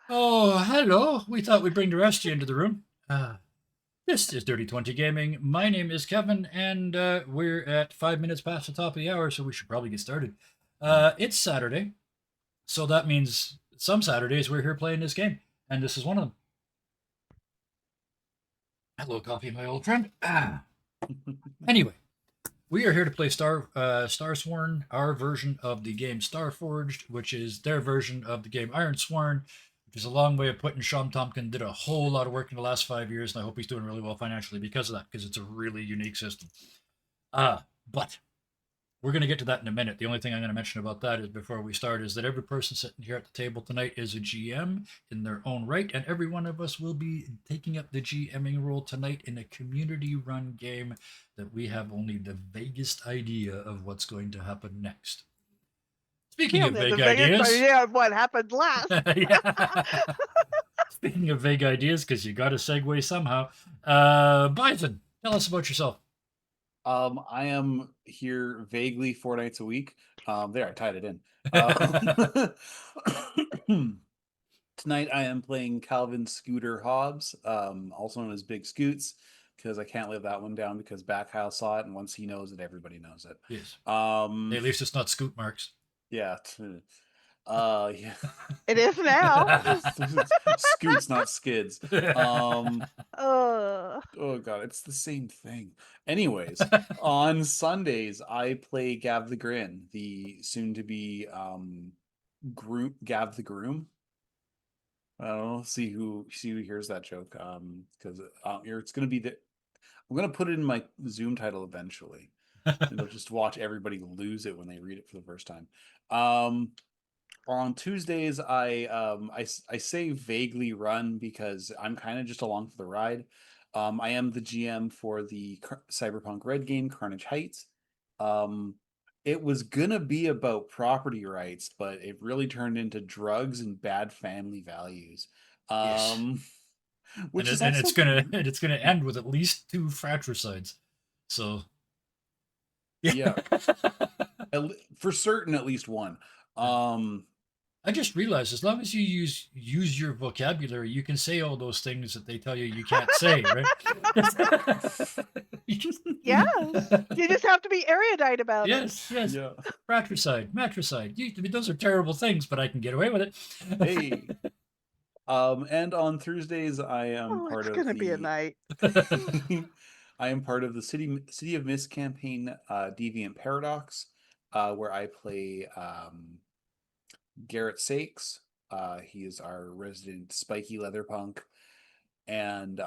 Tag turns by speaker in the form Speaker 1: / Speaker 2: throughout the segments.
Speaker 1: Oh, hello. We thought we'd bring the rest of you into the room. This is Dirty 20 Gaming. My name is Kevin, and we're at 5 minutes past the top of the hour, so we should probably get started. It's Saturday, so that means some Saturdays we're here playing this game, and this is one of them. Hello, Coffee, my old friend. Anyway, we are here to play Starsworn, our version of the game Starforged, which is their version of the game Ironsworn, which is a long way of putting Sean Tompkin did a whole lot of work in the last 5 years, and I hope he's doing really well financially because of that, because it's a really unique system. But we're going to get to that in a minute. The only thing I'm going to mention about that is before we start is that every person sitting here at the table tonight is a GM in their own right, and every one of us will be taking up the GMing role tonight in a community-run game that we have only the vaguest idea of what's going to happen next. Speaking of vague ideas,
Speaker 2: idea of what happened last.
Speaker 1: Speaking of vague ideas, because you got to segue somehow. Bison, tell us about yourself.
Speaker 3: I am here vaguely 4 nights a week. There, I tied it in. Tonight I am playing Calvin Scooter Hobbs, also known as Big Scoots, because I can't live that one down because Backhouse saw it, and once he knows it, everybody knows it.
Speaker 1: Yes. At least it's not Scoot Marks.
Speaker 3: Yeah. Yeah.
Speaker 2: It is now.
Speaker 3: Scoots, not skids.
Speaker 2: Oh
Speaker 3: God, it's the same thing. Anyways, on Sundays I play Gav the Grin, the soon-to-be Gav the Groom. I don't know. See who hears that joke. Because it's gonna be I'm gonna put it in my Zoom title eventually. They'll just watch everybody lose it when they read it for the first time. On Tuesdays, I say vaguely run because I'm kind of just along for the ride. I am the GM for the Cyberpunk Red game, Carnage Heights. It was gonna be about property rights, but it really turned into drugs and bad family values.
Speaker 1: Yes.
Speaker 3: Which
Speaker 1: it's gonna end with at least 2 fratricides. So
Speaker 3: yeah. For certain, at least one.
Speaker 1: I just realized as long as you use your vocabulary, you can say all those things that they tell you can't say, right?
Speaker 2: yes. You just have to be erudite about it.
Speaker 1: Yes. Yeah. Fratricide, matricide. Those are terrible things, but I can get away with it.
Speaker 3: Hey. And on Thursdays, I am part of
Speaker 2: It's gonna be a night.
Speaker 3: I am part of the City of Mist campaign, Deviant Paradox, where I play Garrett Sakes. He is our resident spiky leather punk, and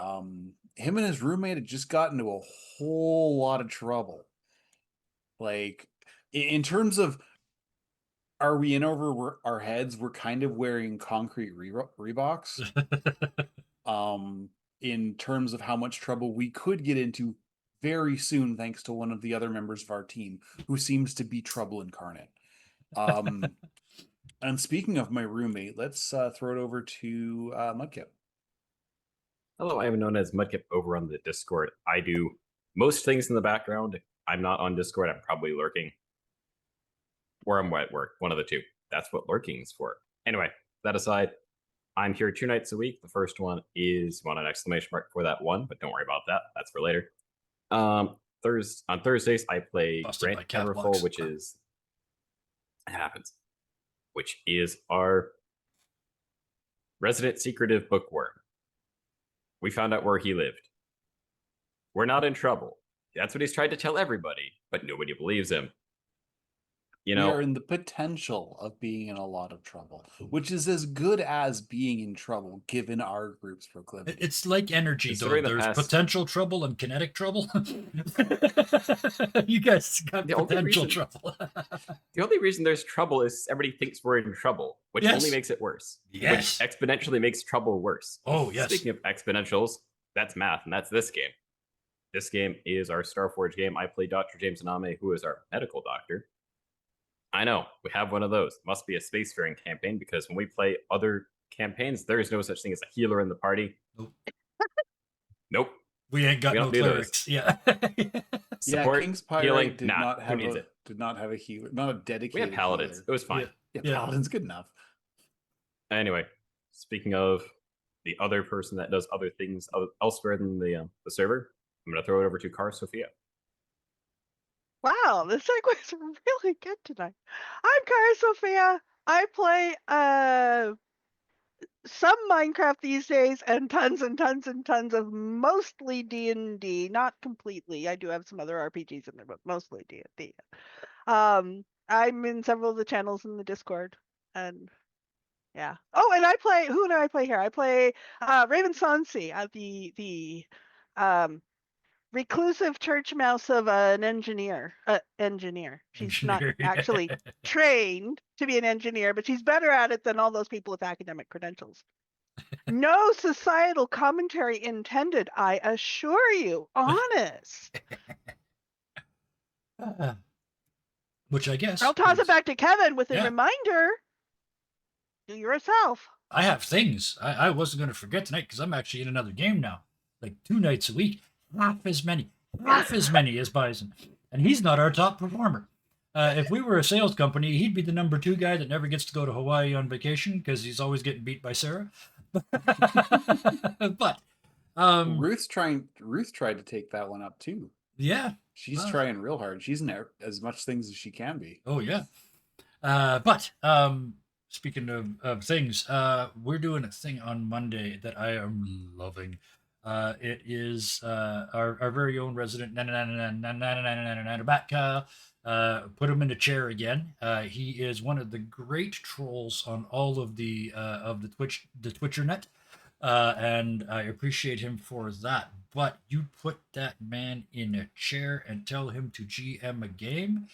Speaker 3: him and his roommate had just got into a whole lot of trouble. Like, in terms of, are we in over our heads? We're kind of wearing concrete Reeboks. In terms of how much trouble we could get into very soon, thanks to one of the other members of our team, who seems to be trouble incarnate. And speaking of my roommate, let's throw it over to Mudkip.
Speaker 4: Hello, I am known as Mudkip over on the Discord. I do most things in the background. I'm not on Discord. I'm probably lurking. Or I'm at work. One of the two. That's what lurking is for. Anyway, that aside, I'm here 2 nights a week. The first one is one an exclamation mark for that one, but don't worry about that. That's for later. On Thursdays, I play Grant Hammerful, which is... It happens. Which is our resident secretive bookworm. We found out where he lived. We're not in trouble. That's what he's tried to tell everybody, but nobody believes him. You know,
Speaker 3: we are in the potential of being in a lot of trouble, which is as good as being in trouble, given our group's proclivity.
Speaker 1: It's like energy, though. There's potential trouble and kinetic trouble. You guys got potential trouble.
Speaker 4: The only reason there's trouble is everybody thinks we're in trouble, which only makes it worse.
Speaker 1: Yes.
Speaker 4: Which exponentially makes trouble worse.
Speaker 1: Oh, yes.
Speaker 4: Speaking of exponentials, that's math, and that's this game. This game is our Starforge game. I play Dr. James Aname, who is our medical doctor. I know, we have one of those. Must be a spacefaring campaign, because when we play other campaigns, there is no such thing as a healer in the party. Nope.
Speaker 1: We ain't got no clerics. Yeah.
Speaker 3: Support, King's Pirate healing, did not have a healer, not a dedicated.
Speaker 4: We have paladins.
Speaker 3: Healer.
Speaker 4: It was fine.
Speaker 3: Yeah, paladins good enough.
Speaker 4: Anyway, speaking of the other person that does other things elsewhere than the server, I'm going to throw it over to Cara Sophia.
Speaker 2: Wow, the segues are really good tonight. I'm Cara Sophia. I play some Minecraft these days and tons of mostly D&D, not completely. I do have some other RPGs in there, but mostly D&D. I'm in several of the channels in the Discord, and yeah. Oh, and who do I play here? I play Raven Sonsi, the um reclusive church mouse of an engineer. She's not
Speaker 1: Engineer.
Speaker 2: actually trained to be an engineer, but she's better at it than all those people with academic credentials. No societal commentary intended, I assure you. Honest.
Speaker 1: Which I guess.
Speaker 2: I'll toss
Speaker 1: is-
Speaker 2: it back to Kevin with a
Speaker 1: Yeah.
Speaker 2: reminder. Do yourself.
Speaker 1: I have things. I wasn't going to forget tonight because I'm actually in another game now. Like 2 nights a week. Half as many as Bison. And he's not our top performer. If we were a sales company, he'd be the number 2 guy that never gets to go to Hawaii on vacation because he's always getting beat by Sarah. But
Speaker 3: Ruth tried to take that one up too.
Speaker 1: yeah,
Speaker 3: She's trying real hard. She's in there as much things as she can be.
Speaker 1: oh yeah. But speaking of things, we're doing a thing on Monday that I am loving. It is our very own resident Batka. Put him in a chair again. He is one of the great trolls on all of the Twitcher net. And I appreciate him for that. But you put that man in a chair and tell him to GM a game.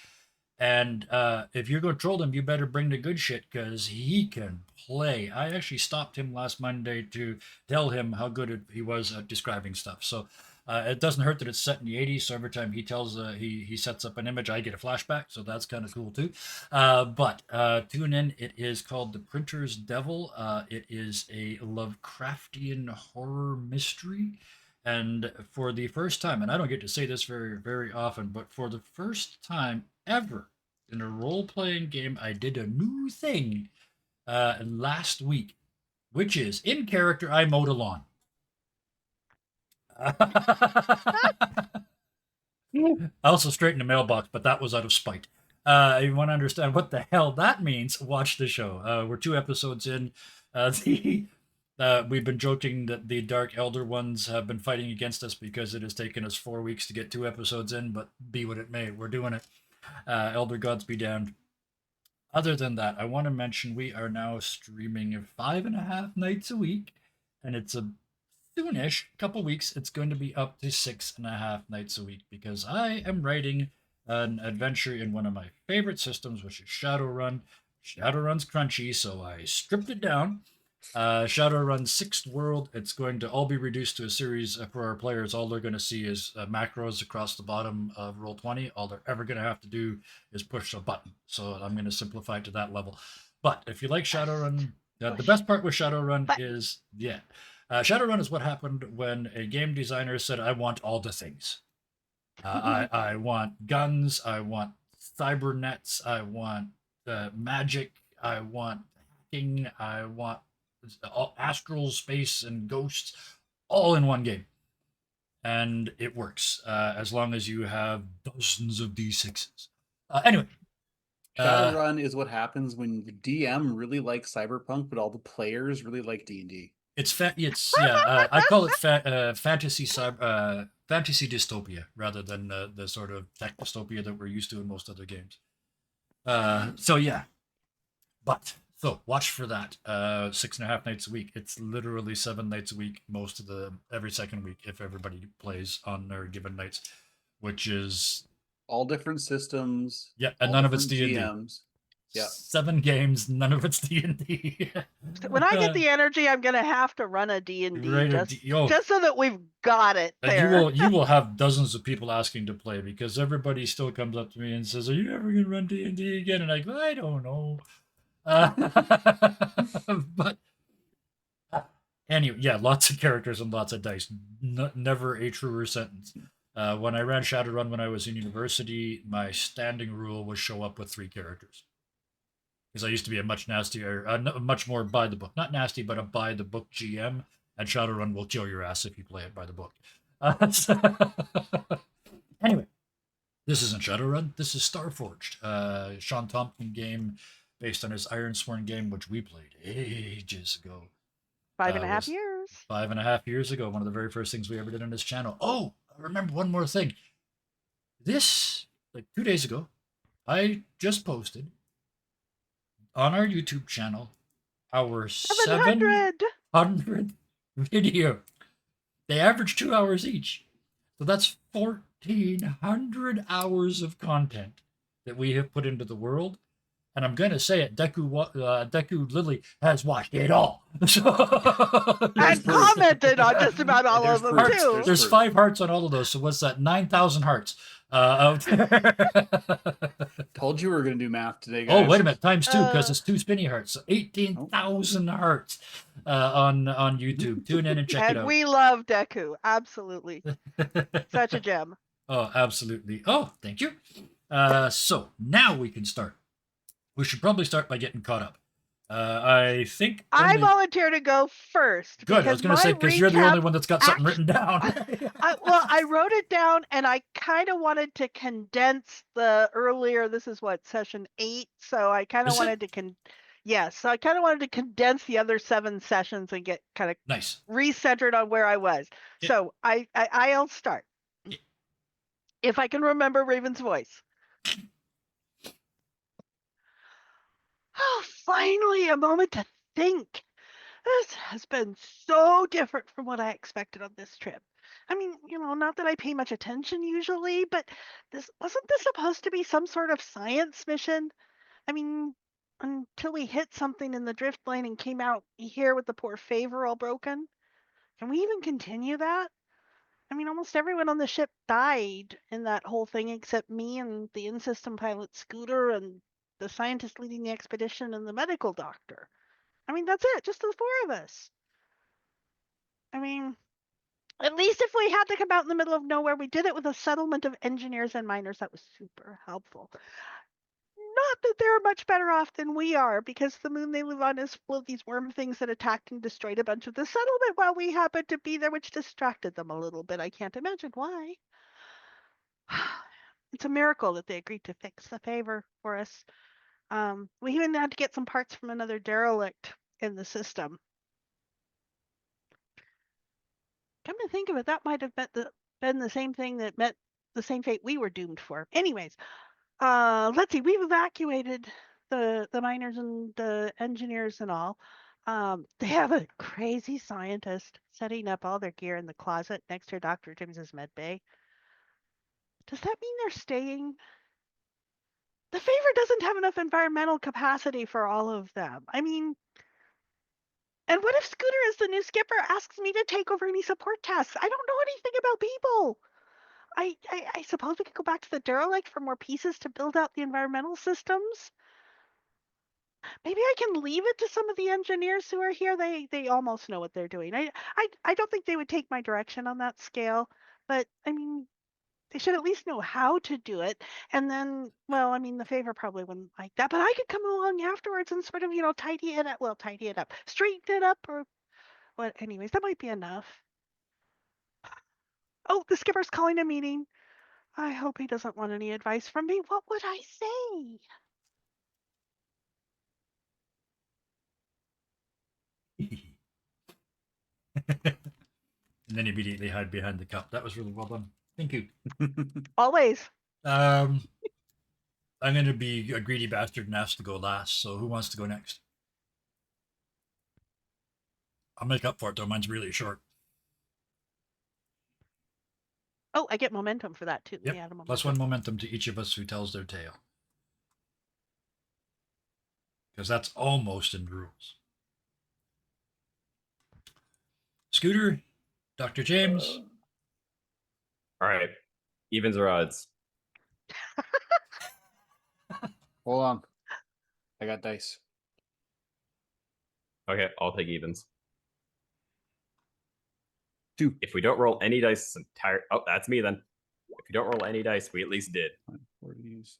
Speaker 1: And if you're going to troll him, you better bring the good shit because he can play. I actually stopped him last Monday to tell him how good he was at describing stuff. So it doesn't hurt that it's set in the 80s. So every time he tells, he sets up an image, I get a flashback. So that's kind of cool too. But tune in. It is called The Printer's Devil. It is a Lovecraftian horror mystery. And for the first time, and I don't get to say this very, very often, but for the first time ever in a role-playing game, I did a new thing last week, which is in character, I mowed a lawn. I also straightened the mailbox, but that was out of spite. If you want to understand what the hell that means, watch the show. We're 2 episodes in. We've been joking that the Dark Elder ones have been fighting against us because it has taken us 4 weeks to get 2 episodes in, but be what it may, we're doing it. Elder Gods be damned. Other than that, I want to mention we are now streaming 5.5 nights a week, and it's a soonish, couple weeks, it's going to be up to 6.5 nights a week because I am writing an adventure in one of my favorite systems, which is Shadowrun. Shadowrun's crunchy, so I stripped it down. Shadowrun's 6th World, it's going to all be reduced to a series for our players. All they're going to see is macros across the bottom of Roll20. All they're ever going to have to do is push a button. So I'm going to simplify it to that level. But if you like Shadowrun, the best part with Shadowrun is, Shadowrun is what happened when a game designer said, I want all the things. I want guns, I want cybernets, I want magic, I want hacking, I want astral space and ghosts all in one game. And it works as long as you have dozens of D6s. Anyway.
Speaker 3: Shadowrun is what happens when the DM really likes Cyberpunk, but all the players really like D&D.
Speaker 1: I call it fantasy dystopia rather than the sort of tech dystopia that we're used to in most other games. So watch for that. 6.5 nights a week. It's literally 7 nights a week, every second week if everybody plays on their given nights, which is
Speaker 3: all different systems.
Speaker 1: Yeah, and none of it's D&D.
Speaker 3: GMs. Yeah.
Speaker 1: 7 games, none of it's D&D.
Speaker 2: When I get the energy, I'm gonna have to run a D&D just so that we've got it there.
Speaker 1: You will have dozens of people asking to play because everybody still comes up to me and says, "Are you ever gonna run D&D again?" And I go, "I don't know." But anyway, yeah, lots of characters and lots of dice. Never a truer sentence. When I ran Shadowrun when I was in university, my standing rule was show up with 3 characters. because I used to be a much nastier, much more by the book, not nasty, but a by the book GM. And Shadowrun will kill your ass if you play it by the book. Anyway, this isn't Shadowrun. This is Starforged, Sean Tompkin game based on his Ironsworn game, which we played ages ago.
Speaker 2: 5.5
Speaker 1: was
Speaker 2: years.
Speaker 1: 5.5 years ago. One of the very first things we ever did on this channel. Oh, I remember one more thing. This, like 2 days ago, I just posted on our YouTube channel our
Speaker 2: 700.
Speaker 1: 700 video. They average 2 hours each. So that's 1,400 hours of content that we have put into the world. And I'm going to say it, Deku Lily has watched it all.
Speaker 2: And commented on just about all of them,
Speaker 1: hearts,
Speaker 2: too.
Speaker 1: There's 5 hearts on all of those. So what's that? 9,000 hearts.
Speaker 3: Told you we were going to do math today, guys.
Speaker 1: Oh, wait a minute. Times 2 because
Speaker 2: Uh,
Speaker 1: it's 2 spinny hearts. So 18,000 hearts on YouTube. Tune in and check it
Speaker 2: And
Speaker 1: out.
Speaker 2: we love Deku. Absolutely. Such a gem.
Speaker 1: Oh, absolutely. Oh, thank you. So now we can start. We should probably start by getting caught up. I think
Speaker 2: I
Speaker 1: only...
Speaker 2: volunteer to go first.
Speaker 1: Good. I was going to say, because you're the only one that's got something written down.
Speaker 2: I wrote it down, and I kind of wanted to condense the earlier. This is what, session 8. So I kind of
Speaker 1: Is it?
Speaker 2: wanted to so I kind of wanted to condense the other 7 sessions and get kind of
Speaker 1: Nice.
Speaker 2: recentered on where I was.
Speaker 1: Yeah.
Speaker 2: So I'll start.
Speaker 1: Yeah.
Speaker 2: If I can remember Raven's voice. Oh, finally a moment to think. This has been so different from what I expected on this trip. I mean, not that I pay much attention usually, but wasn't this supposed to be some sort of science mission? I mean, until we hit something in the drift lane and came out here with the poor favor all broken. Can we even continue that? I mean, almost everyone on the ship died in that whole thing except me and the in-system pilot Scooter and the scientist leading the expedition and the medical doctor. I mean, that's it, just the 4 of us. I mean, at least if we had to come out in the middle of nowhere, we did it with a settlement of engineers and miners. That was super helpful. Not that they're much better off than we are, because the moon they live on is full of these worm things that attacked and destroyed a bunch of the settlement while we happened to be there, which distracted them a little bit. I can't imagine why. It's a miracle that they agreed to fix the favor for us. We even had to get some parts from another derelict in the system. Come to think of it, that might have been the same thing that met the same fate we were doomed for. Anyways, let's see. We've evacuated the miners and the engineers and all. They have a crazy scientist setting up all their gear in the closet next to Dr. James's med bay. Does that mean they're staying? The favor doesn't have enough environmental capacity for all of them. I mean, and what if Scooter, as the new skipper, asks me to take over any support tasks? I don't know anything about people. I suppose we could go back to the derelict for more pieces to build out the environmental systems. Maybe I can leave it to some of the engineers who are here. They almost know what they're doing. I don't think they would take my direction on that scale, but I mean, they should at least know how to do it. And then, well, I mean, the favor probably wouldn't like that, but I could come along afterwards and sort of, tidy it up, straighten it up, or what. Anyways, that might be enough. Oh, the skipper's calling a meeting. I hope he doesn't want any advice from me. What would I say?
Speaker 1: And then immediately hide behind the cup. That was really well done. Thank you.
Speaker 2: Always.
Speaker 1: I'm going to be a greedy bastard and ask to go last. So who wants to go next? I'll make up for it though. Mine's really short.
Speaker 2: Oh, I get momentum for that too.
Speaker 1: Yep.
Speaker 2: Yeah, momentum.
Speaker 1: Plus 1 momentum to each of us who tells their tale. Because that's almost in the rules. Scooter, Dr. James.
Speaker 4: All right. Evens or odds?
Speaker 3: Hold on. I got dice.
Speaker 4: Okay, I'll take evens.
Speaker 3: 2.
Speaker 4: If we don't roll any dice this entire... Oh, that's me then. If you don't roll any dice, we at least did.
Speaker 3: 40s.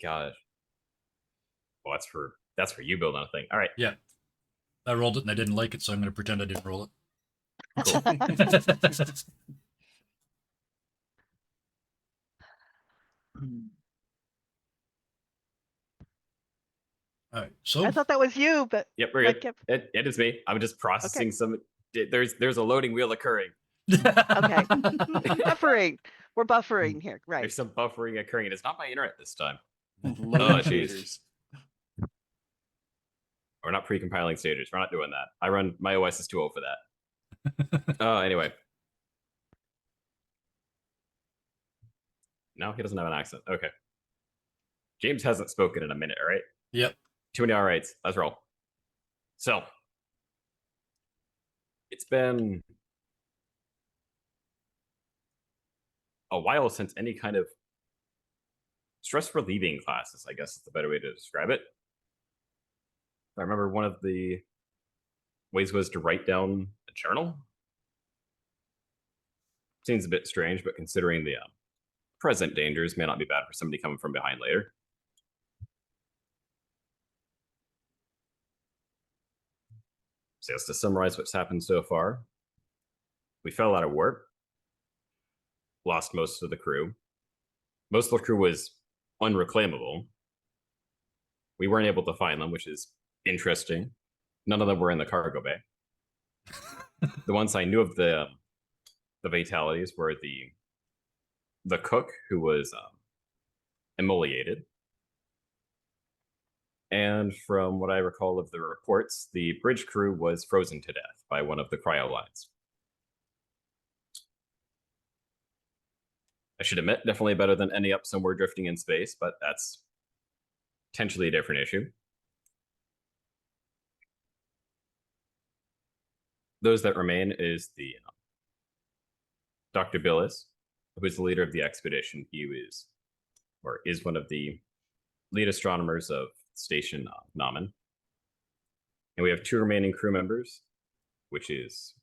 Speaker 4: gosh. Well, that's for you building a thing. All right,
Speaker 1: Yeah. I rolled it and I didn't like it, so I'm going to pretend I didn't roll
Speaker 4: cool.
Speaker 1: it. All right. So
Speaker 2: I thought that was you, but
Speaker 4: Yep, we're
Speaker 2: that
Speaker 4: good.
Speaker 2: kept.
Speaker 4: It is me. I'm just processing some. There's a loading wheel occurring.
Speaker 2: Okay. Buffering. We're buffering here, right?
Speaker 4: There's some buffering occurring. It is not my internet this time.
Speaker 3: Loading
Speaker 4: Oh, jeez.
Speaker 3: shaders.
Speaker 4: We're not pre-compiling stages. We're not doing that. My OS is too old for that. Anyway. No, he doesn't have an accent. Okay. James hasn't spoken in a minute, all right?
Speaker 1: Yep.
Speaker 4: Too many all rights. Let's roll. So, it's been a while since any kind of stress relieving classes, I guess is the better way to describe it. I remember one of the ways was to write down a journal. Seems a bit strange, but considering the present dangers, may not be bad for somebody coming from behind later. So, just to summarize what's happened so far, we fell out of warp, lost most of the crew. Most of the crew was unreclaimable. We weren't able to find them, which is interesting. None of them were in the cargo bay. The ones I knew of the fatalities were the cook, who was immolated, and from what I recall of the reports, the bridge crew was frozen to death by one of the cryo lines. I should admit, definitely better than ending up somewhere drifting in space, but that's potentially a different issue. Those that remain is the Dr. Billis, who is the leader of the expedition. He is one of the lead astronomers of Station Namen. And we have 2 remaining crew members, which is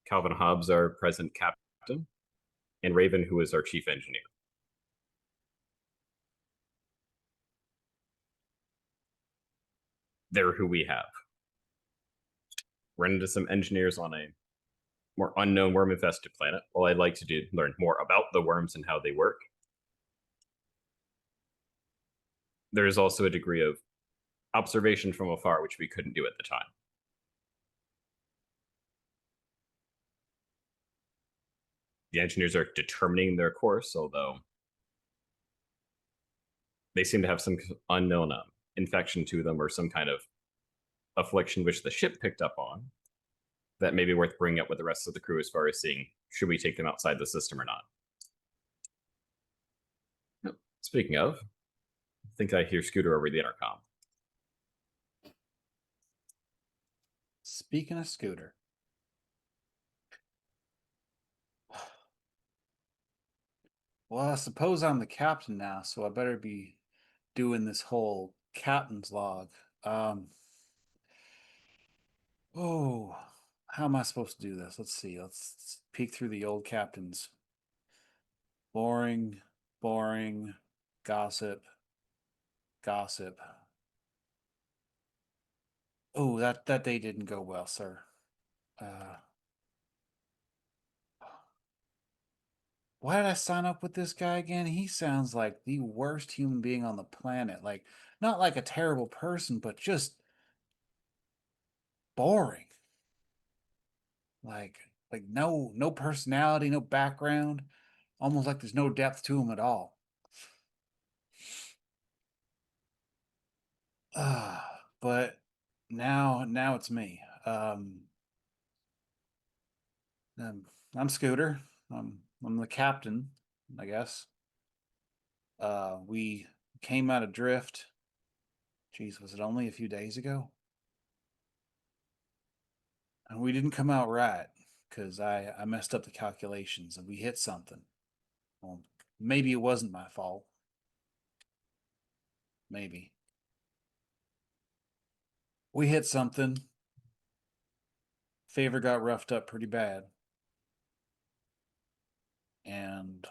Speaker 4: Calvin Hobbs, our present captain, and Raven, who is our chief engineer. They're who we have. Run into some engineers on a more unknown worm-infested planet. Well, I'd like to learn more about the worms and how they work. There is also a degree of observation from afar, which we couldn't do at the time. The engineers are determining their course, although they seem to have some unknown infection to them or some kind of affliction which the ship picked up on that may be worth bringing up with the rest of the crew as far as seeing should we take them outside the system or not. Speaking of, I think I hear Scooter over the intercom.
Speaker 3: Speaking of Scooter. Well, I suppose I'm the captain now, so I better be doing this whole captain's log. Oh, how am I supposed to do this? Let's see. Let's peek through the old captains. Boring, boring, gossip, gossip. Oh, that day didn't go well, sir. Why did I sign up with this guy again? He sounds like the worst human being on the planet. Like, not like a terrible person, but just boring. Like no personality, no background. Almost like there's no depth to him at all. But now it's me. I'm Scooter. I'm the captain, I guess. We came out of drift. Geez, was it only a few days ago? And we didn't come out right because I messed up the calculations and we hit something. Well, maybe it wasn't my fault. Maybe. We hit something. Favor got roughed up pretty bad. And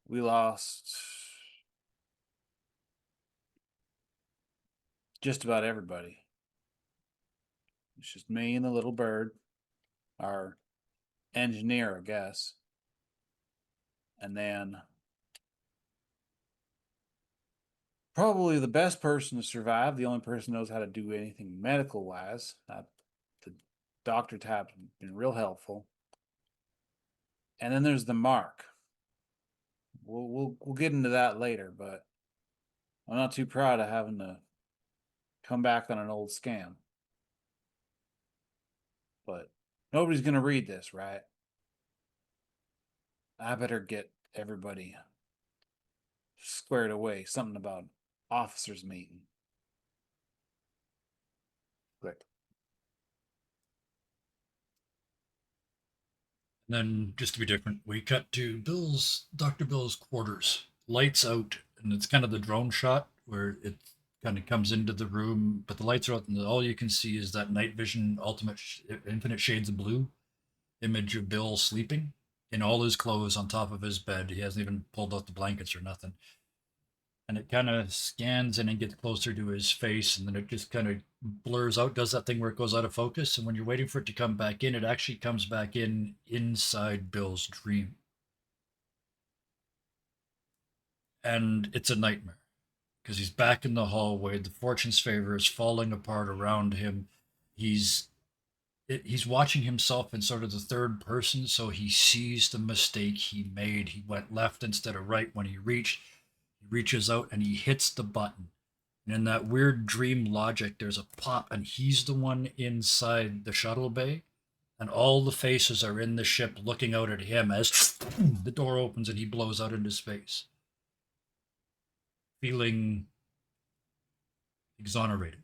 Speaker 3: we lost just about everybody. It's just me and the little bird, our engineer, I guess. And then probably the best person to survive, the only person who knows how to do anything medical wise. The doctor tab's been real helpful. And then there's the Mark. We'll get into that later, but I'm not too proud of having to come back on an old scam. But nobody's gonna read this, right? I better get everybody squared away. Something about officers meeting. Click.
Speaker 1: And then, just to be different, we cut to Dr. Bill's quarters. Lights out, and it's kind of the drone shot where it kind of comes into the room, but the lights are out, and all you can see is that night vision, infinite shades of blue image of Bill sleeping in all his clothes on top of his bed. He hasn't even pulled out the blankets or nothing. And it kind of scans in and gets closer to his face, and then it just kind of blurs out, does that thing where it goes out of focus, and when you're waiting for it to come back in, it actually comes back in inside Bill's dream. And it's a nightmare because he's back in the hallway. The fortune's favor is falling apart around him. He's watching himself in sort of the third person, so he sees the mistake he made. He went left instead of right when he reaches out and he hits the button. And in that weird dream logic, there's a pop, and he's the one inside the shuttle bay, and all the faces are in the ship looking out at him as the door opens and he blows out into space, feeling exonerated.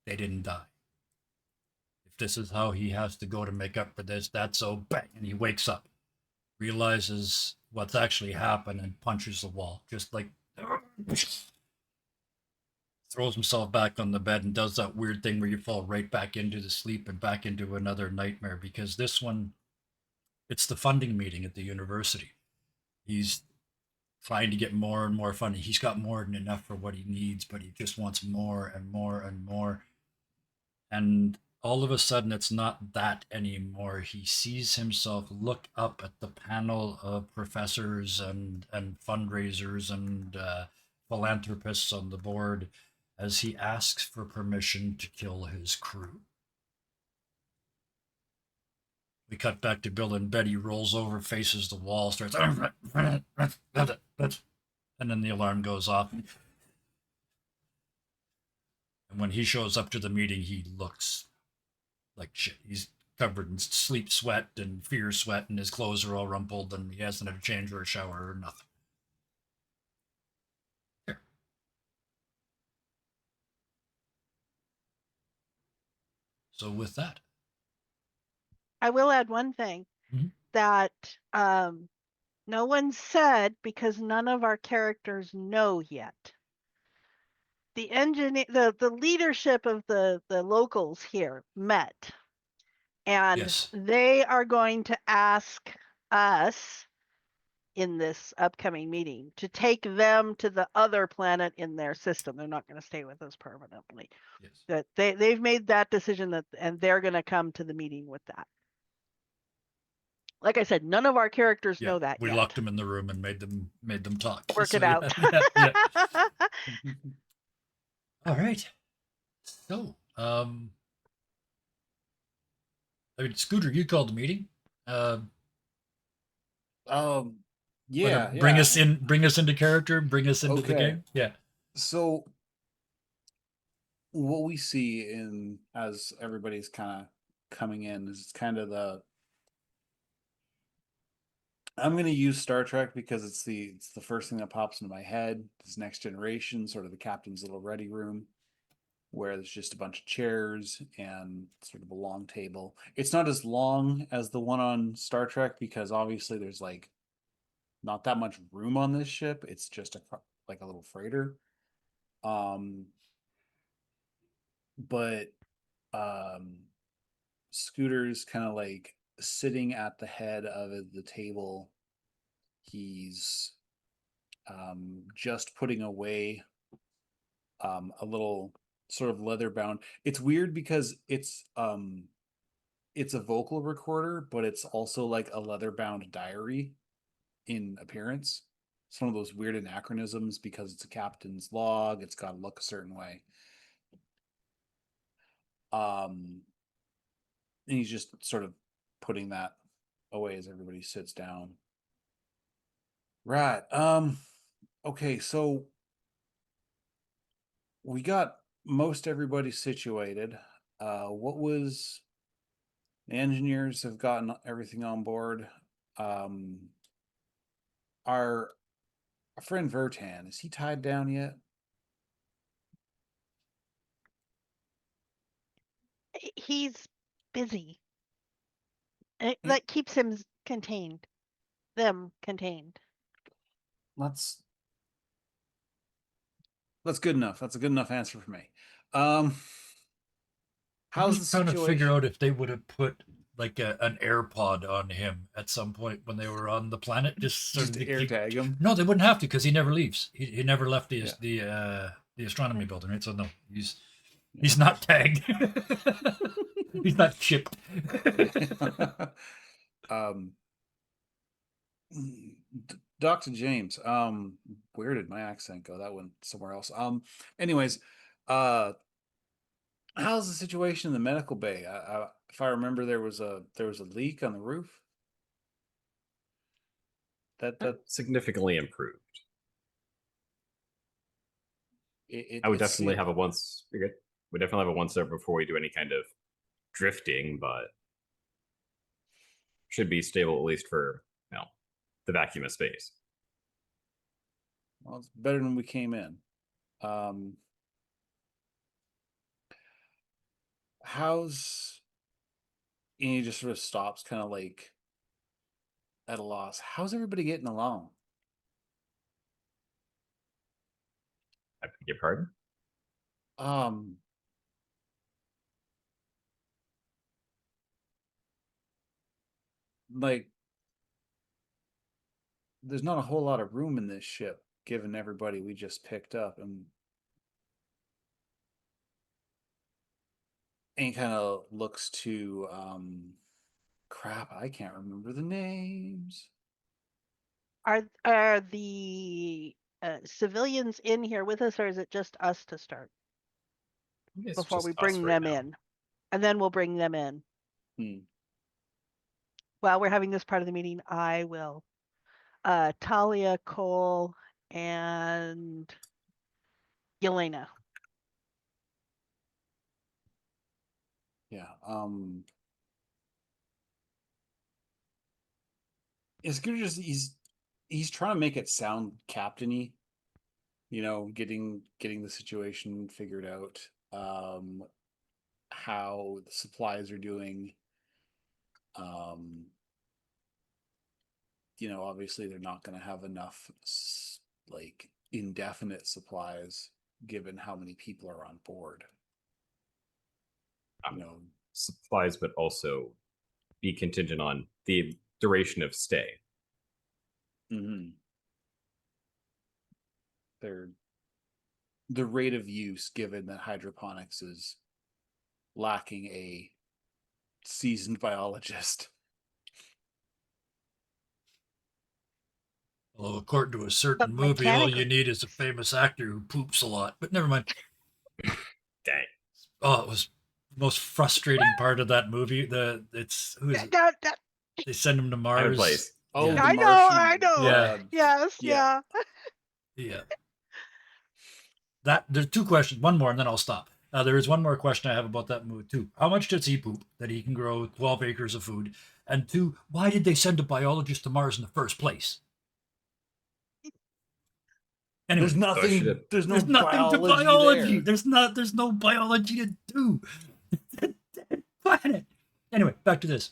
Speaker 1: They didn't die. If this is how he has to go to make up for this, that's so bang, and he wakes up, realizes what's actually happened, and punches the wall, just like throws himself back on the bed and does that weird thing where you fall right back into the sleep and back into another nightmare, because this one, it's the funding meeting at the university. He's trying to get more and more funding. He's got more than enough for what he needs, but he just wants more and more and more. And all of a sudden, it's not that anymore. He sees himself look up at the panel of professors and fundraisers and philanthropists on the board as he asks for permission to kill his crew. We cut back to Bill in bed. He rolls over, faces the wall, starts, and then the alarm goes off. And when he shows up to the meeting, he looks like shit. He's covered in sleep sweat and fear sweat, and his clothes are all rumpled, and he hasn't had a change or a shower or nothing. Here. So with that,
Speaker 2: I will add one thing that no one said, because none of our characters know yet. The engineer, the leadership of the locals here met, and
Speaker 1: yes,
Speaker 2: they are going to ask us in this upcoming meeting to take them to the other planet in their system. They're not going to stay with us permanently.
Speaker 1: yes,
Speaker 2: That they've made that decision, that, and they're going to come to the meeting with that. Like I said, none of our characters know that
Speaker 1: we
Speaker 2: yet.
Speaker 1: locked them in the room and made them talk.
Speaker 2: Work it
Speaker 1: So,
Speaker 2: out.
Speaker 1: Yeah. All right. So, I mean, Scooter, you called the meeting.
Speaker 3: Yeah,
Speaker 1: Bring
Speaker 3: yeah.
Speaker 1: bring us into character, bring us into the
Speaker 3: Okay.
Speaker 1: game. Yeah.
Speaker 3: So what we see in as everybody's kind of coming in is it's kind of I'm going to use Star Trek because it's the first thing that pops into my head. This Next Generation, sort of the captain's little ready room, where there's just a bunch of chairs and sort of a long table. It's not as long as the one on Star Trek because obviously there's like not that much room on this ship. It's just like a little freighter. But Scooter's kind of like sitting at the head of the table. He's just putting away a little sort of leather bound. It's weird because it's a vocal recorder, but it's also like a leather bound diary in appearance. It's one of those weird anachronisms because it's a captain's log. It's got to look a certain way. And he's just sort of putting that away as everybody sits down. Right. Okay, so we got most everybody situated. What was the engineers have gotten everything on board. Our friend Vertan, is he tied down yet?
Speaker 2: He's busy.
Speaker 3: He-
Speaker 2: That keeps him contained. Them contained.
Speaker 3: That's good enough. That's a good enough answer for me.
Speaker 1: I'm
Speaker 3: How's the
Speaker 1: just trying to figure
Speaker 3: situation?
Speaker 1: out if they would have put like an AirPod on him at some point when they were on the planet, just sort
Speaker 3: Just
Speaker 1: of
Speaker 3: to air tag him?
Speaker 1: No, they wouldn't have to because he never leaves. He never left
Speaker 3: Yeah.
Speaker 1: the astronomy building, right? So no, he's not tagged. He's not chipped.
Speaker 3: Dr. James, where did my accent go? That went somewhere else. Anyways, how's the situation in the medical bay? If I remember, there was a leak on the roof. That
Speaker 4: Significantly improved. I would
Speaker 3: it's
Speaker 4: definitely
Speaker 3: sealed.
Speaker 4: have a once. You're good. We definitely have a once over before we do any kind of drifting, but should be stable at least for the vacuum of space.
Speaker 3: Well, it's better than we came in. How's and he just sort of stops, kind of like at a loss. How's everybody getting along?
Speaker 4: I beg your pardon?
Speaker 3: Like, there's not a whole lot of room in this ship, given everybody we just picked up, and kind of looks to crap, I can't remember the names.
Speaker 2: Are the civilians in here with us, or is it just us to start
Speaker 4: It's
Speaker 2: before
Speaker 4: just
Speaker 2: we
Speaker 4: us
Speaker 2: bring
Speaker 4: right
Speaker 2: them
Speaker 4: now.
Speaker 2: in? And then we'll bring them in. While we're having this part of the meeting, I will. Talia, Cole, and Yelena.
Speaker 3: Yeah. It's good. Just he's trying to make it sound captainy, getting the situation figured out. How the supplies are doing. Obviously they're not going to have enough like indefinite supplies given how many people are on board.
Speaker 4: Supplies, but also be contingent on the duration of stay.
Speaker 3: Mm-hmm. The rate of use, given that hydroponics is lacking a seasoned biologist.
Speaker 1: Well, according to a certain
Speaker 2: But
Speaker 1: movie, all you
Speaker 2: mechanically-
Speaker 1: need is a famous actor who poops a lot. But never mind.
Speaker 4: Dang.
Speaker 1: Oh, it was the most frustrating part of that movie. Who is it? They send him to Mars.
Speaker 4: Time and place.
Speaker 3: Oh,
Speaker 1: Yeah.
Speaker 2: I
Speaker 3: the
Speaker 2: know,
Speaker 3: Martian.
Speaker 2: I know.
Speaker 1: Yeah.
Speaker 2: Yes,
Speaker 3: Yeah.
Speaker 2: yeah.
Speaker 1: Yeah. There's two questions. One more, and then I'll stop. There is one more question I have about that movie too. How much does he poop that he can grow 12 acres of food? And two, why did they send a biologist to Mars in the first place? Anyway,
Speaker 3: There's nothing. There's no
Speaker 1: nothing
Speaker 3: biology
Speaker 1: to biology.
Speaker 3: there.
Speaker 1: There's no biology to do. Planet. Anyway, back to this.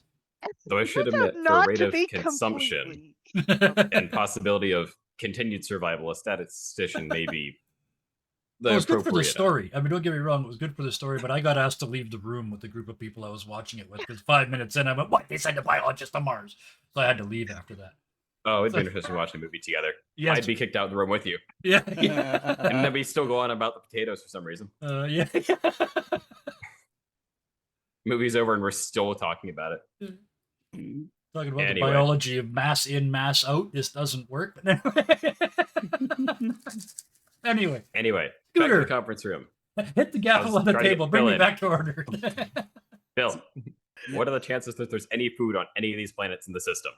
Speaker 4: Though I should
Speaker 2: Turns
Speaker 4: admit,
Speaker 2: out
Speaker 4: for
Speaker 2: not
Speaker 4: rate
Speaker 2: to
Speaker 4: of
Speaker 2: be
Speaker 4: consumption
Speaker 2: completely-
Speaker 4: and possibility of continued survival, a statistician may be the
Speaker 1: Well, it was good for the
Speaker 4: appropriate.
Speaker 1: story. I mean, don't get me wrong, it was good for the story, but I got asked to leave the room with the group of people I was watching it with because 5 minutes in, I went, "What? They sent a biologist to Mars," so I had to leave after that.
Speaker 4: Oh, it'd be interesting watching a movie together.
Speaker 1: Yes.
Speaker 4: I'd be kicked out of the room with you.
Speaker 1: Yeah.
Speaker 4: And then we still go on about the potatoes for some reason.
Speaker 1: Yeah.
Speaker 4: Movie's over and we're still talking about it.
Speaker 1: Talking about the
Speaker 4: Anyway.
Speaker 1: biology of mass in, mass out. This doesn't work. But anyway.
Speaker 4: Anyway, back to
Speaker 1: Scooter.
Speaker 4: the conference room.
Speaker 1: Hit the gavel on the
Speaker 4: trying to
Speaker 1: table.
Speaker 4: get
Speaker 1: Bring
Speaker 4: Bill
Speaker 1: me
Speaker 4: in.
Speaker 1: back to order.
Speaker 4: Bill, what are the chances that there's any food on any of these planets in the system?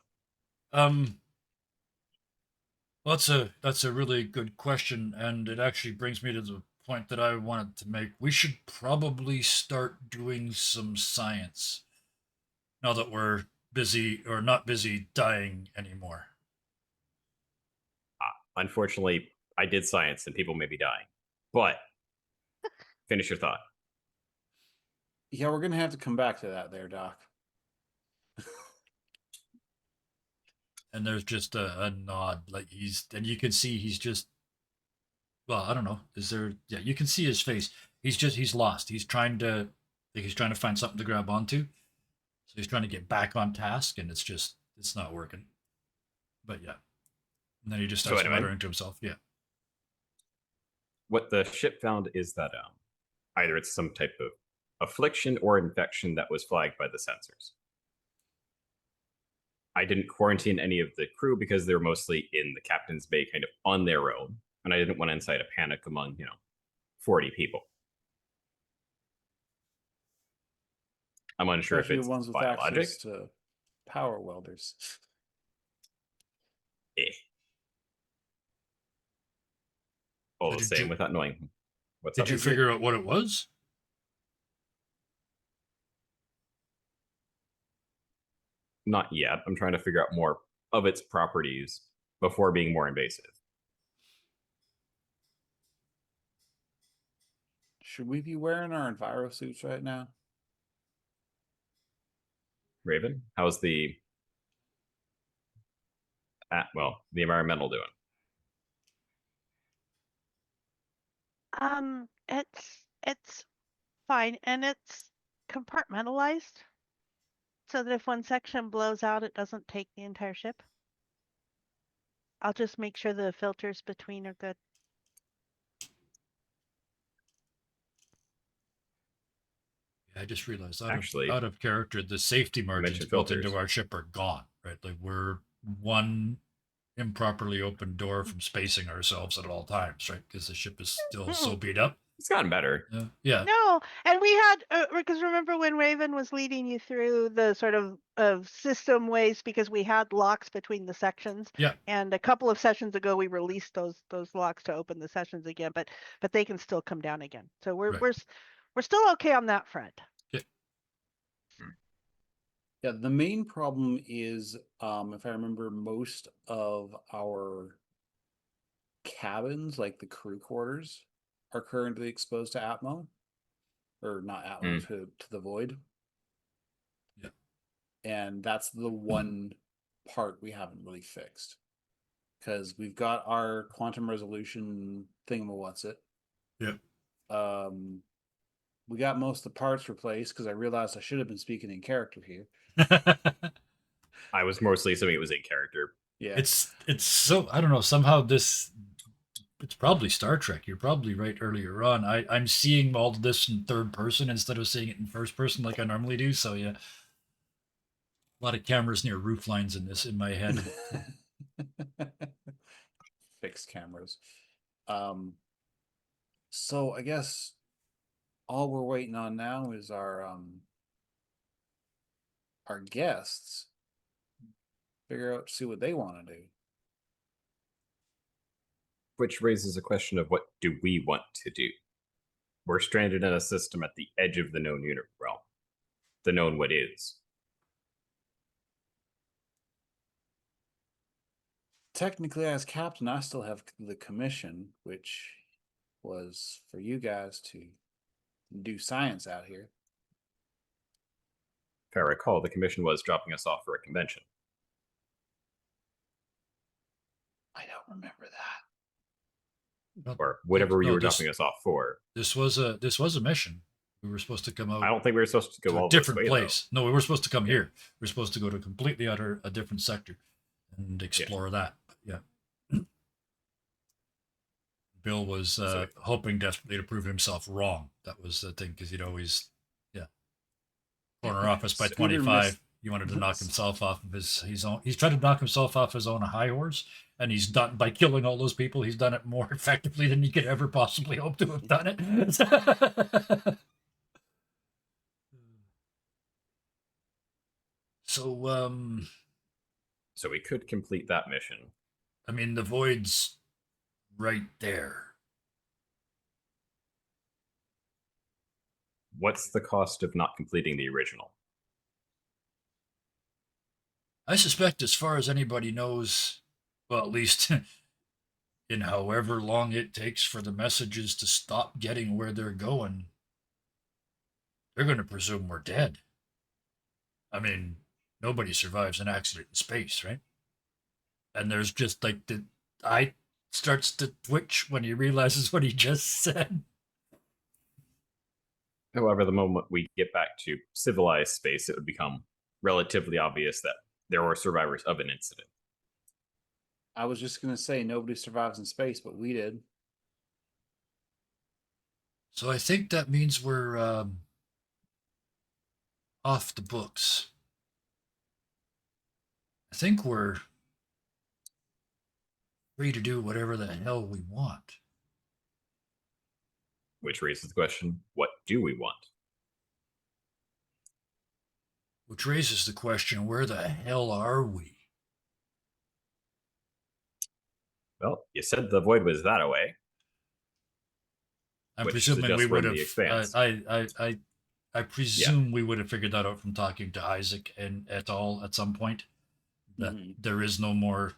Speaker 1: Well, that's a really good question, and it actually brings me to the point that I wanted to make. We should probably start doing some science now that we're busy or not busy dying anymore.
Speaker 4: Unfortunately, I did science and people may be dying. But finish your thought.
Speaker 3: Yeah, we're gonna have to come back to that there, Doc.
Speaker 1: And there's just a nod, like and you can see he's just, well, I don't know. Is there? Yeah, you can see his face. He's lost. He's trying to find something to grab onto. So he's trying to get back on task, and it's not working. But yeah, and then he just starts muttering to himself. Yeah.
Speaker 4: What the ship found is that either it's some type of affliction or infection that was flagged by the sensors. I didn't quarantine any of the crew because they're mostly in the captain's bay kind of on their own, and I didn't want to incite a panic among 40 people. I'm unsure
Speaker 3: Especially
Speaker 4: if it's
Speaker 3: the ones with
Speaker 4: biologic.
Speaker 3: access to power welders.
Speaker 4: All the same, without knowing what's up.
Speaker 1: Did you figure out what it was?
Speaker 4: Not yet. I'm trying to figure out more of its properties before being more invasive.
Speaker 3: Should we be wearing our enviro suits right now?
Speaker 4: Raven, how's the environmental doing?
Speaker 2: It's fine, and it's compartmentalized, so that if one section blows out, it doesn't take the entire ship. I'll just make sure the filters between are good.
Speaker 1: I just realized out of character, the safety margins built into our ship are gone, right? Like we're one improperly opened door from spacing ourselves at all times, right? Because the ship is still so beat up.
Speaker 4: It's gotten better.
Speaker 1: Yeah.
Speaker 2: No, and we had, because remember when Raven was leading you through the sort of system ways, because we had locks between the sections.
Speaker 1: Yeah.
Speaker 2: And a couple of sessions ago, we released those locks to open the sessions again, but they can still come down again. So we're still okay on that front.
Speaker 3: Yeah, the main problem is, if I remember, most of our cabins, like the crew quarters, are currently exposed to Atmo. Or not Atmo, to the void.
Speaker 1: Yeah.
Speaker 3: And that's the one part we haven't really fixed. Because we've got our quantum resolution thingamawhatsit.
Speaker 1: Yeah.
Speaker 3: We got most of the parts replaced because I realized I should have been speaking in character here.
Speaker 4: I was mostly assuming it was in character.
Speaker 3: Yeah.
Speaker 1: It's so, I don't know, somehow it's probably Star Trek. You're probably right earlier on. I'm seeing all of this in third person instead of seeing it in first person like I normally do. So yeah. A lot of cameras near roof lines in my head.
Speaker 3: Fixed cameras. So I guess all we're waiting on now is our guests figure out, see what they want to do.
Speaker 4: Which raises a question of what do we want to do? We're stranded in a system at the edge of the known universe realm. The known what is.
Speaker 3: Technically, as captain, I still have the commission, which was for you guys to do science out here.
Speaker 4: If I recall, the commission was dropping us off for a convention.
Speaker 3: I don't remember that.
Speaker 4: Or whatever you were dropping us off for.
Speaker 1: This was a mission. We were supposed to come out.
Speaker 4: I don't think we were supposed to go
Speaker 1: to
Speaker 4: all
Speaker 1: a different
Speaker 4: this way,
Speaker 1: place.
Speaker 4: Though.
Speaker 1: No, we were supposed to come here. We were supposed to go to a completely a different sector. and explore that. But yeah. Bill was hoping desperately to prove himself wrong. That was the thing, because he'd always, corner office by
Speaker 3: Scooter
Speaker 1: 25.
Speaker 3: missed-
Speaker 1: He wanted to knock himself off of his own. He's tried to knock himself off his own high horse, and he's done by killing all those people. He's done it more effectively than he could ever possibly hope to have done it. So,
Speaker 4: So we could complete that mission.
Speaker 1: I mean, the void's right there.
Speaker 4: What's the cost of not completing the original?
Speaker 1: I suspect, as far as anybody knows, well, at least in however long it takes for the messages to stop getting where they're going, they're going to presume we're dead. I mean, nobody survives an accident in space, right? And there's just like the eye starts to twitch when he realizes what he just said.
Speaker 4: However, the moment we get back to civilized space, it would become relatively obvious that there were survivors of an incident.
Speaker 3: I was just going to say nobody survives in space, but we did.
Speaker 1: So I think that means we're off the books. I think we're free to do whatever the hell we want.
Speaker 4: Which raises the question, what do we want?
Speaker 1: Which raises the question, where the hell are we?
Speaker 4: Well, you said the void was that away.
Speaker 1: I'm
Speaker 4: Which
Speaker 1: presuming we
Speaker 4: suggests we're
Speaker 1: would
Speaker 4: in the
Speaker 1: have.
Speaker 4: Expanse.
Speaker 1: I presume we would have figured that out from talking to Isaac and et al. At some point. That there is no more.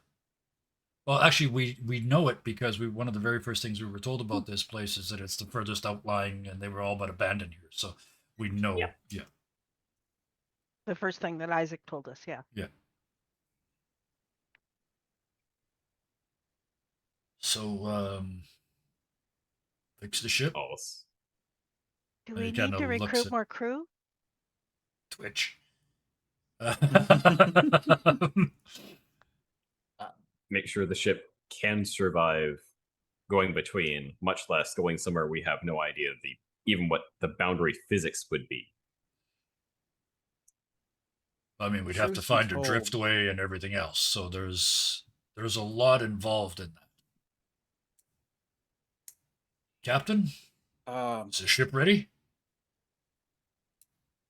Speaker 1: Well, actually, we know it because one of the very first things we were told about this place is that it's the furthest outlying, and they were all but abandoned here. So we know. Yeah.
Speaker 2: The first thing that Isaac told us, yeah.
Speaker 1: Yeah. So, fix the ship.
Speaker 4: Oh,
Speaker 2: Do
Speaker 1: And
Speaker 2: we
Speaker 1: he
Speaker 2: need
Speaker 1: kinda
Speaker 2: to
Speaker 1: looks
Speaker 2: recruit
Speaker 1: at-
Speaker 2: more crew?
Speaker 1: Twitch.
Speaker 4: make sure the ship can survive going between, much less going somewhere we have no idea even what the boundary physics would be.
Speaker 1: I mean, we'd have to
Speaker 3: Truth be
Speaker 1: find a
Speaker 3: told-
Speaker 1: driftway and everything else. So there's a lot involved in that. Captain, is the ship ready?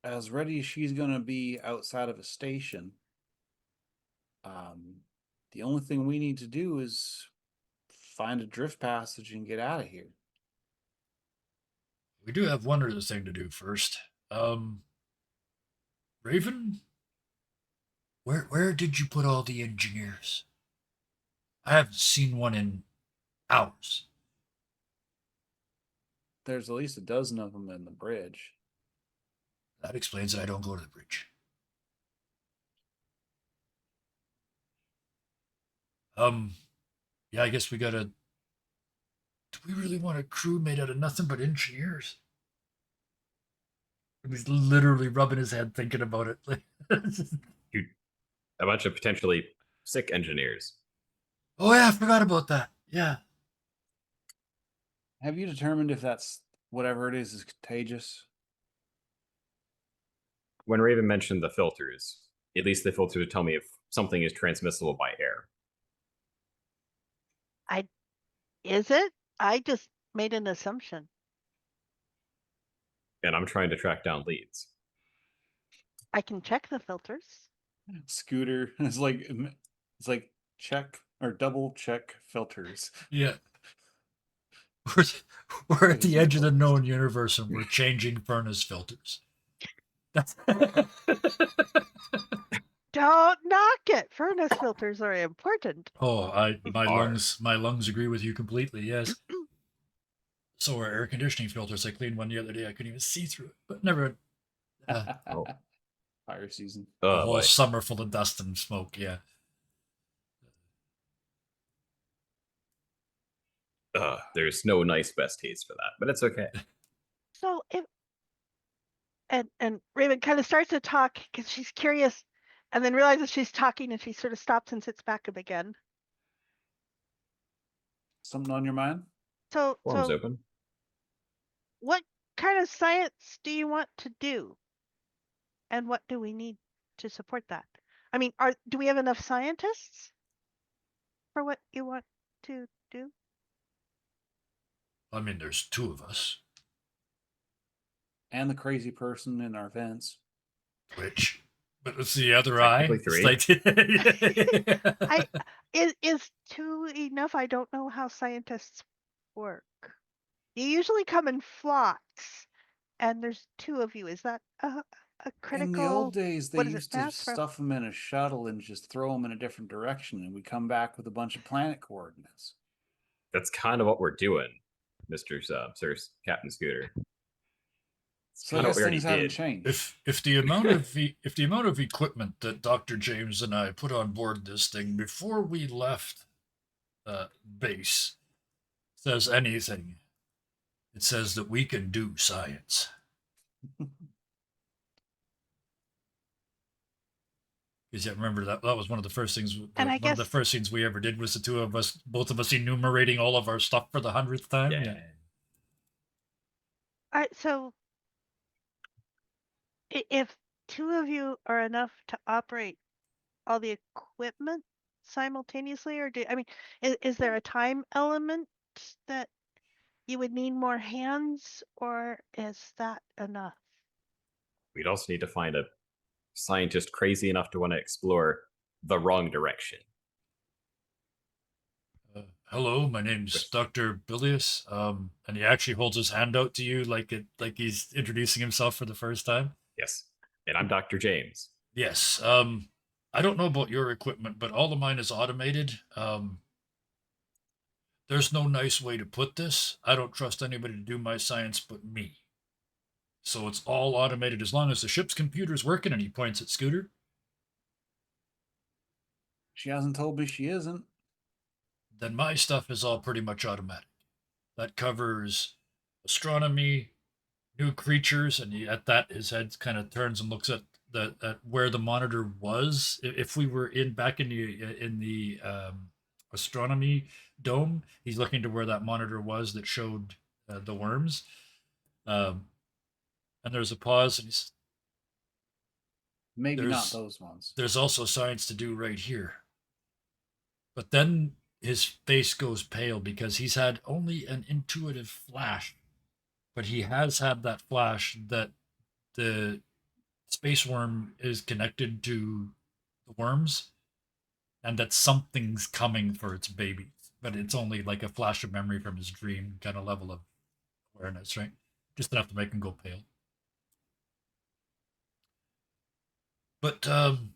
Speaker 3: As ready as she's going to be outside of a station. The only thing we need to do is find a drift passage and get out of here.
Speaker 1: We do have one other thing to do first. Raven, where did you put all the engineers? I haven't seen one in hours.
Speaker 3: There's at least a dozen of them in the bridge.
Speaker 1: That explains that I don't go to the bridge. Yeah, I guess we gotta. Do we really want a crew made out of nothing but engineers? He's literally rubbing his head thinking about it.
Speaker 4: Dude, a bunch of potentially sick engineers.
Speaker 1: Oh yeah, I forgot about that. Yeah.
Speaker 3: Have you determined if that's whatever it is contagious?
Speaker 4: When Raven mentioned the filters, at least the filters would tell me if something is transmissible by air.
Speaker 2: Is it? I just made an assumption.
Speaker 4: And I'm trying to track down leads.
Speaker 2: I can check the filters.
Speaker 3: Scooter is like check or double check filters.
Speaker 1: Yeah. We're at the edge of the known universe and we're changing furnace filters. That's
Speaker 2: Don't knock it. Furnace filters are important.
Speaker 1: Oh, my
Speaker 4: Are.
Speaker 1: lungs agree with you completely. Yes. So are air conditioning filters. I cleaned one the other day. I couldn't even see through it. But never
Speaker 4: Oh.
Speaker 3: Fire season.
Speaker 1: a
Speaker 4: Oh,
Speaker 1: whole
Speaker 4: boy.
Speaker 1: summer full of dust and smoke. Yeah.
Speaker 4: There's no nice best case for that, but it's okay.
Speaker 2: So if and Raven kind of starts to talk because she's curious. and then realizes she's talking and she sort of stops and sits back up again.
Speaker 3: Something on your mind?
Speaker 2: So,
Speaker 4: Forum's
Speaker 2: so
Speaker 4: open.
Speaker 2: what kind of science do you want to do? And what do we need to support that? I mean, do we have enough scientists for what you want to do?
Speaker 1: I mean, there's two of us.
Speaker 3: And the crazy person in our vents.
Speaker 1: Which, but it's the other eye.
Speaker 4: Technically
Speaker 1: It's like,
Speaker 2: I is two enough? I don't know how scientists work. You usually come in flocks, and there's two of you. Is that a critical?
Speaker 3: In the old days, they
Speaker 2: what is it,
Speaker 3: used to
Speaker 2: mass for-
Speaker 3: stuff them in a shuttle and just throw them in a different direction, and we come back with a bunch of planet coordinates.
Speaker 4: That's kind of what we're doing, Mr. Sir Captain Scooter. It's
Speaker 3: So I
Speaker 4: kind of
Speaker 3: guess
Speaker 4: what we already
Speaker 3: things haven't
Speaker 4: did.
Speaker 3: changed.
Speaker 1: if the amount of if the amount of equipment that Dr. James and I put on board this thing before we left base says anything, it says that we can do science. Because yeah, remember that was one of the first things.
Speaker 2: And I
Speaker 1: one of
Speaker 2: guess-
Speaker 1: the first things we ever did was the two of us, both of us, enumerating all of our stuff for the 100th time.
Speaker 4: Yeah.
Speaker 2: All right, so if two of you are enough to operate all the equipment simultaneously, or I mean, is there a time element that you would need more hands, or is that enough?
Speaker 4: We'd also need to find a scientist crazy enough to want to explore the wrong direction.
Speaker 1: Hello, my name's Dr. Bilius. And he actually holds his hand out to you like he's introducing himself for the first time.
Speaker 4: Yes. And I'm Dr. James.
Speaker 1: Yes. I don't know about your equipment, but all of mine is automated. There's no nice way to put this. I don't trust anybody to do my science but me. So it's all automated as long as the ship's computer's working, and he points at Scooter.
Speaker 3: She hasn't told me she isn't.
Speaker 1: Then my stuff is all pretty much automatic. That covers astronomy, new creatures, and at that his head kind of turns and looks at where the monitor was. If we were back in the astronomy dome, he's looking to where that monitor was that showed the worms. And there's a pause, and he's
Speaker 3: Maybe not those ones.
Speaker 1: There's also science to do right here. But then his face goes pale because he's had only an intuitive flash, but he has had that flash that the space worm is connected to the worms and that something's coming for its babies. But it's only like a flash of memory from his dream kind of level of awareness, right? Just enough to make him go pale. But I'm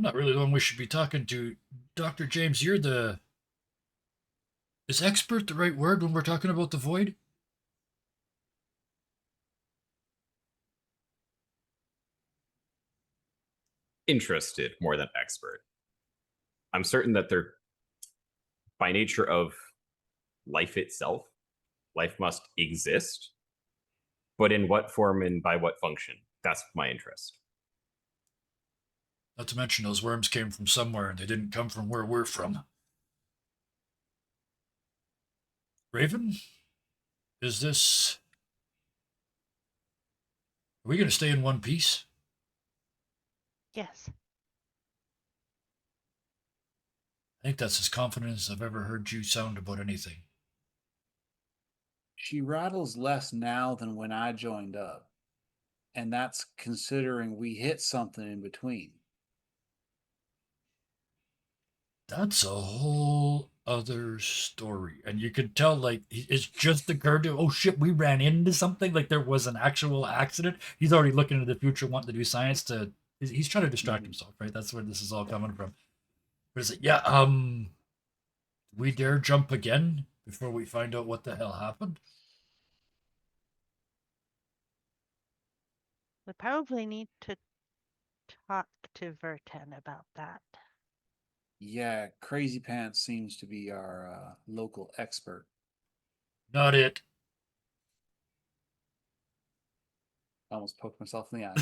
Speaker 1: not really the one we should be talking to. Dr. James, you're the... Is expert the right word when we're talking about the void?
Speaker 4: Interested more than expert. I'm certain that they're, by nature of life itself, life must exist. But in what form and by what function? That's my interest.
Speaker 1: Not to mention those worms came from somewhere and they didn't come from where we're from. Raven? Is this... Are we going to stay in one piece?
Speaker 2: Yes.
Speaker 1: I think that's as confident as I've ever heard you sound about anything.
Speaker 3: She rattles less now than when I joined up. And that's considering we hit something in between.
Speaker 1: That's a whole other story. And you could tell, like, it's just occurred to, oh shit, we ran into something. Like there was an actual accident. He's already looking into the future, wanting to do science to... He's trying to distract himself, right? That's where this is all coming from. But is it, yeah, we dare jump again before we find out what the hell happened?
Speaker 2: We probably need to talk to Verten about that.
Speaker 3: Yeah, Crazy Pants seems to be our local expert.
Speaker 1: Not it.
Speaker 3: I almost poked myself in the eye.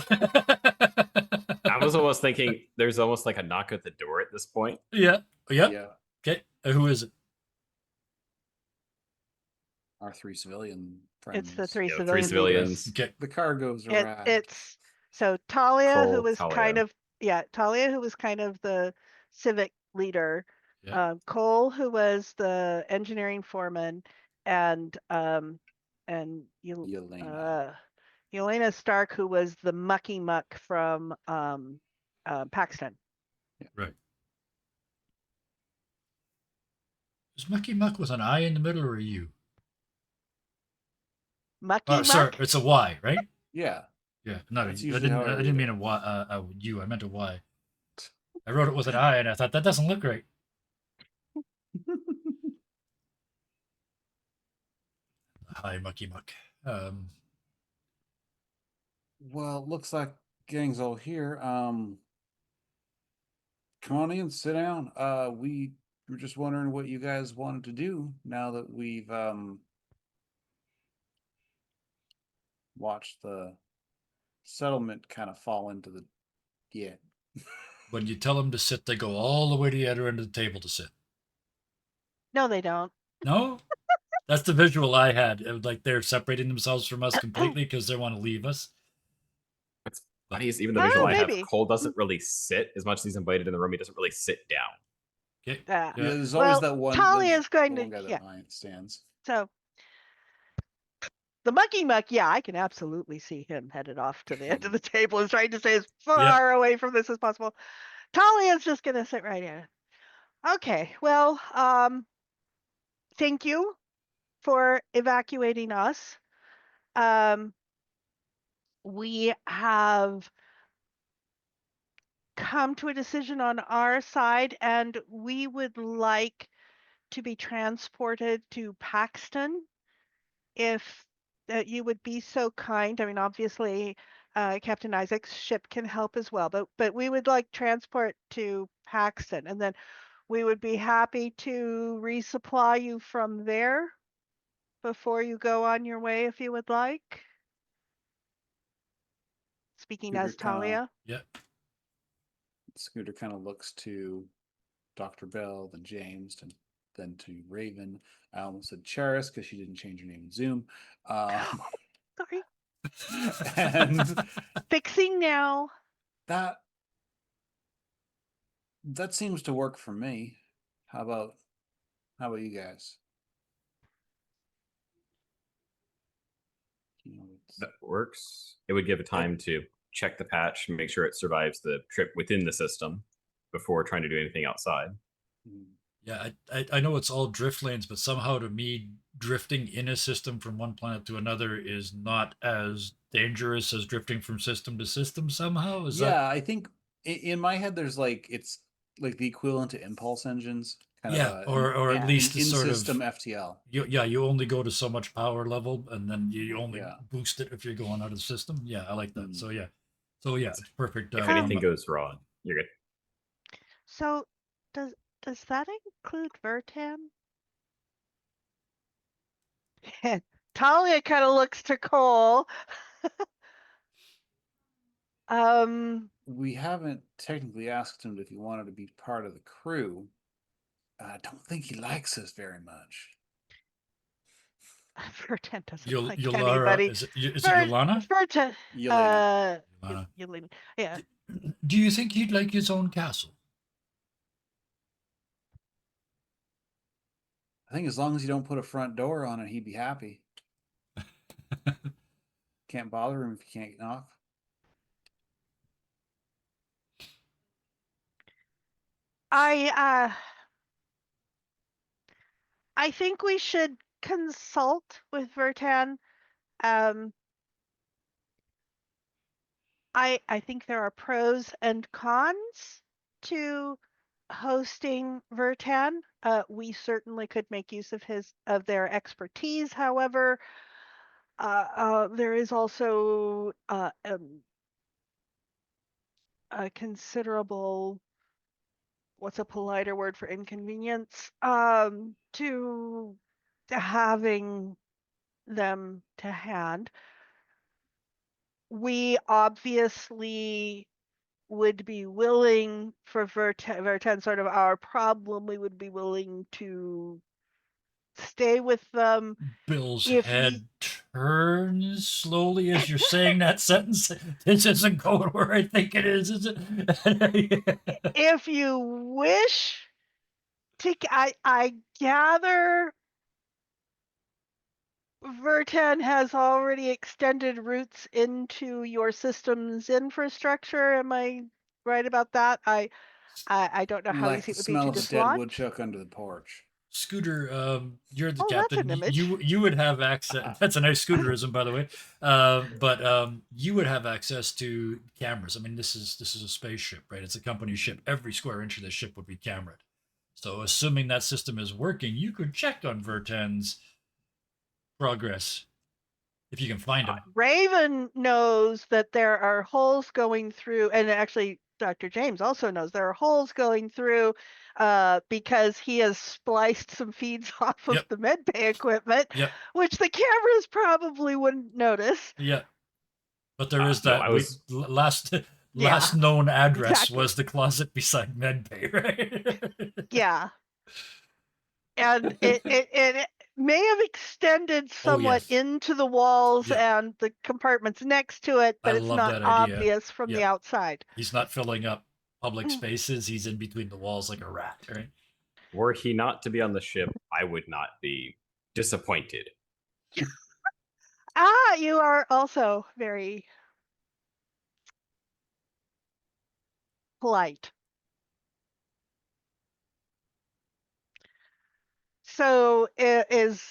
Speaker 4: I was almost thinking there's almost like a knock at the door at this point.
Speaker 1: Yeah. Yep.
Speaker 3: Yeah,
Speaker 1: Okay. Who is it?
Speaker 3: our 3 civilian friends.
Speaker 2: It's the three
Speaker 4: Yeah,
Speaker 2: civilian
Speaker 4: three
Speaker 2: leaders.
Speaker 4: civilians.
Speaker 1: Okay.
Speaker 3: The cargo's
Speaker 2: It,
Speaker 3: arrived.
Speaker 2: it's so Talia, who
Speaker 4: Cole,
Speaker 2: was kind
Speaker 4: Talia.
Speaker 2: of Talia, who was kind of the civic leader.
Speaker 1: Yeah.
Speaker 2: Cole, who was the engineering foreman, and
Speaker 3: Yelena.
Speaker 2: Yelena Stark, who was the mucky muck from Paxton.
Speaker 1: Right. Is Mucky Muck with an I in the middle or a U?
Speaker 2: Mucky
Speaker 1: Oh,
Speaker 2: muck.
Speaker 1: sorry, it's a Y, right?
Speaker 3: Yeah.
Speaker 1: Yeah, not a
Speaker 3: That's
Speaker 1: U.
Speaker 3: usually how I
Speaker 1: I
Speaker 3: read
Speaker 1: didn't
Speaker 3: it.
Speaker 1: mean a Y, a U. I meant a Y. I wrote it with an I, and I thought that doesn't look right. Hi, Mucky Muck.
Speaker 3: Well, looks like gang's all here. Come on in, sit down. We were just wondering what you guys wanted to do now that we've watched the settlement kind of fall into the
Speaker 1: When you tell them to sit, they go all the way to the other end of the table to sit.
Speaker 2: No, they don't.
Speaker 1: No, that's the visual I had. It was like they're separating themselves from us completely because they want to leave us.
Speaker 4: What's funny is even the visual I have,
Speaker 2: maybe.
Speaker 4: Cole doesn't really sit as much as he's invited in the room. He doesn't really sit down.
Speaker 1: Okay.
Speaker 2: Yeah.
Speaker 3: Yeah, there's always
Speaker 2: Well,
Speaker 3: that one.
Speaker 2: Talia
Speaker 3: there's
Speaker 2: is going
Speaker 3: the
Speaker 2: to
Speaker 3: one guy that stands.
Speaker 2: So the mucky muck, yeah, I can absolutely see him headed off to the end of the table and trying to stay as far away from this as possible. Talia's just gonna sit right in. Okay, well, thank you for evacuating us. We have come to a decision on our side, and we would like to be transported to Paxton if you would be so kind. I mean, obviously, Captain Isaac's ship can help as well, but we would like transport to Paxton, and then we would be happy to resupply you from there before you go on your way if you would like. Speaking
Speaker 3: Scooter
Speaker 2: as Talia.
Speaker 1: Yeah.
Speaker 3: Scooter kind of looks to Dr. Bell, then James, and then to Raven. I almost said Charis because she didn't change her name in Zoom.
Speaker 2: Sorry.
Speaker 3: And
Speaker 2: Fixing now.
Speaker 3: that seems to work for me. How about you guys?
Speaker 4: That works. It would give it time to check the patch and make sure it survives the trip within the system before trying to do anything outside.
Speaker 1: Yeah, I know it's all drift lanes, but somehow to me, drifting in a system from one planet to another is not as dangerous as drifting from system to system somehow. Is that?
Speaker 3: I think in my head there's it's like the equivalent to impulse engines, kind
Speaker 1: Yeah,
Speaker 3: of
Speaker 1: or at least
Speaker 3: in
Speaker 1: it's sort
Speaker 3: system
Speaker 1: of
Speaker 3: FTL.
Speaker 1: you only go to so much power level, and then you only
Speaker 3: Yeah.
Speaker 1: boost it if you're going out of the system. Yeah, I like that. So yeah, it's perfect.
Speaker 4: If anything goes wrong, you're good.
Speaker 2: So does that include Vertan? Talia kind of looks to Cole.
Speaker 3: We haven't technically asked him if he wanted to be part of the crew. I don't think he likes us very much.
Speaker 2: Vertan doesn't like
Speaker 1: Yulara,
Speaker 2: anybody.
Speaker 1: is it Yolana?
Speaker 2: Vertan.
Speaker 3: Yelena.
Speaker 1: Yolana.
Speaker 2: Yelena. Yeah.
Speaker 1: Do you think he'd like his own castle?
Speaker 3: I think as long as you don't put a front door on it, he'd be happy. Can't bother him if you can't knock.
Speaker 2: I think we should consult with Vertan. I think there are pros and cons to hosting Vertan. We certainly could make use of their expertise. However, there is also a considerable, what's a politer word for inconvenience, to having them to hand. We obviously would be willing for Verten sort of our problem. We would be willing to stay with them.
Speaker 1: Bill's
Speaker 2: If
Speaker 1: head turns slowly as you're saying that sentence. This isn't going where I think it is it?
Speaker 2: if you wish to, I gather Verten has already extended roots into your system's infrastructure. Am I right about that? I don't know how
Speaker 3: Like
Speaker 2: easy
Speaker 3: the
Speaker 2: it would be to
Speaker 3: smell of a dead
Speaker 2: dislodge.
Speaker 3: woodchuck under the porch.
Speaker 1: Scooter, you're the
Speaker 2: Oh, that's
Speaker 1: captain.
Speaker 2: an image.
Speaker 1: You would have access. That's a nice scooterism, by the way. But you would have access to cameras. I mean, this is a spaceship, right? It's a company ship. Every square inch of the ship would be cameraed. So, assuming that system is working, you could check on Verten's progress if you can find him.
Speaker 2: Raven knows that there are holes going through, and actually Dr. James also knows there are holes going through because he has spliced some feeds off of
Speaker 1: Yep.
Speaker 2: the medbay equipment,
Speaker 1: Yep.
Speaker 2: which the cameras probably wouldn't notice.
Speaker 1: Yeah. But there is
Speaker 4: No,
Speaker 1: that.
Speaker 4: I was-
Speaker 1: Last
Speaker 2: Yeah,
Speaker 1: known address
Speaker 2: exactly.
Speaker 1: was the closet beside medbay, right?
Speaker 2: Yeah. And it may have extended somewhat
Speaker 1: yes.
Speaker 2: into the walls
Speaker 1: Yeah.
Speaker 2: and the compartments next to it, but
Speaker 1: I
Speaker 2: it's
Speaker 1: love
Speaker 2: not
Speaker 1: that idea.
Speaker 2: obvious from the
Speaker 1: Yeah.
Speaker 2: outside.
Speaker 1: He's not filling up public spaces. He's in between the walls like a rat, right?
Speaker 4: Were he not to be on the ship, I would not be disappointed.
Speaker 2: You are also very polite. So is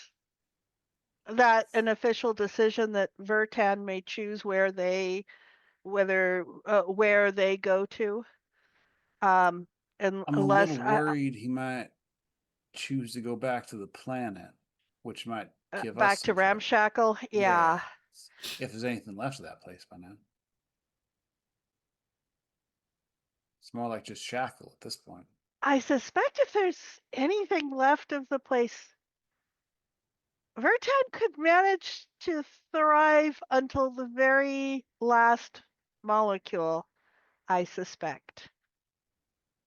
Speaker 2: that an official decision that Vertan may choose where they go to?
Speaker 3: I'm a
Speaker 2: Unless
Speaker 3: little worried he might choose to go back to the planet, which might give us
Speaker 2: back to
Speaker 3: some trouble.
Speaker 2: Ramshackle, yeah.
Speaker 3: If there's anything left of that place by now. It's more like just Shackle at this point.
Speaker 2: I suspect if there's anything left of the place, Vertan could manage to thrive until the very last molecule, I suspect.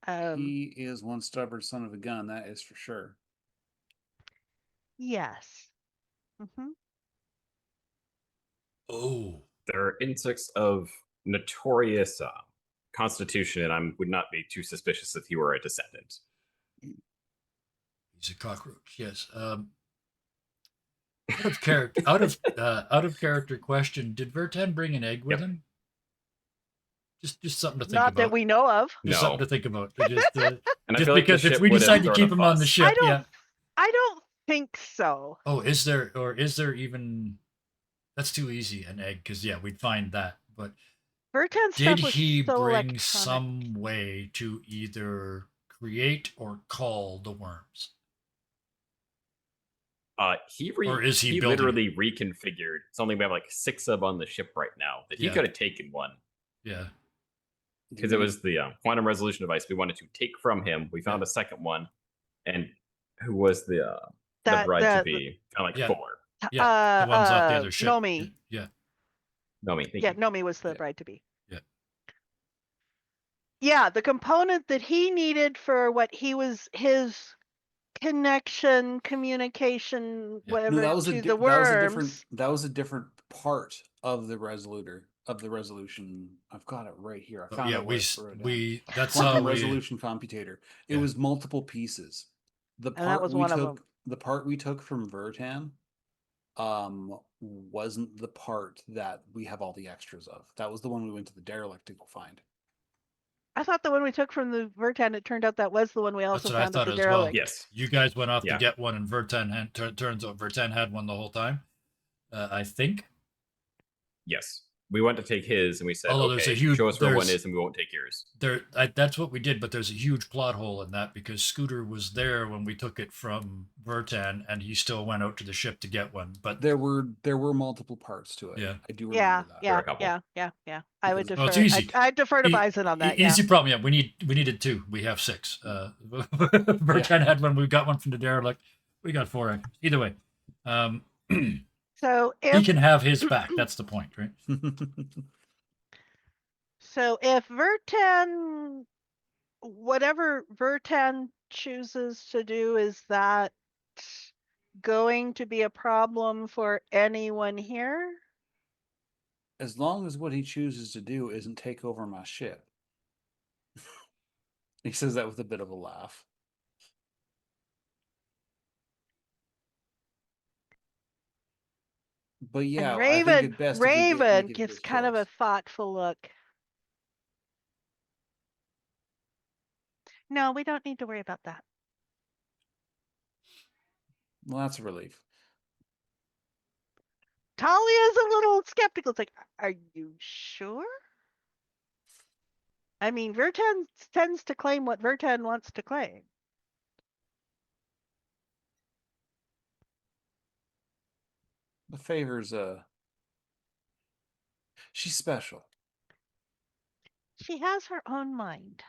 Speaker 3: He is one stubborn son of a gun, that is for sure.
Speaker 2: Yes.
Speaker 1: Oh.
Speaker 4: There are insects of notorious constitution, and I would not be too suspicious if he were a descendant.
Speaker 1: He's a cockroach. Yes. Out of character. Out of character question. Did Vertan bring an egg with him? Just something to think
Speaker 2: Not
Speaker 1: about.
Speaker 2: that we know of.
Speaker 1: Just
Speaker 4: No.
Speaker 1: something to think about. Just,
Speaker 4: And I
Speaker 1: just
Speaker 4: feel like the
Speaker 1: because if
Speaker 4: ship
Speaker 1: we
Speaker 4: would have
Speaker 1: decide to
Speaker 4: thrown
Speaker 1: keep
Speaker 4: a
Speaker 1: him on the
Speaker 4: fuss.
Speaker 1: ship, yeah.
Speaker 2: I don't think so.
Speaker 1: Oh, is there even? That's too easy. An egg, because yeah, we'd find that. But
Speaker 2: Vertan's
Speaker 1: did
Speaker 2: stuff was
Speaker 1: he
Speaker 2: so
Speaker 1: bring
Speaker 2: electronic.
Speaker 1: some way to either create or call the worms? Or is he building
Speaker 4: literally reconfigured. It's only we have like 6 of on the ship right now that he
Speaker 1: Yeah.
Speaker 4: could have taken one.
Speaker 1: Yeah.
Speaker 4: Because it was the quantum resolution device we wanted to take from him. We found a second one, and who was the bride to be? Found like
Speaker 1: Yeah.
Speaker 4: 4.
Speaker 1: Yeah. The ones off the other ship.
Speaker 2: Nomi.
Speaker 1: Yeah.
Speaker 4: Nomi, thank
Speaker 2: Yeah,
Speaker 4: you.
Speaker 2: Nomi was the
Speaker 1: Yeah.
Speaker 2: bride to be.
Speaker 1: Yeah.
Speaker 2: Yeah, the component that he needed for what he was his connection, communication,
Speaker 1: Yeah.
Speaker 2: whatever
Speaker 3: No, that was
Speaker 2: to
Speaker 3: a
Speaker 2: the worms.
Speaker 3: that was a different part of the resolution. I've got it right here. I
Speaker 1: Oh,
Speaker 3: found
Speaker 1: yeah,
Speaker 3: it.
Speaker 1: we that's
Speaker 3: Quantum
Speaker 1: how we
Speaker 3: resolution computator. It
Speaker 1: Yeah.
Speaker 3: was multiple pieces. The
Speaker 2: And that
Speaker 3: part
Speaker 2: was
Speaker 3: we
Speaker 2: one of
Speaker 3: took,
Speaker 2: them.
Speaker 3: the part we took from Vertan, wasn't the part that we have all the extras of. That was the one we went to the derelict to go find.
Speaker 2: I thought the one we took from the Vertan, it turned out that was the one we
Speaker 1: That's
Speaker 2: also
Speaker 1: what I
Speaker 2: found
Speaker 1: thought
Speaker 2: at the
Speaker 1: as well.
Speaker 2: derelict.
Speaker 4: Yes.
Speaker 1: You guys went off
Speaker 4: Yeah.
Speaker 1: to get one, and Vertan turns out Vertan had one the whole time. I think.
Speaker 4: Yes. We went to take his, and we said,
Speaker 1: Although there's
Speaker 4: okay,
Speaker 1: a huge-
Speaker 4: show us where one
Speaker 1: there's-
Speaker 4: is, and we won't take yours.
Speaker 1: That's what we did, but there's a huge plot hole in that because Scooter was there when we took it from Vertan, and he still went out to the ship to get one. But
Speaker 3: There were multiple parts to it.
Speaker 1: Yeah.
Speaker 3: I do
Speaker 2: Yeah,
Speaker 3: remember that.
Speaker 2: yeah,
Speaker 4: a couple.
Speaker 2: yeah. I would
Speaker 3: Because-
Speaker 2: defer.
Speaker 1: Well, it's easy.
Speaker 2: I'd defer to
Speaker 1: E-
Speaker 2: Bison on that.
Speaker 1: easy problem. Yeah, we needed 2. We have 6. Vertan had one. We got one from the derelict. We got 4. Either way,
Speaker 2: So
Speaker 1: he
Speaker 2: if
Speaker 1: can have his back. That's the point, right?
Speaker 2: So if Vertan, whatever Vertan chooses to do, is that going to be a problem for anyone here?
Speaker 3: As long as what he chooses to do isn't take over my ship. He says that with a bit of a laugh. But yeah,
Speaker 2: And
Speaker 3: I think it's best if we
Speaker 2: Raven
Speaker 3: make it
Speaker 2: gives
Speaker 3: his
Speaker 2: kind of a
Speaker 3: choice.
Speaker 2: thoughtful look. No, we don't need to worry about that.
Speaker 3: Well, that's a relief.
Speaker 2: Talia's a little skeptical. It's like, are you sure? I mean, Vertan tends to claim what Vertan wants to claim.
Speaker 3: The favor's she's special.
Speaker 2: She has her own mind.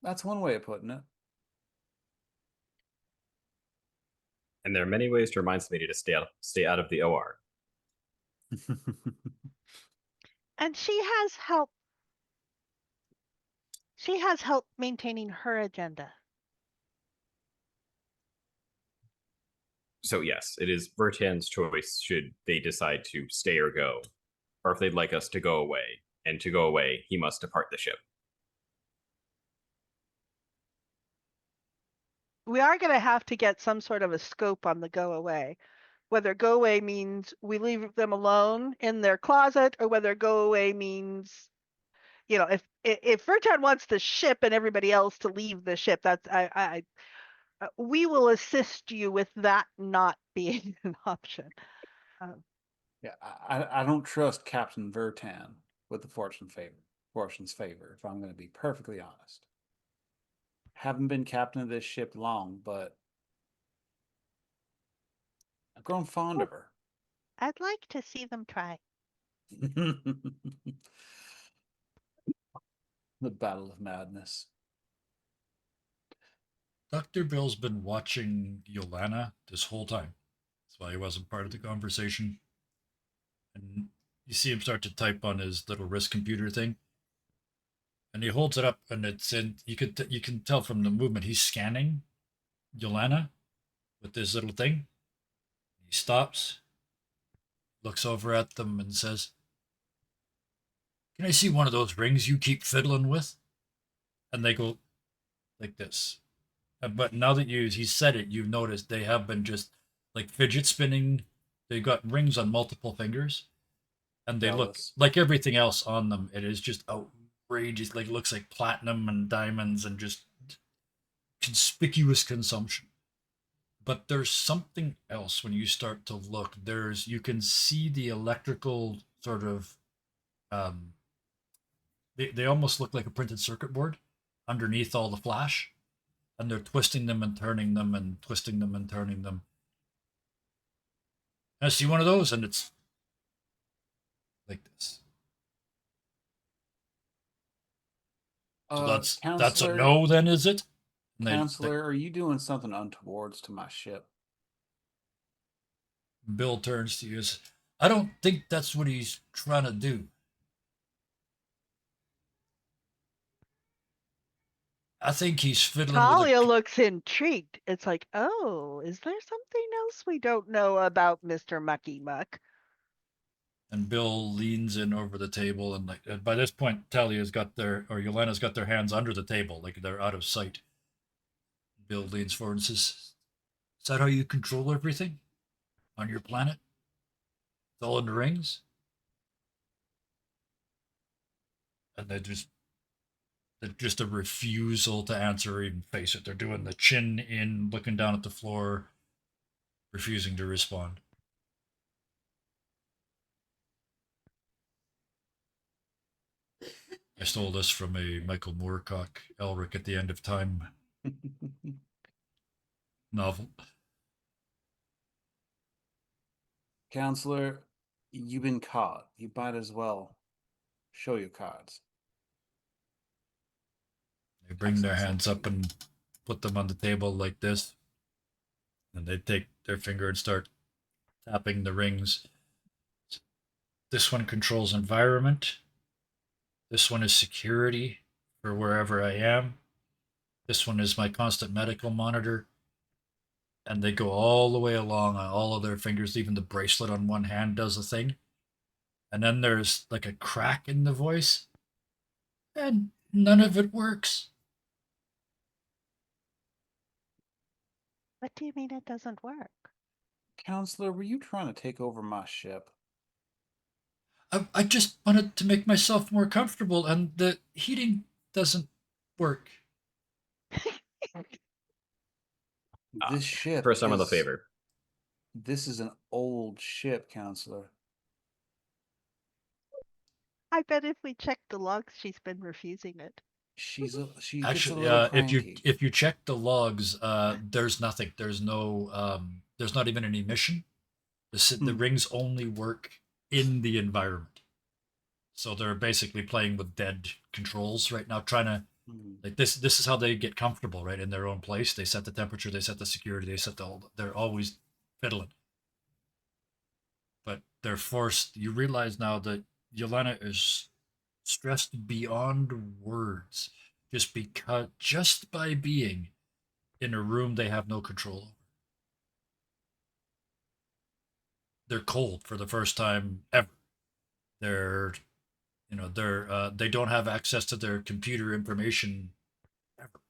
Speaker 3: That's one way of putting it.
Speaker 4: And there are many ways to remind somebody to stay out of the OR.
Speaker 2: And she has help. She has help maintaining her agenda.
Speaker 4: So yes, it is Vertan's choice should they decide to stay or go, or if they'd like us to go away. And to go away, he must depart the ship.
Speaker 2: We are going to have to get some sort of a scope on the go away. Whether go away means we leave them alone in their closet, or whether go away means, you know, if Vertan wants the ship and everybody else to leave the ship, that's we will assist you with that not being an option.
Speaker 3: Yeah, I don't trust Captain Vertan with the fortune's favor, if I'm going to be perfectly honest. Haven't been captain of this ship long, but I've grown fond of her.
Speaker 2: I'd like to see them try.
Speaker 3: The Battle of Madness.
Speaker 1: Dr. Bill's been watching Yolana this whole time. That's why he wasn't part of the conversation. And you see him start to type on his little wrist computer thing. And he holds it up, and it's in. You can tell from the movement he's scanning Yolana with this little thing. He stops, looks over at them, and says, "Can I see one of those rings you keep fiddling with?" And they go like this. But now that he said it, you've noticed they have been just like fidget spinning. They've got rings on multiple fingers, and they look
Speaker 3: Jealous.
Speaker 1: like everything else on them. It is just outrageous. Like it looks like platinum and diamonds and just conspicuous consumption. But there's something else when you start to look. You can see the electrical sort of they almost look like a printed circuit board underneath all the flash, and they're twisting them and turning them and twisting them and turning them. And I see one of those, and it's like this. So that's a
Speaker 3: Counselor,
Speaker 1: no, then, is it? And
Speaker 3: Counselor, are you doing something untowards to my ship?
Speaker 1: Bill turns to you and says, "I don't think that's what he's trying to do. I think he's fiddling with
Speaker 2: Talia
Speaker 1: a."
Speaker 2: looks intrigued. It's like, oh, is there something else we don't know about Mr. Mucky Muck?
Speaker 1: And Bill leans in over the table, and by this point, Yolana's got their hands under the table, like they're out of sight. Bill leans forward and says, "Is that how you control everything on your planet? It's all in the rings?" And they're just a refusal to answer or even face it. They're doing the chin in, looking down at the floor, refusing to respond. I stole this from a Michael Moorcock Elric at the End of Time novel.
Speaker 3: Counselor, you've been caught. You might as well show your cards.
Speaker 1: They bring their
Speaker 3: Excellent
Speaker 1: hands up and put them on the table like this. And they take their finger and start tapping the rings. This one controls environment. This one is security for wherever I am. This one is my constant medical monitor. And they go all the way along on all of their fingers. Even the bracelet on one hand does a thing. And then there's like a crack in the voice. And none of it works.
Speaker 2: What do you mean it doesn't work?
Speaker 3: Counselor, were you trying to take over my ship?
Speaker 1: I just wanted to make myself more comfortable, and the heating doesn't work.
Speaker 3: This ship
Speaker 4: For some of the
Speaker 3: is-
Speaker 4: favor.
Speaker 3: This is an old ship, Counselor.
Speaker 2: I bet if we check the logs, she's been refusing it.
Speaker 3: She gets a
Speaker 1: Actually,
Speaker 3: little
Speaker 1: if
Speaker 3: cranky.
Speaker 1: you check the logs, there's nothing. There's no. There's not even an emission. The rings only work in the environment. So they're basically playing with dead controls right now, trying to like this. This is how they get comfortable, right, in their own place. They set the temperature, they set the security, they set they're always fiddling. But they're forced. You realize now that Yelena is stressed beyond words, just by being in a room they have no control over. They're cold for the first time ever. They're they don't have access to their computer information ever.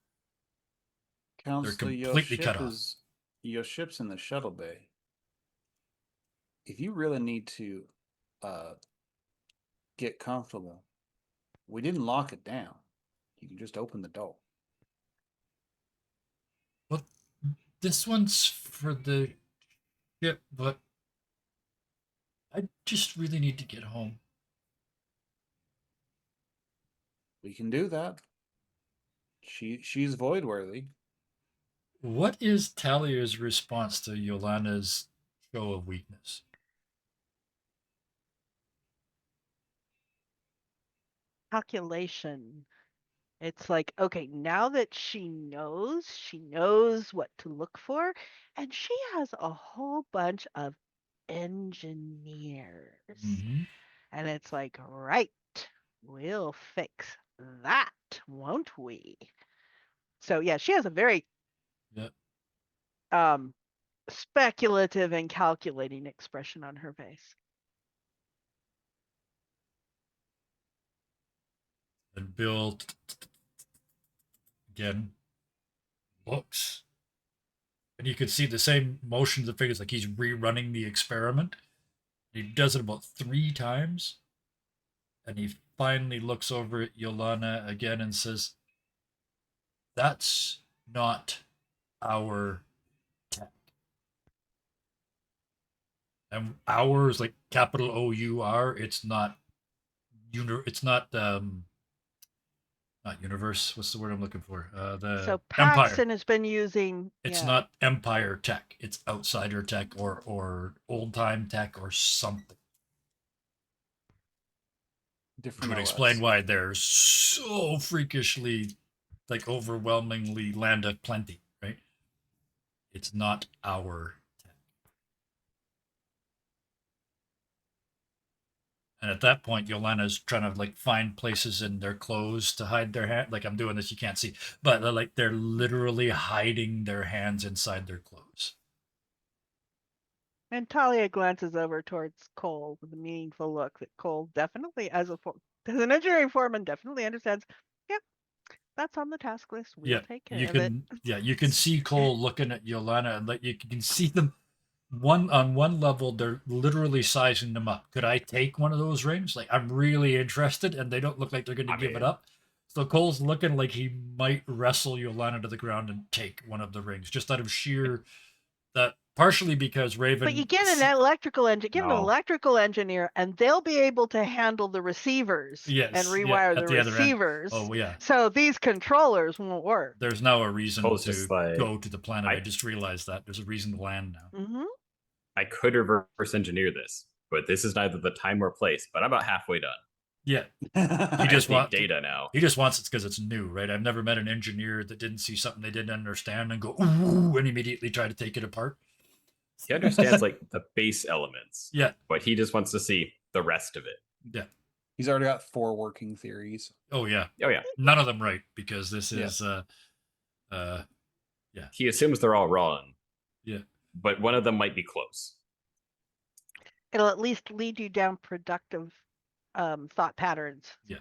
Speaker 3: Counselor,
Speaker 1: completely cut off.
Speaker 3: Your ship's in the shuttle bay. If you really need to get comfortable, we didn't lock it down. You can just open the door.
Speaker 1: Well, this one's for the ship, but I just really need to get home.
Speaker 3: We can do that. She's void worthy.
Speaker 1: What is Talia's response to Yolana's show of weakness?
Speaker 2: Calculation. It's like, okay, now that she knows what to look for, and she has a whole bunch of engineers.
Speaker 1: Mm-hmm.
Speaker 2: And it's like, right, we'll fix that, won't we? So yeah, she has a very speculative and calculating expression on her face.
Speaker 1: And Bill again looks, and you could see the same motions of fingers, like he's rerunning the experiment. He does it about 3 times, and he finally looks over at Yolana again and says, "That's not our tech." And ours, like capital OUR. It's not It's not not universe. What's the word I'm looking for? The
Speaker 2: So
Speaker 1: Empire.
Speaker 2: Paxton has been using.
Speaker 1: It's not Empire tech. It's outsider tech or old time tech or something.
Speaker 3: Different.
Speaker 1: Which would
Speaker 3: OS.
Speaker 1: explain why they're so freakishly, like overwhelmingly land of plenty, right? It's not our tech. And at that point, Yolana's trying to like find places in their clothes to hide their hand. Like I'm doing this, you can't see, but like they're literally hiding their hands inside their clothes.
Speaker 2: And Talia glances over towards Cole with a meaningful look that Cole definitely, as an engineering foreman, definitely understands. Yep, that's on the task list. We'll take care of it.
Speaker 1: Yeah, you can see Cole looking at Yolana, and like you can see them. On one level, they're literally sizing them up. Could I take one of those rings? Like I'm really interested, and they don't look like they're going to give it up. So Cole's looking like he might wrestle Yolana to the ground and take one of the rings, just out of sheer that. Partially because Raven.
Speaker 2: But you get an electrical engineer, and they'll be able to handle the receivers and rewire the receivers.
Speaker 1: Oh yeah.
Speaker 2: So these controllers won't work.
Speaker 1: There's now a reason to go to the planet. I just realized that there's a reason to land now.
Speaker 2: Mm-hmm.
Speaker 4: I could reverse engineer this, but this is neither the time or place. But I'm about halfway done.
Speaker 1: Yeah.
Speaker 3: He
Speaker 4: just wants data now.
Speaker 1: He just wants it because it's new, right? I've never met an engineer that didn't see something they didn't understand and go ooh and immediately try to take it apart.
Speaker 4: He understands like the base elements.
Speaker 1: Yeah.
Speaker 4: But he just wants to see the rest of it.
Speaker 1: Yeah.
Speaker 3: He's already got 4 working theories.
Speaker 1: Oh yeah,
Speaker 4: Oh yeah,
Speaker 1: none of them right because this
Speaker 3: Yeah.
Speaker 1: is yeah,
Speaker 4: he assumes they're all wrong,
Speaker 1: yeah.
Speaker 4: but one of them might be close.
Speaker 2: It'll at least lead you down productive thought patterns.
Speaker 1: Yeah.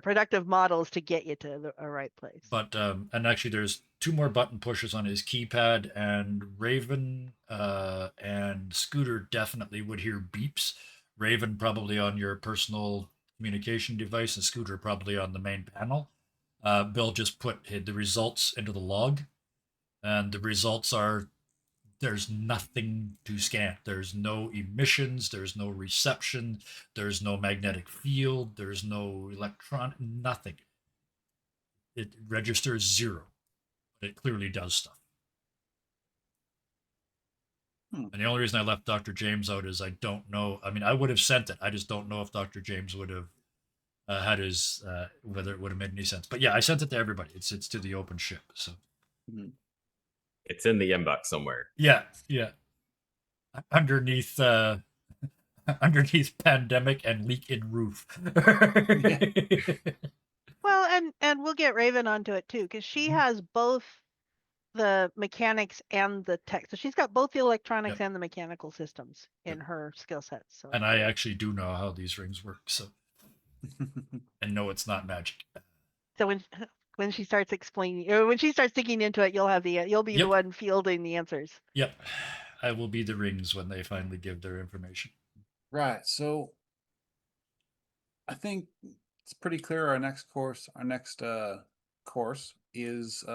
Speaker 2: Productive models to get you to a right place.
Speaker 1: But and actually there's 2 more button pushes on his keypad, and Raven and Scooter definitely would hear beeps. Raven probably on your personal communication device, and Scooter probably on the main panel. Bill just put the results into the log, and the results are there's nothing to scan. There's no emissions, there's no reception, there's no magnetic field, there's no electron, nothing. It registers 0, but it clearly does stuff. And the only reason I left Dr. James out is I don't know. I mean, I would have sent it. I just don't know if Dr. James would have had his whether it would have made any sense. But yeah, I sent it to everybody. It's to the open ship. So
Speaker 4: It's in the inbox somewhere.
Speaker 1: yeah, underneath underneath pandemic and leak in roof.
Speaker 2: Well, and we'll get Raven onto it too, because she has both the mechanics and the tech. So she's got both the electronics and the mechanical systems in her skill set. So
Speaker 1: And I actually do know how these rings work. So and no, it's not magic.
Speaker 2: so when she starts explaining, or when she starts digging into it, you'll be the one fielding the answers.
Speaker 1: Yep, I will be the rings when they finally give their information.
Speaker 3: Right. So I think it's pretty clear our next course is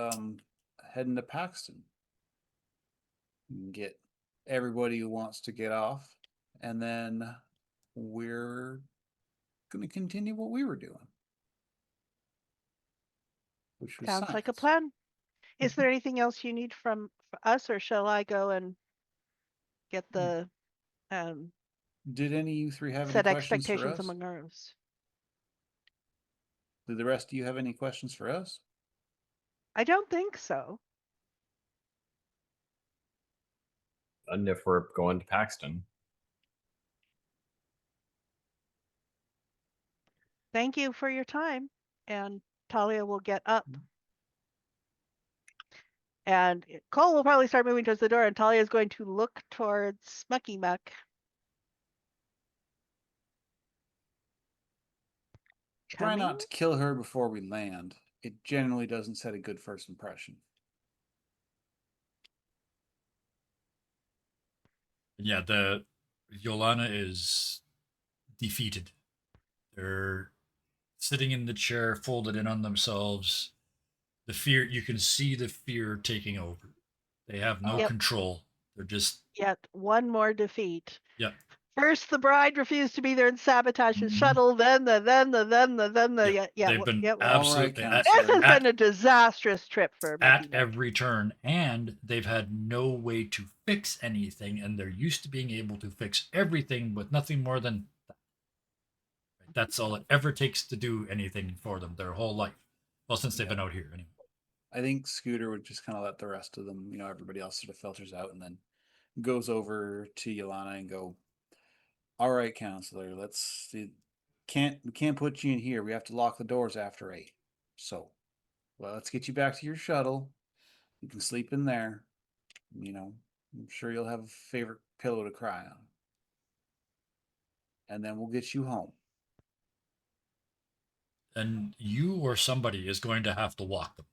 Speaker 3: heading to Paxton. And get everybody who wants to get off, and then we're going to continue what we were doing. Which was
Speaker 2: Sounds like a
Speaker 3: science.
Speaker 2: plan. Is there anything else you need from us, or shall I go and get the
Speaker 3: Did any of you 3 have
Speaker 2: set
Speaker 3: any questions for
Speaker 2: expectations
Speaker 3: us?
Speaker 2: among ours?
Speaker 3: Did the rest of you have any questions for us?
Speaker 2: I don't think so.
Speaker 4: And if we're going to Paxton,
Speaker 2: Thank you for your time, and Talia will get up. And Cole will probably start moving towards the door, and Talia is going to look towards Mucky Muck.
Speaker 3: Try not to kill her before we land. It generally doesn't set a good first impression.
Speaker 1: Yeah, the Yolana is defeated. They're sitting in the chair, folded in on themselves. The fear, you can see the fear taking over. They have no control. They're just
Speaker 2: yet one more defeat.
Speaker 1: Yep.
Speaker 2: First, the bride refused to be there and sabotage his shuttle. Then the.
Speaker 1: They've been absolutely
Speaker 3: Right,
Speaker 2: this has been a disastrous trip for
Speaker 1: at every turn, and they've had no way to fix anything, and they're used to being able to fix everything with nothing more than that. That's all it ever takes to do anything for them their whole life. Well, since they've been out here anyway.
Speaker 3: I think Scooter would just kind of let the rest of them, everybody else sort of filters out, and then goes over to Yolana and go, "All right, counselor, we can't put you in here. We have to lock the doors after 8. So, well, let's get you back to your shuttle. You can sleep in there. I'm sure you'll have a favorite pillow to cry on. And then we'll get you home."
Speaker 1: And you or somebody is going to have to walk them.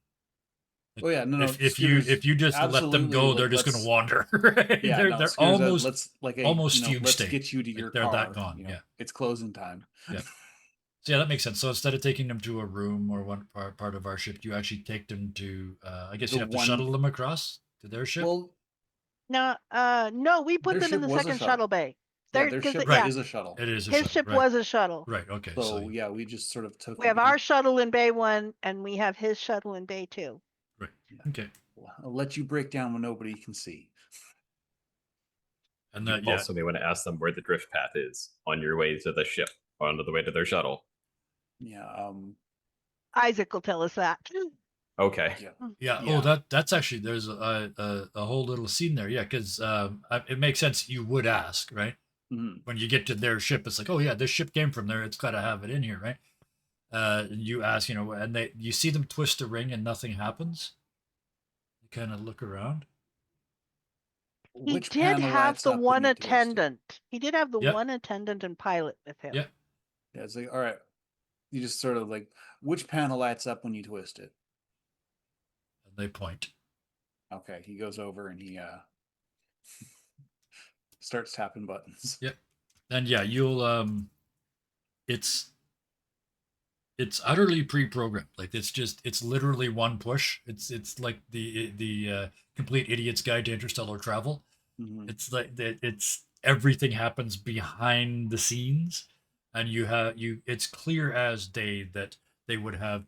Speaker 3: Oh yeah, no.
Speaker 1: If you just let them go, they're just going to wander. Right?
Speaker 3: Yeah,
Speaker 1: they're almost
Speaker 3: almost
Speaker 1: fugue
Speaker 3: let's
Speaker 1: state.
Speaker 3: get you to your
Speaker 1: they're
Speaker 3: car.
Speaker 1: that gone. Yeah,
Speaker 3: it's closing time.
Speaker 1: Yeah. So yeah, that makes sense. So instead of taking them to a room or one part of our ship, you actually take them to. I guess you have to shuttle them across to their ship.
Speaker 2: Well, no, we put them in the second shuttle bay.
Speaker 3: Their ship is a shuttle.
Speaker 1: It is.
Speaker 2: His ship was a shuttle.
Speaker 1: Right. Okay.
Speaker 3: So yeah, we just sort of took.
Speaker 2: We have our shuttle in Bay 1, and we have his shuttle in Bay 2.
Speaker 1: Right. Okay.
Speaker 3: I'll let you break down when nobody can see.
Speaker 4: And that also may want to ask them where the drift path is on your way to the ship, or on the way to their shuttle.
Speaker 3: Yeah.
Speaker 2: Isaac will tell us that.
Speaker 4: Okay.
Speaker 1: Yeah. Oh, that's actually there's a whole little scene there. Yeah, because it makes sense. You would ask, right?
Speaker 3: Mhm.
Speaker 1: When you get to their ship, it's like, oh yeah, this ship came from there. It's got to have it in here, right? And you ask, and you see them twist a ring and nothing happens. You kind of look around.
Speaker 2: He
Speaker 3: Which
Speaker 2: did
Speaker 3: panel
Speaker 2: have
Speaker 3: lights
Speaker 2: the
Speaker 3: up when
Speaker 2: one
Speaker 3: you twist it?
Speaker 2: attendant. He did have the
Speaker 1: Yep.
Speaker 2: one attendant and pilot with him.
Speaker 1: Yep.
Speaker 3: Yeah, it's like, all right. You just sort of like, which panel lights up when you twist it?
Speaker 1: And they point.
Speaker 3: Okay, he goes over and he starts tapping buttons.
Speaker 1: Yep. And yeah, you'll it's utterly pre-programmed. Like it's literally one push. It's like the complete idiot's guide to interstellar travel.
Speaker 3: Mhm.
Speaker 1: It's like it's everything happens behind the scenes, and it's clear as day that they would have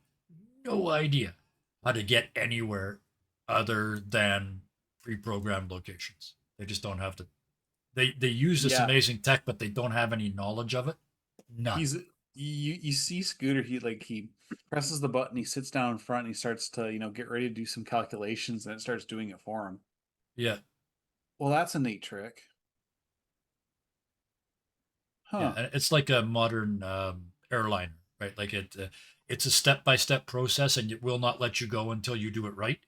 Speaker 1: no idea how to get anywhere other than pre-programmed locations. They just don't have to. They use this
Speaker 3: Yeah.
Speaker 1: amazing tech, but they don't have any knowledge of it. None.
Speaker 3: He's you see Scooter, he presses the button, he sits down in front and he starts to, get ready to do some calculations, and it starts doing it for him.
Speaker 1: Yeah.
Speaker 3: Well, that's a neat trick.
Speaker 1: Yeah,
Speaker 3: Huh.
Speaker 1: and it's like a modern airliner, right? Like it's a step-by-step process, and it will not let you go until you do it right.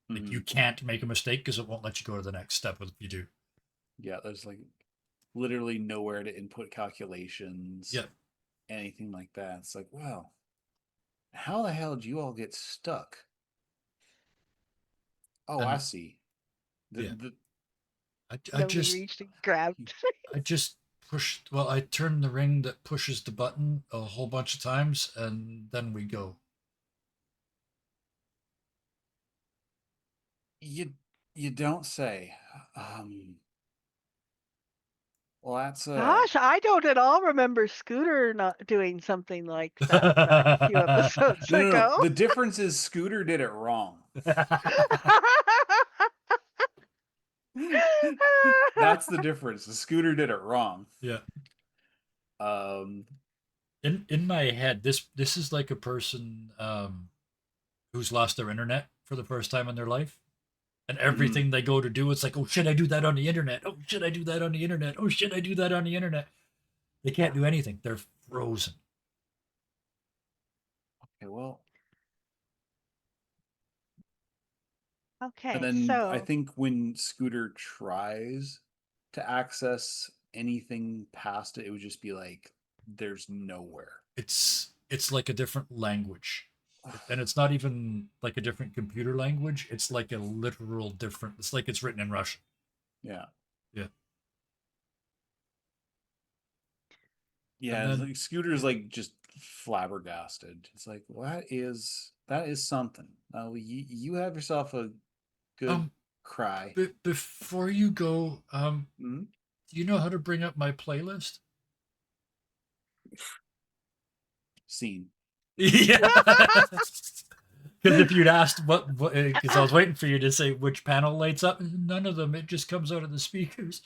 Speaker 1: Like you
Speaker 3: Mhm.
Speaker 1: can't make a mistake because it won't let you go to the next step if you do.
Speaker 3: Yeah, there's like literally nowhere to input calculations.
Speaker 1: Yep.
Speaker 3: Anything like that. It's like, wow. How the hell did you all get stuck? Oh, I
Speaker 1: And
Speaker 3: see.
Speaker 1: yeah,
Speaker 3: The
Speaker 1: I
Speaker 2: Nobody
Speaker 1: just
Speaker 2: reached and grabbed.
Speaker 1: I just pushed. Well, I turned the ring that pushes the button a whole bunch of times, and then we go.
Speaker 3: you don't say. Well, that's
Speaker 2: Gosh, I don't at all remember Scooter not doing something like that a few episodes
Speaker 3: no.
Speaker 2: ago.
Speaker 3: The difference is Scooter did it wrong. That's the difference. The Scooter did it wrong.
Speaker 1: Yeah.
Speaker 3: Um,
Speaker 1: In my head, this is like a person who's lost their internet for the first time in their life. And everything they go to do, it's like, oh, should I do that on the internet? Oh, should I do that on the internet? Oh, should I do that on the internet? They can't do anything. They're frozen.
Speaker 3: okay, well, and
Speaker 2: Okay,
Speaker 3: then I
Speaker 2: so
Speaker 3: think when Scooter tries to access anything past it, it would just be like, there's nowhere.
Speaker 1: It's like a different language. And it's not even like a different computer language. It's like a literal different. It's like it's written in Russian.
Speaker 3: Yeah.
Speaker 1: Yeah.
Speaker 3: Yeah,
Speaker 1: And
Speaker 3: it's
Speaker 1: then
Speaker 3: like Scooter's like just flabbergasted. It's like, that is something. You have yourself a good cry.
Speaker 1: before you go,
Speaker 3: Mhm.
Speaker 1: do you know how to bring up my playlist?
Speaker 3: Scene.
Speaker 1: Yeah. Because if you'd asked what, because I was waiting for you to say which panel lights up, none of them. It just comes out of the speakers.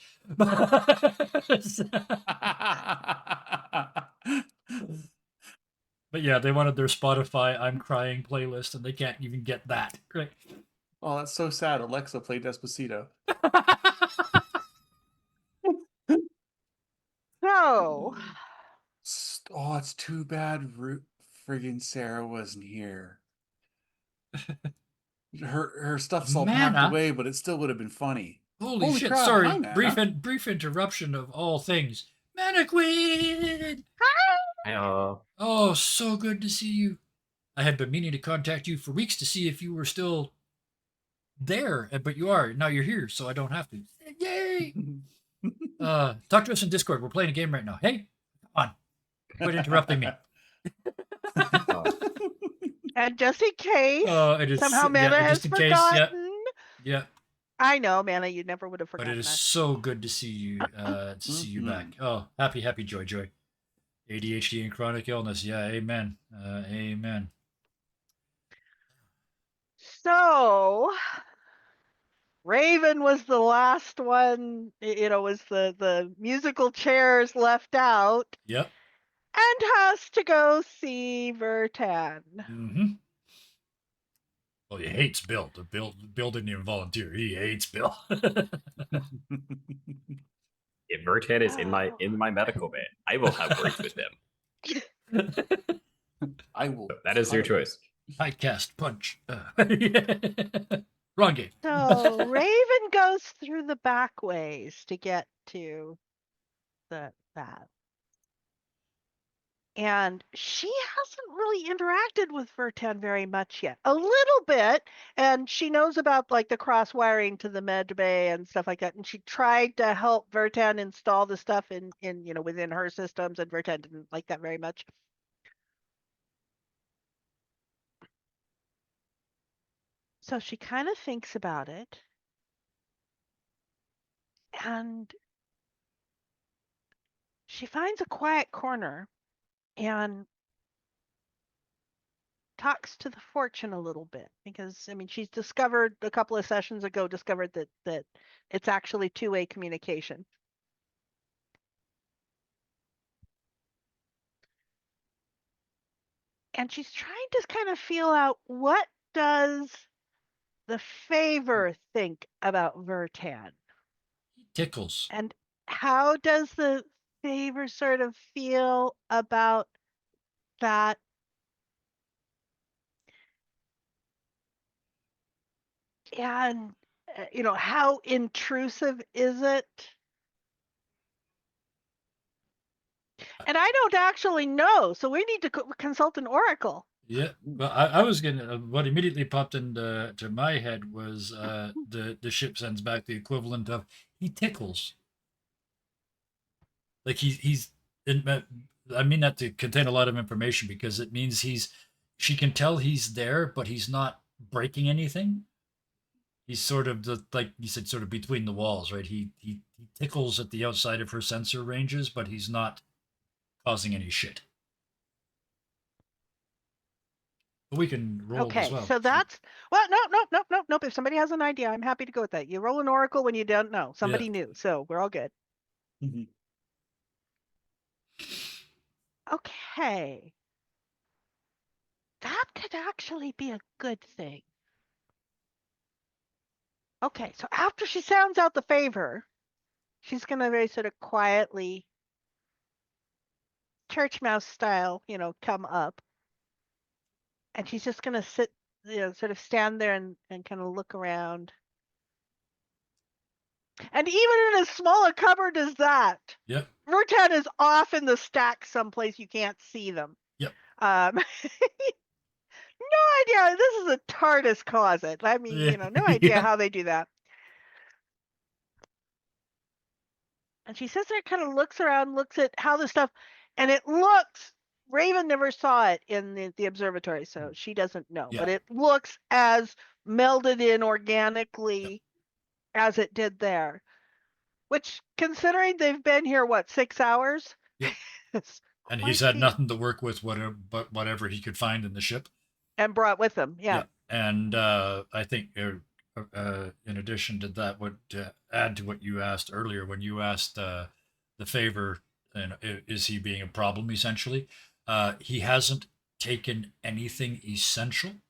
Speaker 1: But yeah, they wanted their Spotify "I'm Crying" playlist, and they can't even get that. Right?
Speaker 3: Oh, that's so sad. Alexa, play Despacito.
Speaker 2: so
Speaker 3: Oh, it's too bad friggin' Sarah wasn't here. Her stuff's all packed
Speaker 1: Mana?
Speaker 3: away, but it still would have been funny.
Speaker 1: Holy shit!
Speaker 3: crap!
Speaker 1: Sorry,
Speaker 3: Hi, Mana.
Speaker 1: brief interruption of all things. Mana Queen! Oh, so good to see you. I had been meaning to contact you for weeks to see if you were still there, but you are. Now you're here, so I don't have to. Yay! Talk to us in Discord. We're playing a game right now. Hey, come on. Quit interrupting me.
Speaker 2: and just in case
Speaker 1: It is
Speaker 2: somehow Mana has
Speaker 1: just in case. Yeah,
Speaker 2: forgotten.
Speaker 1: yeah.
Speaker 2: I know, Mana, you never would have
Speaker 1: But
Speaker 2: forgotten
Speaker 1: it is
Speaker 2: that.
Speaker 1: so good to see you. See you back. Oh, happy joy. ADHD and chronic illness. Yeah, amen. Amen.
Speaker 2: So Raven was the last one, was the musical chairs left out
Speaker 1: Yep.
Speaker 2: and has to go see Vertan.
Speaker 1: Mm-hmm. Well, he hates Bill. Bill didn't even volunteer. He hates Bill.
Speaker 4: If Vertan is in my medical bay. I will have words with him.
Speaker 3: I will.
Speaker 4: That is your
Speaker 3: cut
Speaker 4: choice.
Speaker 1: I cast punch. Wrong game.
Speaker 2: So Raven goes through the back ways to get to that. And she hasn't really interacted with Vertan very much yet. A little bit, and she knows about like the cross wiring to the med bay and stuff like that. And she tried to help Vertan install the stuff in within her systems, and Vertan didn't like that very much. So she kind of thinks about it, and she finds a quiet corner and talks to the fortune a little bit, because I mean she's discovered a couple of sessions ago that it's actually two-way communication. And she's trying to kind of feel out, what does the favor think about Vertan,
Speaker 1: Tickles.
Speaker 2: and how does the favor sort of feel about that. And how intrusive is it? And I don't actually know, so we need to consult an oracle.
Speaker 1: Yeah, well, I was gonna. What immediately popped into my head was the ship sends back the equivalent of he tickles. Like he's. I mean that to contain a lot of information, because it means she can tell he's there, but he's not breaking anything. He's sort of like you said, sort of between the walls, right? He tickles at the outside of her sensor ranges, but he's not causing any shit. But we can roll as
Speaker 2: Okay,
Speaker 1: well.
Speaker 2: so that's nope. If somebody has an idea, I'm happy to go with that. You roll an oracle when you don't know. Somebody knew, so we're all good.
Speaker 3: Mhm.
Speaker 2: Okay. That could actually be a good thing. Okay, so after she sounds out the favor, she's gonna very sort of quietly, church mouse style, come up. And she's just gonna sit, sort of stand there and kind of look around. And even in as small a cupboard as that,
Speaker 1: Yep.
Speaker 2: Vertan is off in the stack someplace you can't see them.
Speaker 1: Yep.
Speaker 2: No idea. This is a TARDIS closet. I mean,
Speaker 1: Yeah.
Speaker 2: no idea
Speaker 1: Yeah.
Speaker 2: how they do that. And she sits there, kind of looks around, looks at how the stuff, and it looks. Raven never saw it in the observatory, so she doesn't know.
Speaker 1: Yeah.
Speaker 2: But it looks as melded in organically as it did there. Which, considering they've been here, 6 hours?
Speaker 1: Yep.
Speaker 2: It's
Speaker 1: And he's
Speaker 2: quite
Speaker 1: had
Speaker 2: the-
Speaker 1: nothing to work with, whatever he could find in the ship.
Speaker 2: And brought with him, yeah.
Speaker 1: And I think in addition to that, what add to what you asked earlier, when you asked the favor, and is he being a problem essentially? He hasn't taken anything essential.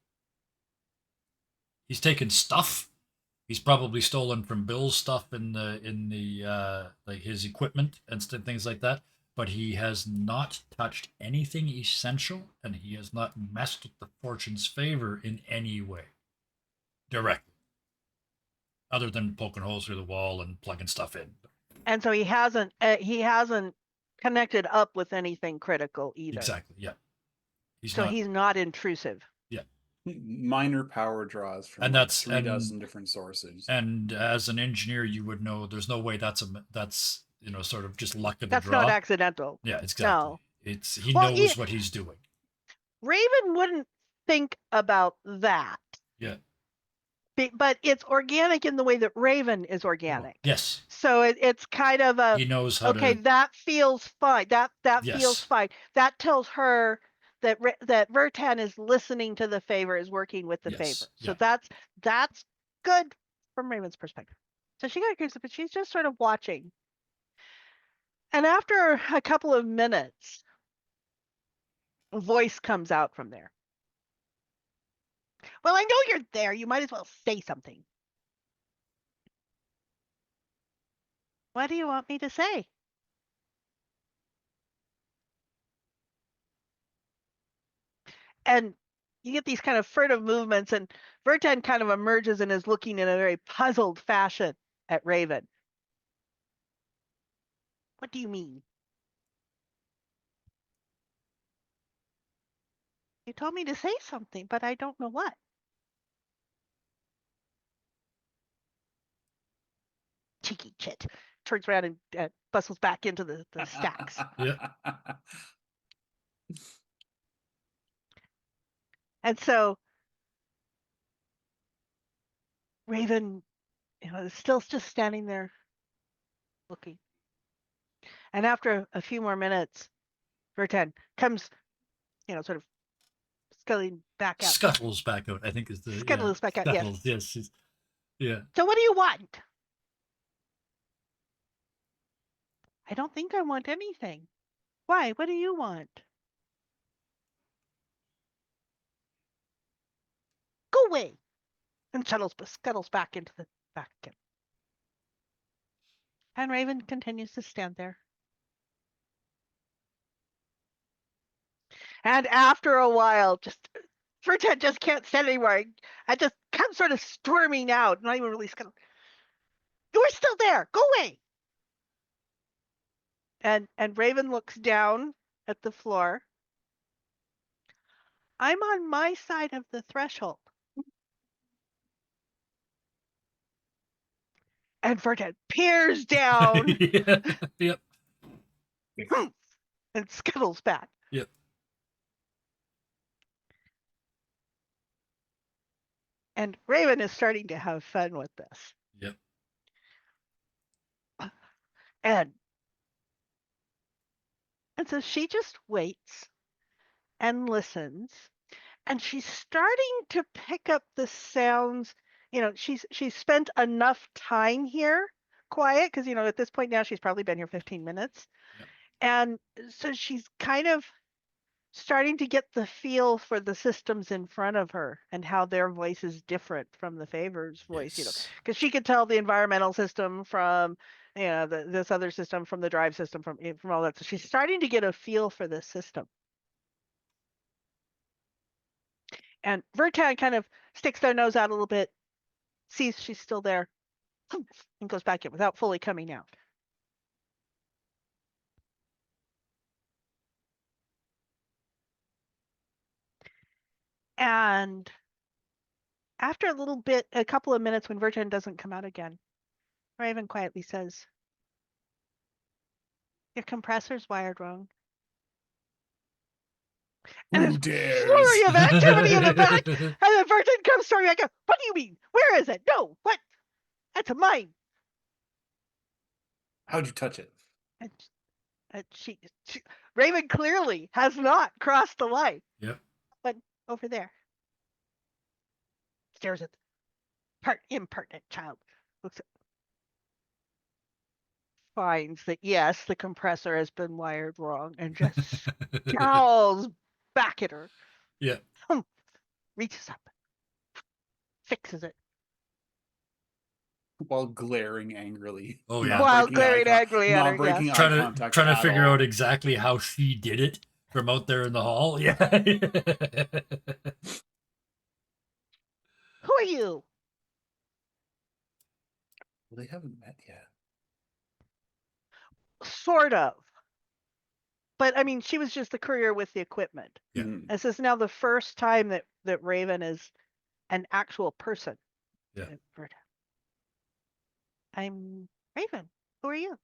Speaker 1: He's taken stuff. He's probably stolen from Bill's stuff in the like his equipment and things like that. But he has not touched anything essential, and he has not messed with the fortune's favor in any way directly, other than poking holes through the wall and plugging stuff in.
Speaker 2: And so he hasn't connected up with anything critical either.
Speaker 1: Exactly. Yeah.
Speaker 2: He's not intrusive.
Speaker 1: Yeah.
Speaker 3: Minor power draws from
Speaker 1: And that's
Speaker 3: 3 dozen different sources.
Speaker 1: And as an engineer, you would know there's no way that's sort of just luck of the
Speaker 2: That's
Speaker 1: draw.
Speaker 2: not accidental.
Speaker 1: Yeah, exactly.
Speaker 2: No.
Speaker 1: He knows what he's doing.
Speaker 2: Raven wouldn't think about that.
Speaker 1: Yeah.
Speaker 2: But it's organic in the way that Raven is organic.
Speaker 1: Yes.
Speaker 2: So it's kind of a,
Speaker 1: he knows how
Speaker 2: okay,
Speaker 1: to.
Speaker 2: that feels fine. That
Speaker 1: Yes.
Speaker 2: feels fine. That tells her that Vertan is listening to the favor, is working with the
Speaker 1: Yes.
Speaker 2: favor. So
Speaker 1: Yeah.
Speaker 2: that's good from Raven's perspective. So she got curious, but she's just sort of watching. And after a couple of minutes, a voice comes out from there. Well, I know you're there. You might as well say something. What do you want me to say? And you get these kind of furtive movements, and Vertan kind of emerges and is looking in a very puzzled fashion at Raven. What do you mean? You told me to say something, but I don't know what. Cheeky chit. Turns around and bustles back into the stacks.
Speaker 1: Yeah.
Speaker 2: And so Raven, is still just standing there looking. And after a few more minutes, Vertan comes, sort of scuttling back out.
Speaker 1: Scuttles back out, I think is the
Speaker 2: Scuttles back out, yes.
Speaker 1: Scuttles, yes. Yeah.
Speaker 2: So what do you want? I don't think I want anything. Why? What do you want? Go away. And scuttles back into the back again. And Raven continues to stand there. And after a while, Vertan just can't stand anymore. I just come sort of storming out, not even really scuttle. You're still there. Go away. And Raven looks down at the floor. I'm on my side of the threshold. And Vertan peers down
Speaker 1: Yeah. Yep.
Speaker 2: and scuttles back.
Speaker 1: Yep.
Speaker 2: And Raven is starting to have fun with this.
Speaker 1: Yep.
Speaker 2: And so she just waits and listens. And she's starting to pick up the sounds. She's spent enough time here quiet because, at this point now she's probably been here 15 minutes.
Speaker 1: Yep.
Speaker 2: And so she's kind of starting to get the feel for the systems in front of her and how their voice is different from the Favor's voice,
Speaker 1: Yes.
Speaker 2: because she could tell the environmental system from, this other system, from the drive system, from all that. So she's starting to get a feel for this system. And Vertan kind of sticks their nose out a little bit, sees she's still there, and goes back in without fully coming out. And after a couple of minutes, when Vertan doesn't come out again, Raven quietly says, "Your compressor's wired wrong." And
Speaker 3: Who
Speaker 2: there's flurry
Speaker 3: dares?
Speaker 2: of activity in the back. And then Vertan comes storming back up. What do you mean? Where is it? No, what? That's mine.
Speaker 3: How'd you touch it?
Speaker 2: And Raven clearly has not crossed the line.
Speaker 1: Yep.
Speaker 2: But over there. Stares at the impertinent child. Looks at, finds that yes, the compressor has been wired wrong, and just scowls back at her.
Speaker 1: Yeah.
Speaker 2: Reaches up, fixes it.
Speaker 3: While glaring angrily.
Speaker 1: Oh,
Speaker 3: Not
Speaker 1: yeah.
Speaker 2: While
Speaker 3: breaking
Speaker 2: glaring
Speaker 3: eye con-
Speaker 2: angrily at
Speaker 3: not
Speaker 2: her,
Speaker 3: breaking
Speaker 2: yes.
Speaker 3: eye
Speaker 1: Trying
Speaker 3: contact
Speaker 1: to
Speaker 3: at
Speaker 1: figure
Speaker 3: all.
Speaker 1: out exactly how she did it from out there in the hall. Yeah.
Speaker 2: Who are you?
Speaker 3: Well, they haven't met yet.
Speaker 2: Sort of. But I mean, she was just the courier with the equipment.
Speaker 1: Yeah.
Speaker 3: Mhm.
Speaker 2: This is now the first time that Raven is an actual person.
Speaker 1: Yeah.
Speaker 2: I'm Raven. Who are you?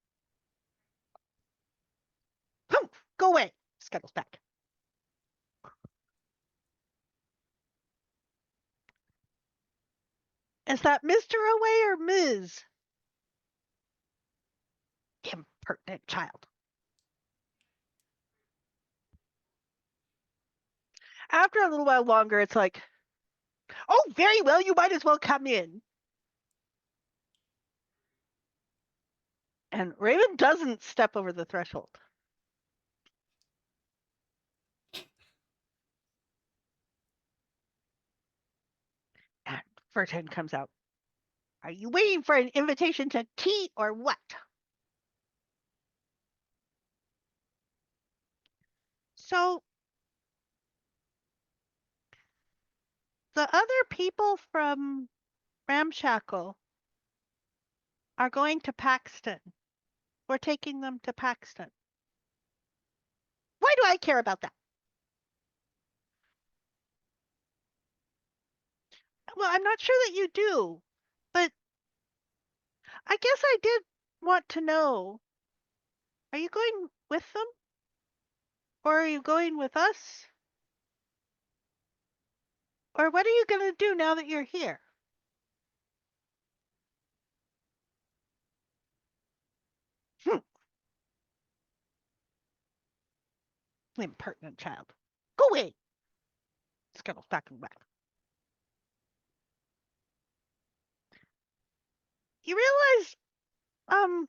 Speaker 2: Poof! Go away. Scuttles back. Is that Mr. Away or Ms.? Impertinent child. After a little while longer, it's like, oh, very well, you might as well come in. And Raven doesn't step over the threshold. And Vertan comes out. Are you waiting for an invitation to tea or what? So the other people from Ramshackle are going to Paxton. We're taking them to Paxton. Why do I care about that? Well, I'm not sure that you do, but I guess I did want to know. Are you going with them? Or are you going with us? Or what are you going to do now that you're here? Impertinent child. Go away. Scuttle's back and back. You realize, I'm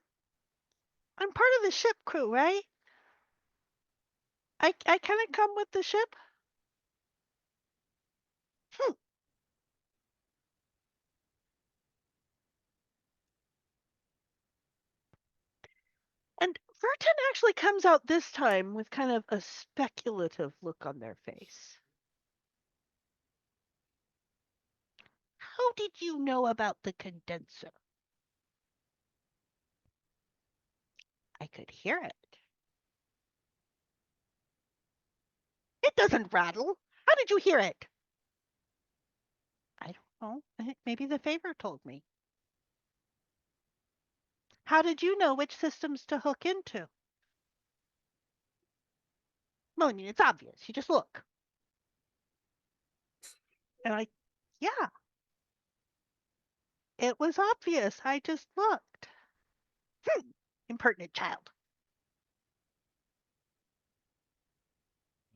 Speaker 2: part of the ship crew, right? I kind of come with the ship. And Verton actually comes out this time with kind of a speculative look on their face. How did you know about the condenser? I could hear it. It doesn't rattle. How did you hear it? I don't know. I think maybe the favor told me. How did you know which systems to hook into? Well, I mean, it's obvious. You just look. And yeah, it was obvious. I just looked. Impertinent child.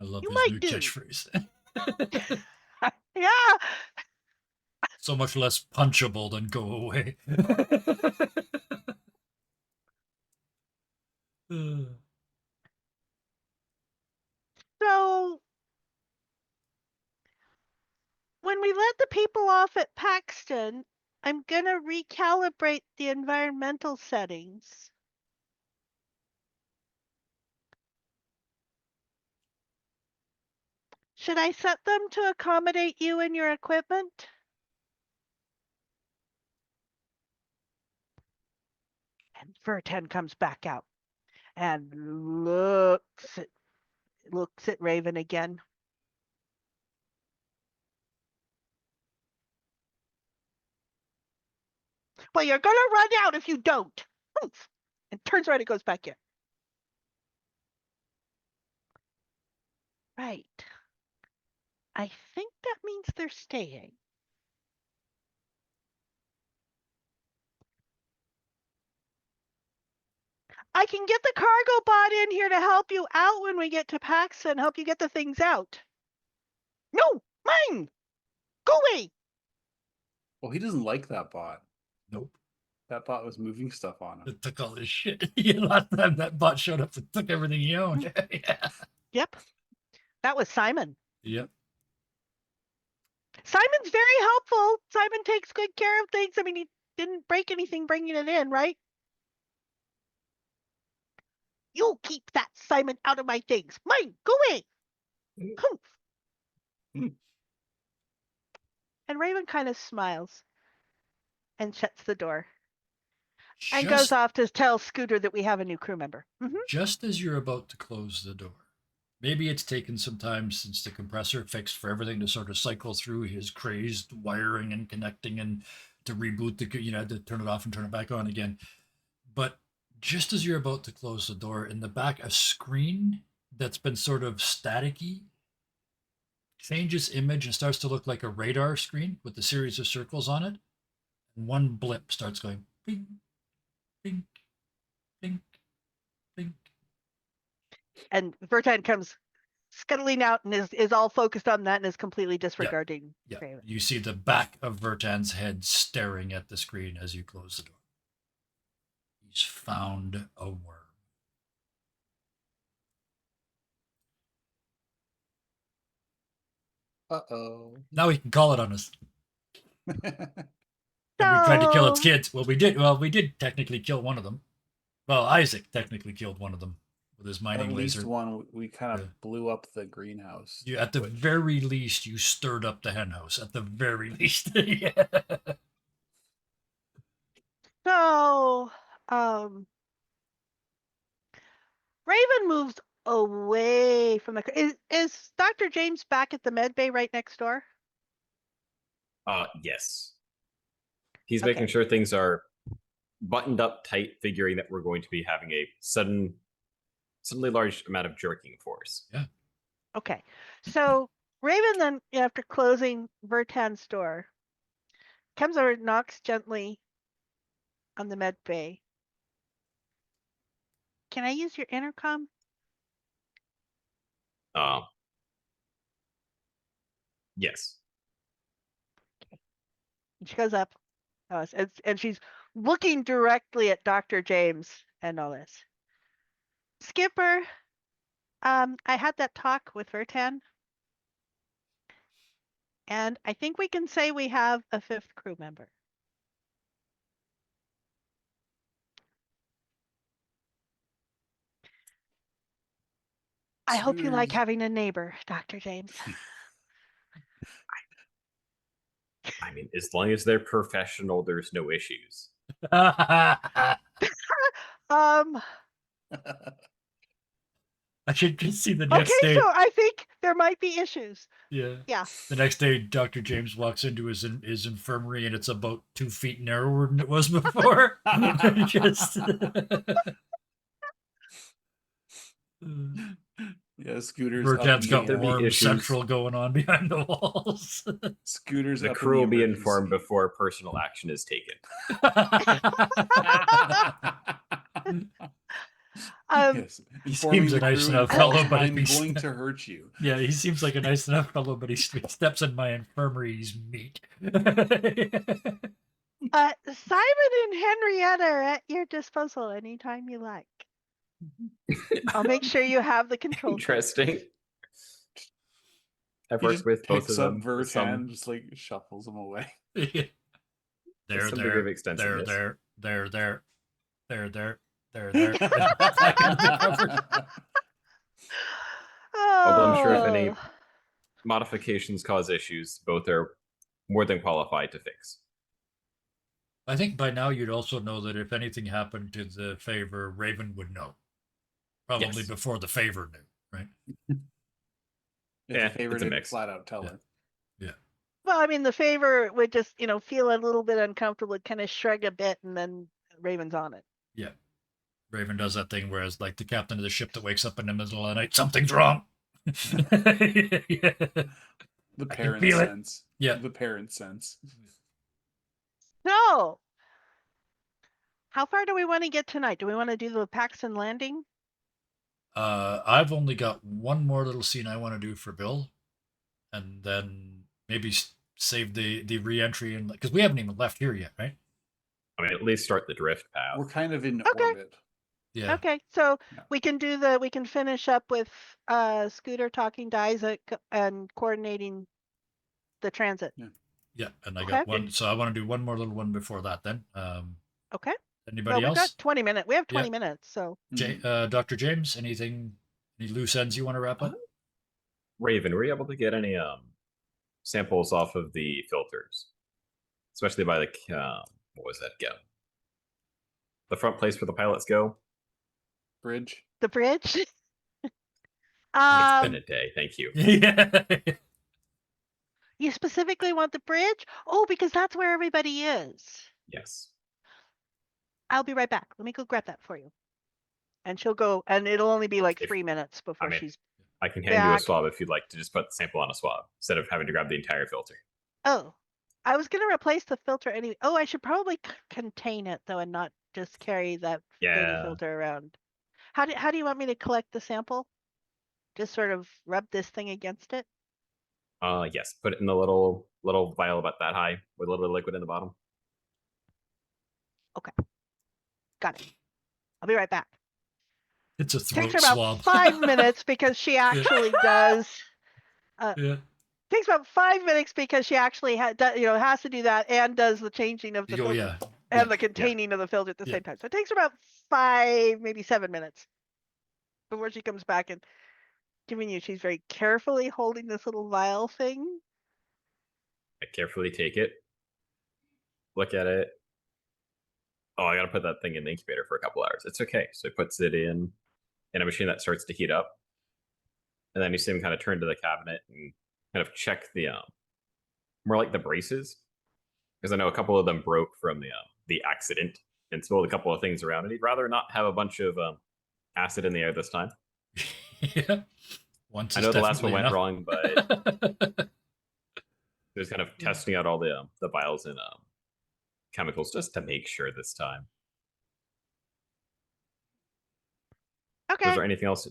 Speaker 1: I love
Speaker 2: You
Speaker 1: his
Speaker 2: might
Speaker 1: new
Speaker 2: do.
Speaker 1: catchphrase.
Speaker 2: Yeah.
Speaker 1: So much less punchable than go away.
Speaker 2: So when we let the people off at Paxton, I'm going to recalibrate the environmental settings. Should I set them to accommodate you and your equipment? And Verten comes back out and looks at Raven again. Well, you're gonna run out if you don't. And turns around and goes back in. Right. I think that means they're staying. I can get the cargo bot in here to help you out when we get to Paxton, help you get the things out. No, mine! Go away!
Speaker 3: Well, he doesn't like that bot.
Speaker 1: Nope.
Speaker 3: That bot was moving stuff on him.
Speaker 1: It took all this shit. Last time that bot showed up and took everything he owned. Yeah.
Speaker 2: Yep. That was Simon.
Speaker 1: Yep.
Speaker 2: Simon's very helpful. Simon takes good care of things. I mean, he didn't break anything bringing it in, right? You keep that Simon out of my things. Mine, go away. And Raven kind of smiles and shuts the door and goes off to tell Scooter that we have a new crew member.
Speaker 1: Just as you're about to close the door, maybe it's taken some time since the compressor fixed for everything to sort of cycle through his crazed wiring and connecting and to reboot the, to turn it off and turn it back on again. But just as you're about to close the door, in the back, a screen that's been sort of staticky changes image and starts to look like a radar screen with a series of circles on it. And one blip starts going ping, ping, ping, ping.
Speaker 2: And Vertan comes scuttling out and is all focused on that and is completely disregarding Raven.
Speaker 1: You see the back of Vertan's head staring at the screen as you close the door. He's found a worm.
Speaker 3: Uh-oh.
Speaker 1: Now he can call it on us. And we tried to kill its kids. Well, we did. Well, we did technically kill one of them. Well, Isaac technically killed one of them with his
Speaker 3: At
Speaker 1: mining
Speaker 3: least
Speaker 1: laser.
Speaker 3: one, we kind of
Speaker 1: Yeah.
Speaker 3: blew up the greenhouse.
Speaker 1: You, at the
Speaker 3: which-
Speaker 1: very least, you stirred up the hen house. At the very least. Yeah.
Speaker 2: So, Raven moves away from the. Is Dr. James back at the med bay right next door?
Speaker 4: Yes. He's
Speaker 2: Okay.
Speaker 4: making sure things are buttoned up tight, figuring that we're going to be having a suddenly large amount of jerking force.
Speaker 2: Okay. So Raven then, after closing Vertan's door, comes over, knocks gently on the med bay. Can I use your intercom?
Speaker 4: Yes.
Speaker 2: And she goes up, and she's looking directly at Dr. James and all this. Skipper, I had that talk with Vertan, and I think we can say we have a 5th crew member. I hope you like
Speaker 3: Scooters.
Speaker 2: having a neighbor, Dr. James.
Speaker 4: I mean, as long as they're professional, there's no issues.
Speaker 1: I should just see the
Speaker 2: Okay,
Speaker 1: next day.
Speaker 2: so I think there might be issues.
Speaker 1: Yeah.
Speaker 2: Yeah.
Speaker 1: The next day, Dr. James walks into his infirmary, and it's about 2 feet narrower than it was before. Just.
Speaker 3: Yeah, Scooters.
Speaker 1: Vertan's got
Speaker 4: There'll be
Speaker 1: warm
Speaker 4: issues.
Speaker 1: central going on behind the walls.
Speaker 3: Scooters.
Speaker 4: The
Speaker 3: up in
Speaker 4: crew will be informed
Speaker 3: emergency.
Speaker 4: before personal action is taken.
Speaker 3: Yes.
Speaker 1: He
Speaker 3: Informing
Speaker 1: seems a
Speaker 3: the
Speaker 1: nice
Speaker 3: crew,
Speaker 1: enough
Speaker 3: in
Speaker 1: fellow,
Speaker 3: fact,
Speaker 1: but if
Speaker 3: I'm
Speaker 1: he's
Speaker 3: going to hurt you.
Speaker 1: yeah, he seems like a nice enough fellow, but he steps in my infirmary, he's meat.
Speaker 2: Simon and Henrietta are at your disposal anytime you like. I'll make sure you have the control.
Speaker 4: Interesting. I've
Speaker 3: He
Speaker 4: worked
Speaker 3: just
Speaker 4: with both
Speaker 3: picks
Speaker 4: of
Speaker 3: up
Speaker 4: them.
Speaker 3: Vertan, just like shuffles him away.
Speaker 1: There,
Speaker 4: some degree of
Speaker 1: there,
Speaker 4: extensiveness.
Speaker 1: there.
Speaker 4: Although I'm sure if any
Speaker 2: Oh.
Speaker 4: modifications cause issues, both are more than qualified to fix.
Speaker 1: I think by now you'd also know that if anything happened to the favor, Raven would know. Probably
Speaker 4: Yes.
Speaker 1: before the favor knew, right?
Speaker 3: If
Speaker 4: Yeah,
Speaker 3: the favor
Speaker 4: it's a
Speaker 3: didn't
Speaker 4: mix.
Speaker 3: flat out tell
Speaker 1: Yeah.
Speaker 3: her.
Speaker 2: Well, I mean, the favor would just, feel a little bit uncomfortable, kind of shrug a bit, and then Raven's on it.
Speaker 1: Yeah. Raven does that thing whereas like the captain of the ship that wakes up in the middle of the night, something's wrong. Yeah.
Speaker 3: The
Speaker 1: I can
Speaker 3: parent
Speaker 1: feel it.
Speaker 3: sense.
Speaker 1: Yeah.
Speaker 3: The parent sense.
Speaker 2: So, how far do we want to get tonight? Do we want to do the Paxton Landing?
Speaker 1: I've only got one more little scene I want to do for Bill, and then maybe save the re-entry and because we haven't even left here yet, right?
Speaker 4: I mean, at least start the drift path.
Speaker 3: We're kind of in
Speaker 2: Okay.
Speaker 3: orbit.
Speaker 1: Yeah.
Speaker 2: Okay, so
Speaker 3: Yeah.
Speaker 2: we can finish up with Scooter talking to Isaac and coordinating the transit.
Speaker 1: Yeah, and I
Speaker 2: Okay.
Speaker 1: got one, so I want to do one more little one before that. Then,
Speaker 2: Okay.
Speaker 1: anybody
Speaker 2: Well, we've
Speaker 1: else?
Speaker 2: got 20 minutes. We have 20
Speaker 1: Yeah.
Speaker 2: minutes, so.
Speaker 1: Dr. James, any loose ends you want to wrap up?
Speaker 4: Raven, were you able to get any samples off of the filters, especially by the what was that go? The front place where the pilots go.
Speaker 3: Bridge.
Speaker 2: The bridge?
Speaker 4: It's been a day. Thank you.
Speaker 1: Yeah.
Speaker 2: You specifically want the bridge? Oh, because that's where everybody is.
Speaker 4: Yes.
Speaker 2: I'll be right back. Let me go grab that for you. And she'll go, and it'll only be like
Speaker 4: If-
Speaker 2: 3 minutes before
Speaker 4: mean,
Speaker 2: she's.
Speaker 4: I can hand you a
Speaker 2: Back.
Speaker 4: swab if you'd like to just put the sample on a swab instead of having to grab the entire filter.
Speaker 2: Oh, I was going to replace the filter anyway. Oh, I should probably contain it though and not just carry that dirty
Speaker 4: Yeah.
Speaker 2: filter around. How do you want me to collect the sample? Just sort of rub this thing against it?
Speaker 4: Yes. Put it in the little vial about that high with a little bit of liquid in the bottom.
Speaker 2: Got it. I'll be right back.
Speaker 1: It's a
Speaker 2: Takes
Speaker 1: throat
Speaker 2: her about
Speaker 1: swab.
Speaker 2: 5 minutes because she actually does.
Speaker 1: Yeah.
Speaker 2: Takes about 5 minutes because she actually has to do that and does the changing of the
Speaker 1: Oh
Speaker 2: filter
Speaker 1: yeah.
Speaker 2: and the containing of the filter at the
Speaker 1: Yeah.
Speaker 2: same time. So it takes her about 5, maybe 7 minutes. before she comes back and giving you. She's very carefully holding this little vial thing.
Speaker 4: I carefully take it, look at it. Oh, I gotta put that thing in the incubator for a couple hours. It's okay. So he puts it in a machine that starts to heat up. And then you see him kind of turn to the cabinet and kind of check the more like the braces. Because I know a couple of them broke from the accident and spilled a couple of things around, and he'd rather not have a bunch of acid in the air this time.
Speaker 1: Yeah. Once
Speaker 4: I
Speaker 1: is
Speaker 4: know the last one
Speaker 1: definitely
Speaker 4: went
Speaker 1: enough.
Speaker 4: wrong, but he was kind of testing out all the vials and chemicals just to make sure this time.
Speaker 2: Okay.
Speaker 4: Was there anything else?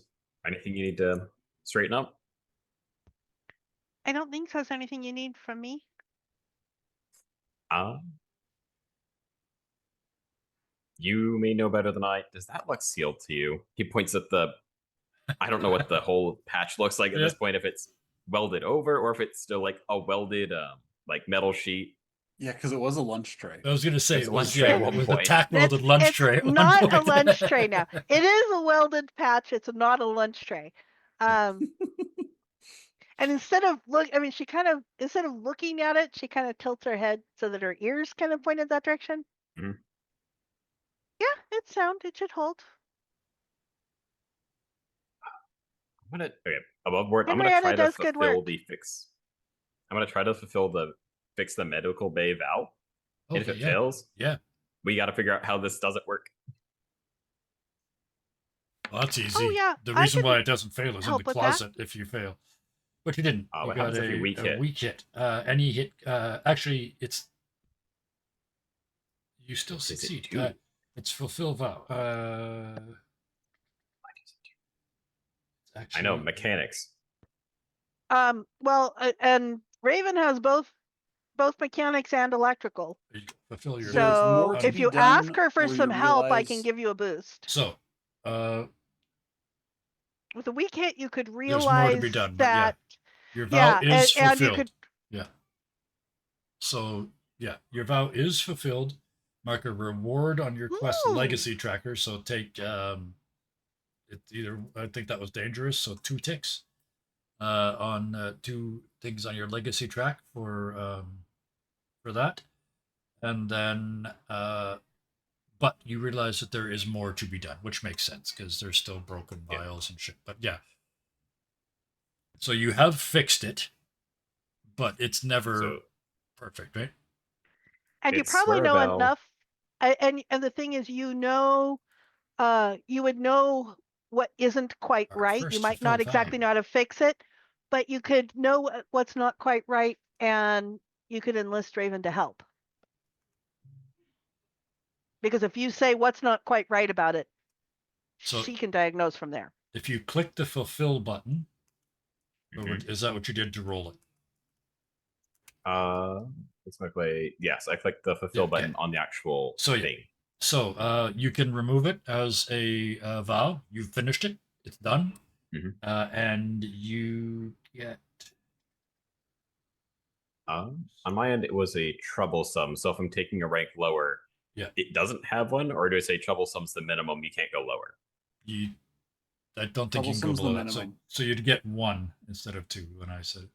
Speaker 4: Anything you need to straighten up?
Speaker 2: I don't think so. Is there anything you need from me?
Speaker 4: You may know better than I. Does that look sealed to you? He points at the. I don't know what the whole patch looks like at this point. If it's welded over or if it's still like a welded like metal sheet.
Speaker 3: Yeah, because it was a lunch tray.
Speaker 1: I was going to say,
Speaker 4: It's
Speaker 1: it
Speaker 4: a
Speaker 1: was,
Speaker 4: lunch tray at one
Speaker 1: with the
Speaker 4: point.
Speaker 1: tack welded lunch
Speaker 2: It's
Speaker 1: tray. At one
Speaker 2: not a
Speaker 1: point.
Speaker 2: lunch tray now. It is a welded patch. It's not a lunch tray. And instead of instead of looking at it, she kind of tilts her head so that her ears kind of point in that direction.
Speaker 4: Mhm.
Speaker 2: Yeah, it's sound. It should hold.
Speaker 4: I'm gonna above board. I'm
Speaker 2: Henrietta
Speaker 4: gonna try to
Speaker 2: does good
Speaker 4: fulfill
Speaker 2: work.
Speaker 4: the fix. I'm gonna try to fix the medical bay valve. And if
Speaker 1: Okay,
Speaker 4: it fails,
Speaker 1: yeah.
Speaker 4: we got to figure out how this doesn't work.
Speaker 1: Well, that's easy.
Speaker 2: Oh, yeah,
Speaker 1: The
Speaker 2: I
Speaker 1: reason
Speaker 2: can
Speaker 1: why it doesn't fail is in the
Speaker 2: help with that.
Speaker 1: closet if you fail. But you didn't. You
Speaker 4: What
Speaker 1: got
Speaker 4: happens if you weak hit?
Speaker 1: weak hit. Any hit. Actually, it's. You still
Speaker 4: Is it
Speaker 1: succeed.
Speaker 4: two?
Speaker 1: It's fulfill vow.
Speaker 4: I know mechanics.
Speaker 2: Well, and Raven has both mechanics and electrical.
Speaker 1: You fulfill your.
Speaker 3: There's
Speaker 2: So
Speaker 3: more to
Speaker 2: if
Speaker 3: be
Speaker 2: you
Speaker 3: done
Speaker 2: ask her for
Speaker 3: where
Speaker 2: some
Speaker 3: you
Speaker 2: help, I can
Speaker 3: realize-
Speaker 2: give you a boost.
Speaker 1: So,
Speaker 2: With a weak hit, you could
Speaker 1: there's
Speaker 2: realize
Speaker 1: more to be done. But yeah,
Speaker 2: that
Speaker 1: your vow is fulfilled.
Speaker 2: and you could.
Speaker 1: Yeah. So yeah, your vow is fulfilled. Mark a reward on your quest
Speaker 2: Ooh.
Speaker 1: legacy tracker. So take it's either, I think that was dangerous. So 2 ticks on 2 things on your legacy track for that, and then but you realize that there is more to be done, which makes sense because there's still broken vials and shit. But yeah, so you have fixed it, but it's never perfect, right?
Speaker 2: And you
Speaker 4: It's
Speaker 2: probably
Speaker 4: swear
Speaker 2: know
Speaker 4: vow.
Speaker 2: enough. And the thing is, you would know what isn't quite
Speaker 1: Our
Speaker 2: right.
Speaker 1: first
Speaker 2: You might
Speaker 1: fulfill
Speaker 2: not exactly
Speaker 1: vow.
Speaker 2: know how to fix it, but you could know what's not quite right, and you could enlist Raven to help. Because if you say what's not quite right about it,
Speaker 1: So-
Speaker 2: she can diagnose from there.
Speaker 1: If you click the fulfill button,
Speaker 4: Mhm.
Speaker 1: is that what you did to roll it?
Speaker 4: It's my play. Yes, I clicked the fulfill
Speaker 1: Yeah, okay.
Speaker 4: button on the actual
Speaker 1: So, yeah.
Speaker 4: thing.
Speaker 1: So you can remove it as a vow. You've finished it. It's done.
Speaker 4: Mhm.
Speaker 1: And you get.
Speaker 4: On my end, it was a troublesome. So if I'm taking a rank lower, it doesn't have one, or do I say troublesome's the minimum? You can't go lower.
Speaker 1: I don't think you can go
Speaker 3: Troublesome's the
Speaker 1: below that.
Speaker 3: minimum.
Speaker 1: So you'd get 1 instead of 2 when I said it.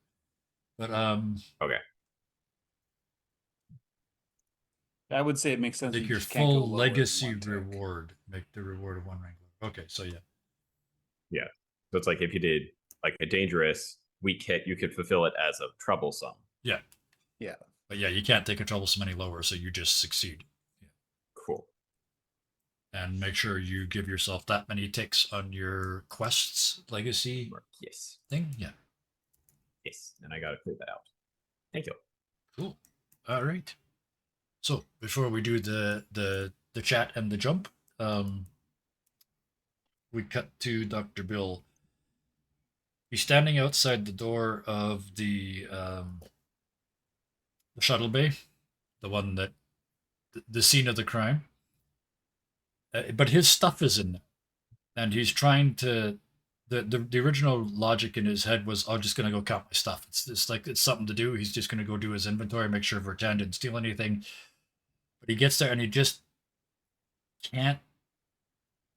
Speaker 1: But
Speaker 4: Okay.
Speaker 3: I would say it makes sense.
Speaker 1: take
Speaker 3: you
Speaker 1: your
Speaker 3: just can't go
Speaker 1: full
Speaker 3: lower than
Speaker 1: legacy
Speaker 3: 1 tick.
Speaker 1: reward. Make the reward of 1 rank lower. Okay, so yeah.
Speaker 4: Yeah. So it's like if you did like a dangerous weak hit, you could fulfill it as a troublesome.
Speaker 1: Yeah.
Speaker 3: Yeah.
Speaker 1: But yeah, you can't take a troublesome any lower, so you just succeed.
Speaker 4: Cool.
Speaker 1: And make sure you give yourself that many ticks on your quests legacy
Speaker 4: Yes.
Speaker 1: thing. Yeah.
Speaker 4: Yes. And I got to clear that out. Thank you.
Speaker 1: Cool. All right. So before we do the chat and the jump, we cut to Dr. Bill. He's standing outside the door of the shuttle bay, the one that the scene of the crime. But his stuff is in there, and he's trying to. The original logic in his head was, I'm just going to go count my stuff. It's like it's something to do. He's just going to go do his inventory, make sure Vertan didn't steal anything. But he gets there and he just can't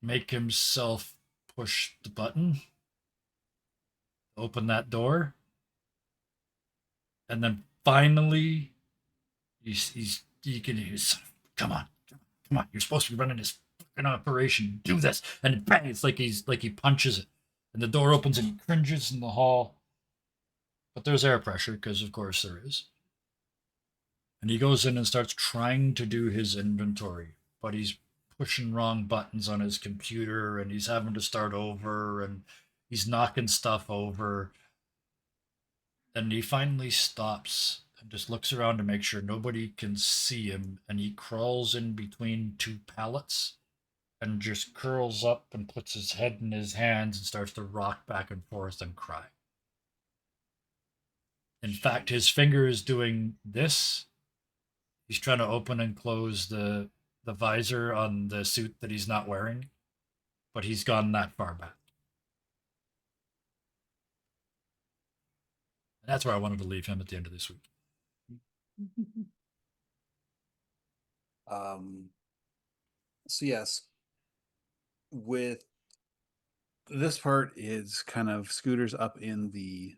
Speaker 1: make himself push the button, open that door, and then finally he's come on, come on, you're supposed to be running this fucking operation. Do this. And bang, it's like he punches it. And the door opens and he cringes in the hall. But there's air pressure, because of course there is. And he goes in and starts trying to do his inventory, but he's pushing wrong buttons on his computer and he's having to start over and he's knocking stuff over. And he finally stops and just looks around to make sure nobody can see him. And he crawls in between two pallets and just curls up and puts his head in his hands and starts to rock back and forth and cry. In fact, his finger is doing this. He's trying to open and close the visor on the suit that he's not wearing, but he's gone that far back. And that's where I wanted to leave him at the end of this week.
Speaker 3: So yes, with this part is kind of Scooter's up in the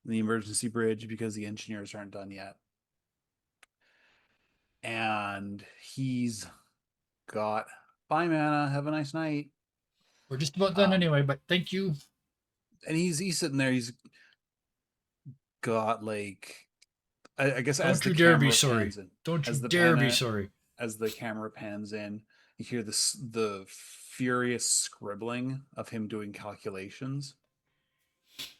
Speaker 3: emergency bridge because the engineers aren't done yet. And he's got, bye mana, have a nice night.
Speaker 1: We're just about done anyway, but thank you.
Speaker 3: And he's sitting there, he's got like, I guess as
Speaker 1: Don't
Speaker 3: the
Speaker 1: you dare
Speaker 3: camera
Speaker 1: be sorry.
Speaker 3: pans in,
Speaker 1: Don't you
Speaker 3: as the
Speaker 1: dare be
Speaker 3: pan-
Speaker 1: sorry.
Speaker 3: as the camera pans in, you hear the furious scribbling of him doing calculations.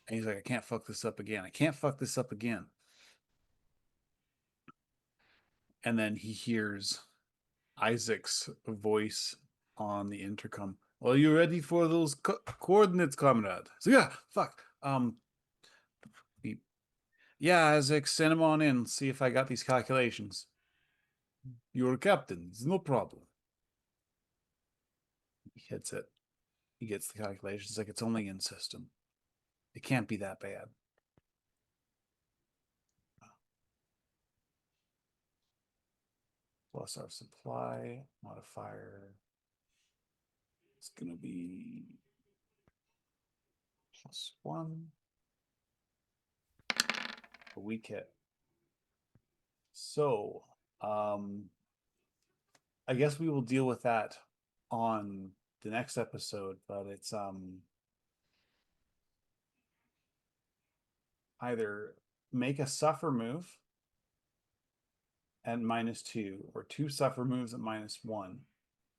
Speaker 3: And he's like, I can't fuck this up again. I can't fuck this up again. And then he hears Isaac's voice on the intercom. Well, you ready for those coordinates, comrade? So yeah, fuck. Yeah, Isaac, send him on in. See if I got these calculations. You're a captain. It's no problem. He hits it. He gets the calculations. Like, it's only in system. It can't be that bad. Plus our supply modifier. It's going to be +1. A weak hit. So, I guess we will deal with that on the next episode, but it's either make a suffer move at -2, or 2 suffer moves at -1,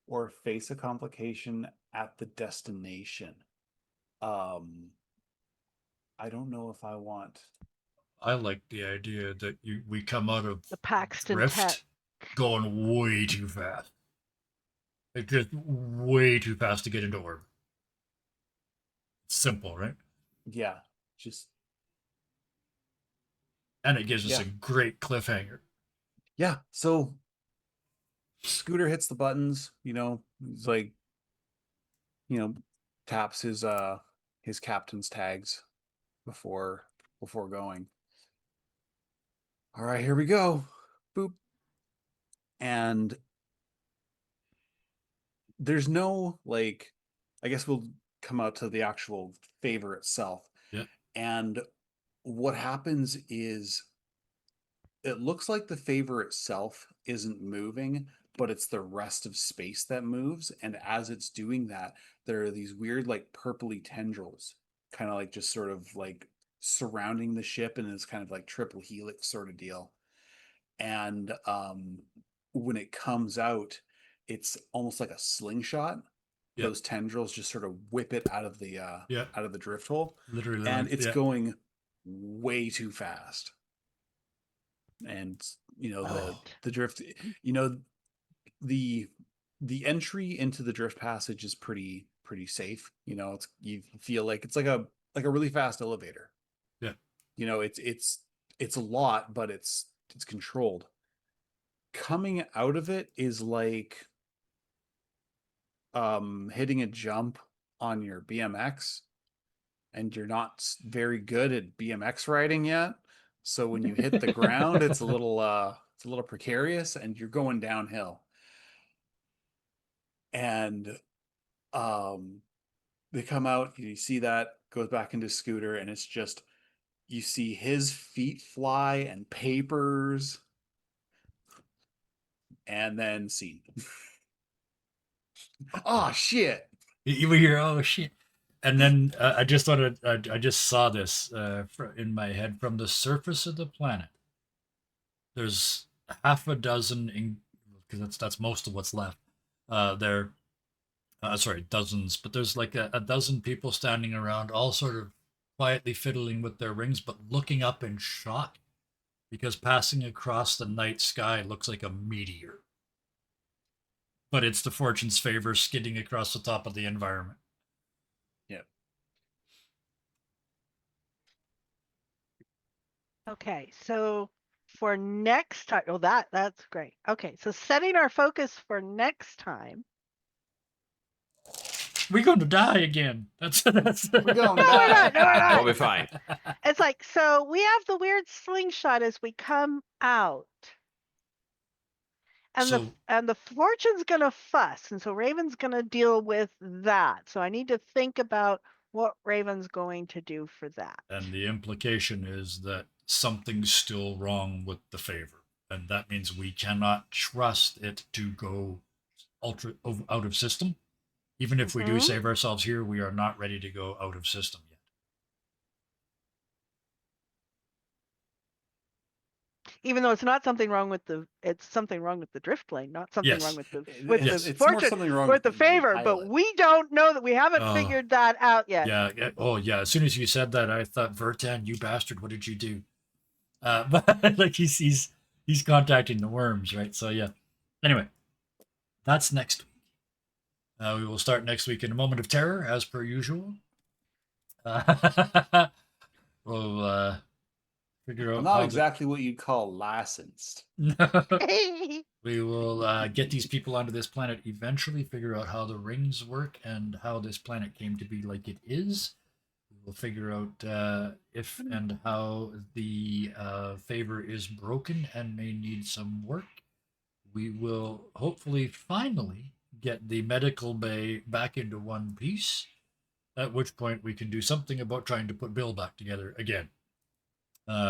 Speaker 3: or face a complication at the destination. I don't know if I want.
Speaker 1: I like the idea that we come out of
Speaker 2: The Paxton
Speaker 1: drift
Speaker 2: Tech.
Speaker 1: going way too fast. It's just way too fast to get into orbit. Simple, right?
Speaker 3: Yeah, just.
Speaker 1: And it gives us
Speaker 3: Yeah.
Speaker 1: a great cliffhanger.
Speaker 3: Yeah, so Scooter hits the buttons, he's like, taps his captain's tags before going. All right, here we go. Boop. And there's no, like, I guess we'll come out to the actual favor itself.
Speaker 1: Yeah.
Speaker 3: And what happens is it looks like the favor itself isn't moving, but it's the rest of space that moves. And as it's doing that, there are these weird, like, purpley tendrils, kind of like just sort of like surrounding the ship, and it's kind of like triple helix sort of deal. And when it comes out, it's almost like a slingshot.
Speaker 1: Yep.
Speaker 3: Those tendrils just sort of whip it out of the out of the drift hole,
Speaker 1: Literally,
Speaker 3: and
Speaker 1: like,
Speaker 3: it's going way too fast. And the drift, the entry into the drift passage is pretty safe. It's, you feel like it's like a really fast elevator.
Speaker 1: Yeah.
Speaker 3: It's a lot, but it's controlled. Coming out of it is like hitting a jump on your BMX, and you're not very good at BMX riding yet. So when you hit the ground, it's a little precarious, and you're going downhill. And they come out, you see that, goes back into Scooter, and it's just, you see his feet fly and papers, and then scene. Oh, shit.
Speaker 1: You would hear, oh shit. And then I just thought I just saw this in my head. From the surface of the planet, there's half a dozen, because that's most of what's left. There, sorry, dozens, but there's like a dozen people standing around, all sort of quietly fiddling with their rings, but looking up in shock because passing across the night sky looks like a meteor. But it's the fortune's favor skidding across the top of the environment.
Speaker 3: Yeah.
Speaker 2: Okay, so for next time, oh, that's great. Okay, so setting our focus for next time.
Speaker 1: We're going to die again. That's
Speaker 3: We're going to
Speaker 2: No, we're
Speaker 3: die.
Speaker 2: not. No, we're not.
Speaker 4: We'll be fine.
Speaker 2: It's like, so we have the weird slingshot as we come out. And
Speaker 1: So-
Speaker 2: the fortune's gonna fuss, and so Raven's gonna deal with that. So I need to think about what Raven's going to do for that.
Speaker 1: And the implication is that something's still wrong with the favor. And that means we cannot trust it to go out of system. Even if we do
Speaker 2: Mhm.
Speaker 1: save ourselves here, we are not ready to go out of system yet.
Speaker 2: Even though it's not something wrong with it's something wrong with the drift plane, not something
Speaker 1: Yes.
Speaker 2: wrong with the
Speaker 3: It's more
Speaker 2: fortune,
Speaker 3: something wrong
Speaker 2: with the
Speaker 3: the
Speaker 2: favor, but
Speaker 3: pilot.
Speaker 2: we don't know that. We haven't
Speaker 1: Oh.
Speaker 2: figured that out yet.
Speaker 1: Yeah. Oh, yeah. As soon as you said that, I thought, Vertan, you bastard, what did you do? But like he's contacting the worms, right? So yeah. Anyway, that's next week. We will start next week in a moment of terror, as per usual. We'll figure out.
Speaker 3: I'm not
Speaker 1: how
Speaker 3: exactly what you'd call licensed.
Speaker 1: We will get these people onto this planet eventually, figure out how the rings work and how this planet came to be like it is. We will figure out if and how the favor is broken and may need some work. We will hopefully finally get the medical bay back into one piece, at which point we can do something about trying to put Bill back together again.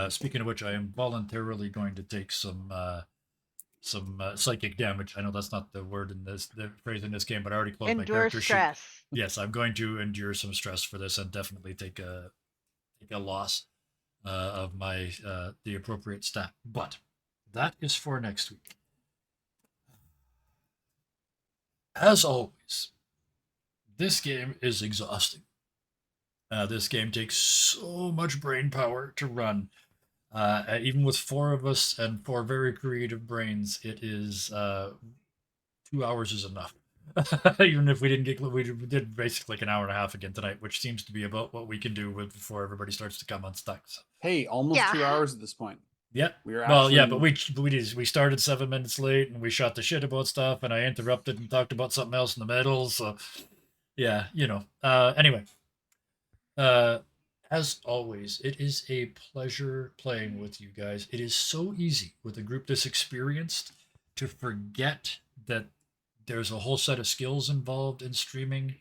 Speaker 1: Speaking of which, I am voluntarily going to take some psychic damage. I know that's not the phrase in this game, but I already closed my
Speaker 2: Endure
Speaker 1: character sheet.
Speaker 2: stress.
Speaker 1: Yes, I'm going to endure some stress for this and definitely take a loss of my the appropriate stat. But that is for next week. As always, this game is exhausting. This game takes so much brain power to run. Even with 4 of us and 4 very creative brains, it is 2 hours is enough. Even if we did basically like an hour and a half again tonight, which seems to be about what we can do before everybody starts to come unstuck. So.
Speaker 3: Hey, almost
Speaker 2: Yeah.
Speaker 3: 2 hours at this point.
Speaker 1: Yep.
Speaker 3: We were
Speaker 1: Well, yeah,
Speaker 3: actually-
Speaker 1: but we started 7 minutes late and we shot the shit about stuff and I interrupted and talked about something else in the middle. So, yeah, anyway, as always, it is a pleasure playing with you guys. It is so easy with a group this experienced to forget that there's a whole set of skills involved in streaming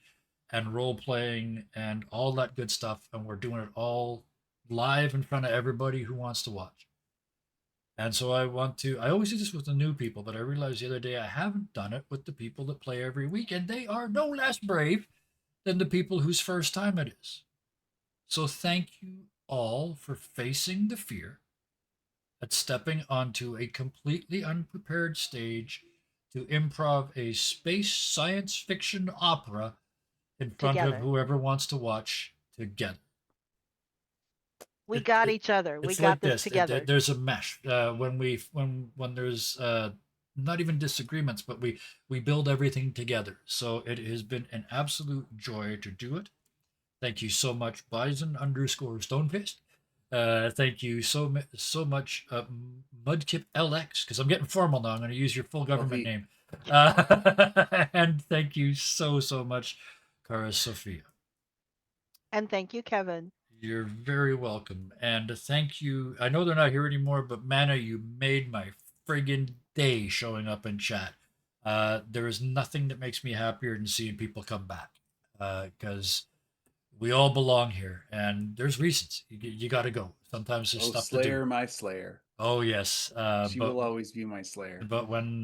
Speaker 1: and role playing and all that good stuff, and we're doing it all live in front of everybody who wants to watch. And so I always do this with the new people, but I realized the other day I haven't done it with the people that play every week, and they are no less brave than the people whose first time it is. So thank you all for facing the fear at stepping onto a completely unprepared stage to improv a space science fiction opera in front
Speaker 2: Together.
Speaker 1: of whoever wants to watch together.
Speaker 2: We
Speaker 1: It-
Speaker 2: got
Speaker 1: it-
Speaker 2: each other. We
Speaker 1: It's
Speaker 2: got
Speaker 1: like
Speaker 2: this together.
Speaker 1: There's a mesh. When there's not even disagreements, but we build everything together. So it has been an absolute joy to do it. Thank you so much, Bison_Stonefist. Thank you so much, Mudkip LX, because I'm getting formal now. I'm going to use your full government name. And thank you so much, Cara Sophia.
Speaker 2: And thank you, Kevin.
Speaker 1: You're very welcome. And thank you. I know they're not here anymore, but Mana, you made my friggin' day showing up in chat. There is nothing that makes me happier than seeing people come back. because we all belong here, and there's reasons you got to go. Sometimes there's
Speaker 3: Oh,
Speaker 1: stuff
Speaker 3: Slayer,
Speaker 1: to do.
Speaker 3: my Slayer.
Speaker 1: Oh yes,
Speaker 3: She will always be my Slayer.
Speaker 1: but when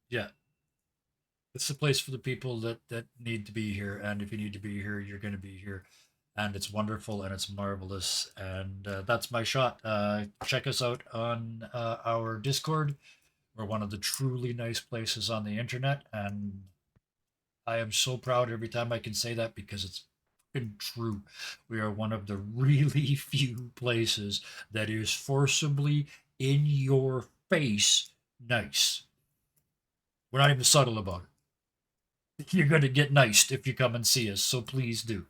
Speaker 1: yeah, it's a place for the people that need to be here, and if you need to be here, you're going to be here, and it's wonderful and it's marvelous, and that's my shot. Check us out on our Discord. We're one of the truly nice places on the internet, and I am so proud every time I can say that because it's fucking true. We are one of the really few places that is forcibly in your face nice. We're not even subtle about it. You're going to get nice if you come and see us, so please do.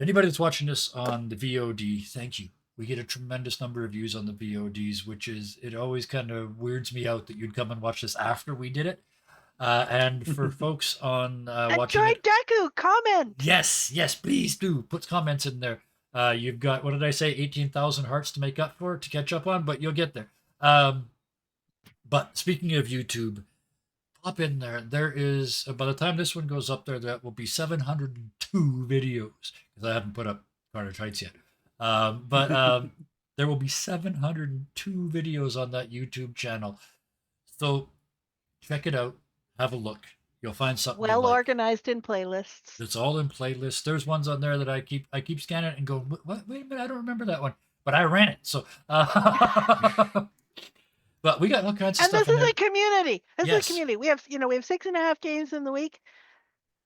Speaker 1: Anybody that's watching this on the VOD, thank you. We get a tremendous number of views on the VODs, which is, it always kind of weirds me out that you'd come and watch this after we did it. And for folks on watching
Speaker 2: Enjoy
Speaker 1: it,
Speaker 2: Deku, comment.
Speaker 1: yes, please do put comments in there. You've got, what did I say, 18,000 hearts to make up for, to catch up on, but you'll get there. But speaking of YouTube, pop in there. There is, by the time this one goes up there, that will be 702 videos, because I haven't put up Carnage Heights yet. But there will be 702 videos on that YouTube channel. So check it out. Have a look. You'll find something you
Speaker 2: Well
Speaker 1: like.
Speaker 2: organized in playlists.
Speaker 1: It's all in playlists. There's ones on there that I keep scanning it and go, what? Wait a minute, I don't remember that one, but I ran it. So, but we got all kinds of
Speaker 2: And
Speaker 1: stuff
Speaker 2: this
Speaker 1: in
Speaker 2: is
Speaker 1: there.
Speaker 2: a community. This
Speaker 1: Yes.
Speaker 2: is a community. We have 6.5 games in the week,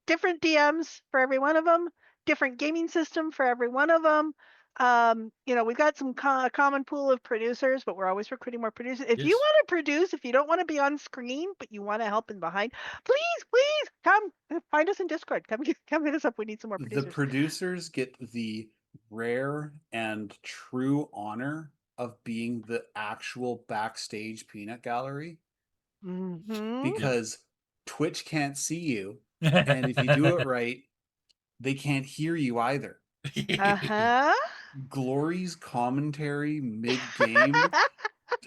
Speaker 2: different DMs for every one of them, different gaming system for every one of them. We've got some common pool of producers, but we're always recruiting more producers. If you
Speaker 1: Yes.
Speaker 2: want to produce, if you don't want to be on screen, but you want to help in behind, please come find us in Discord. Come hit us up. We need some more
Speaker 3: The
Speaker 2: producers.
Speaker 3: producers get the rare and true honor of being the actual backstage peanut gallery,
Speaker 2: Mhm.
Speaker 3: because Twitch can't see you, and if you do it right, they can't hear you either.
Speaker 2: Uh-huh.
Speaker 3: Glory's commentary mid-game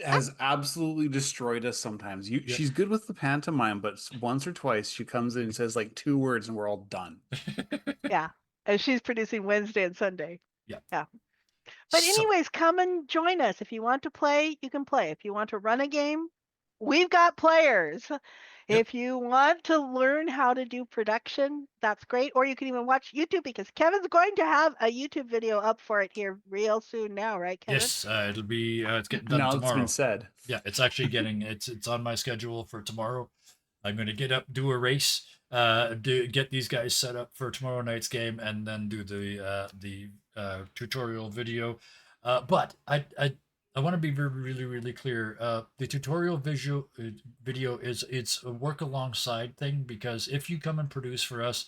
Speaker 3: has absolutely destroyed us sometimes.
Speaker 1: Yeah.
Speaker 3: She's good with the pantomime, but once or twice she comes in and says like 2 words and we're all done.
Speaker 2: Yeah. And she's producing Wednesday and Sunday.
Speaker 1: Yeah.
Speaker 2: Yeah. But
Speaker 1: So,
Speaker 2: anyways, come and join us. If you want to play, you can play. If you want to run a game, we've got players. If you want to learn how to do production, that's great. Or you can even watch YouTube, because Kevin's going to have a YouTube video up for it here real soon now, right, Kevin?
Speaker 1: yes, it'll be, it's getting done
Speaker 3: Now
Speaker 1: tomorrow.
Speaker 3: it's been said.
Speaker 1: Yeah, it's actually getting, it's on my schedule for tomorrow. I'm going to get up, do a race, get these guys set up for tomorrow night's game, and then do the tutorial video. But I want to be really clear. The tutorial video is, it's a work alongside thing, because if you come and produce for us,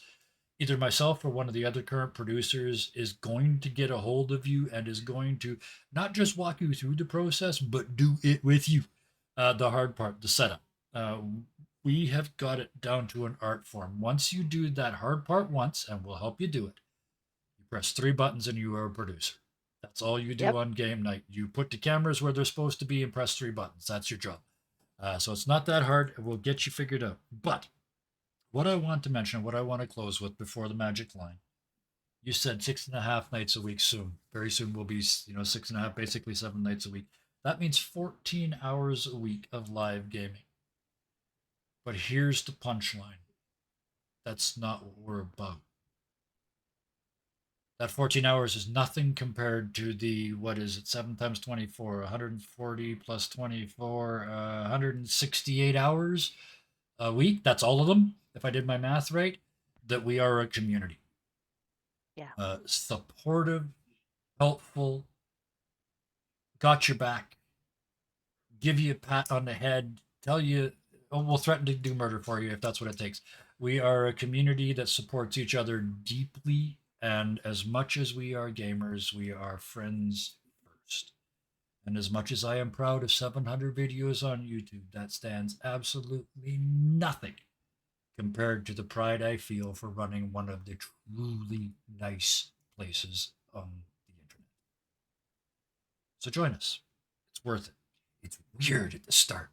Speaker 1: either myself or one of the other current producers is going to get a hold of you and is going to not just walk you through the process, but do it with you. The hard part, the setup. We have got it down to an art form. Once you do that hard part once, and we'll help you do it, you press 3 buttons and you are a producer. That's all you do on game night. You put the cameras where they're supposed to be and press 3 buttons. That's your job. So it's not that hard. We'll get you figured out. But what I want to mention, what I want to close with before the magic line, you said 6.5 nights a week soon. Very soon will be, 6.5, basically 7 nights a week. That means 14 hours a week of live gaming. But here's the punchline. That's not what we're about. That 14 hours is nothing compared to the, 7 times 24, 140 plus 24, 168 hours a week. That's all of them, if I did my math right, that we are a community.
Speaker 2: Yeah.
Speaker 1: Supportive, helpful, got your back, give you a pat on the head, tell you, we'll threaten to do murder for you if that's what it takes. We are a community that supports each other deeply, and as much as we are gamers, we are friends first. And as much as I am proud of 700 videos on YouTube, that stands absolutely nothing compared to the pride I feel for running one of the truly nice places on the internet. So join us. It's worth it. It's weird at the start.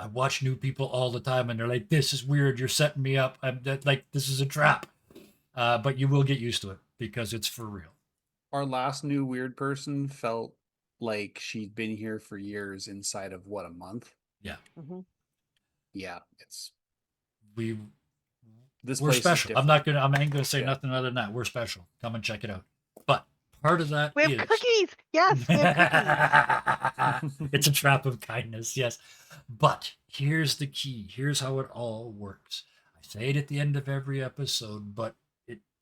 Speaker 1: I watch new people all the time and they're like, this is weird. You're setting me up. This is a trap. But you will get used to it because it's for real.
Speaker 3: Our last new weird person felt like she'd been here for years inside of what, a month?
Speaker 1: Yeah.
Speaker 2: Mhm.
Speaker 3: Yeah, it's
Speaker 1: We
Speaker 3: this
Speaker 1: we're
Speaker 3: place
Speaker 1: special.
Speaker 3: is
Speaker 1: I'm
Speaker 3: different.
Speaker 1: not gonna. I ain't gonna say
Speaker 3: Yeah.
Speaker 1: nothing other than that. We're special. Come and check it out. But part of that
Speaker 2: We have
Speaker 1: is
Speaker 2: cookies. Yes, we have cookies.
Speaker 1: it's a trap of kindness. Yes, but here's the key. Here's how it all works. I say it at the end of every episode, but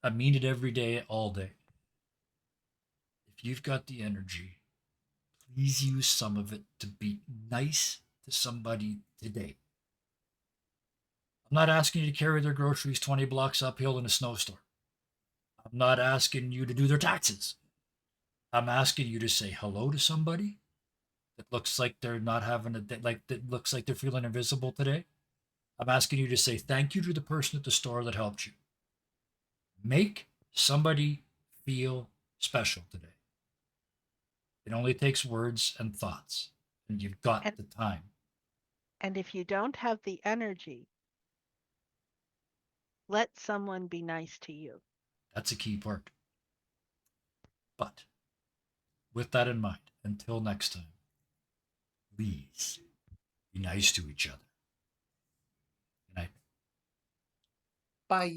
Speaker 1: I mean it every day, all day. If you've got the energy, please use some of it to be nice to somebody today. I'm not asking you to carry their groceries 20 blocks uphill in a snowstorm. I'm not asking you to do their taxes. I'm asking you to say hello to somebody that looks like they're not having a day, like that looks like they're feeling invisible today. I'm asking you to say thank you to the person at the store that helped you. Make somebody feel special today. It only takes words and thoughts, and you've got
Speaker 2: And
Speaker 1: the time.
Speaker 2: and if you don't have the energy, let someone be nice to you.
Speaker 1: That's a key part. But with that in mind, until next time, please be nice to each other. Good night.
Speaker 3: Bye.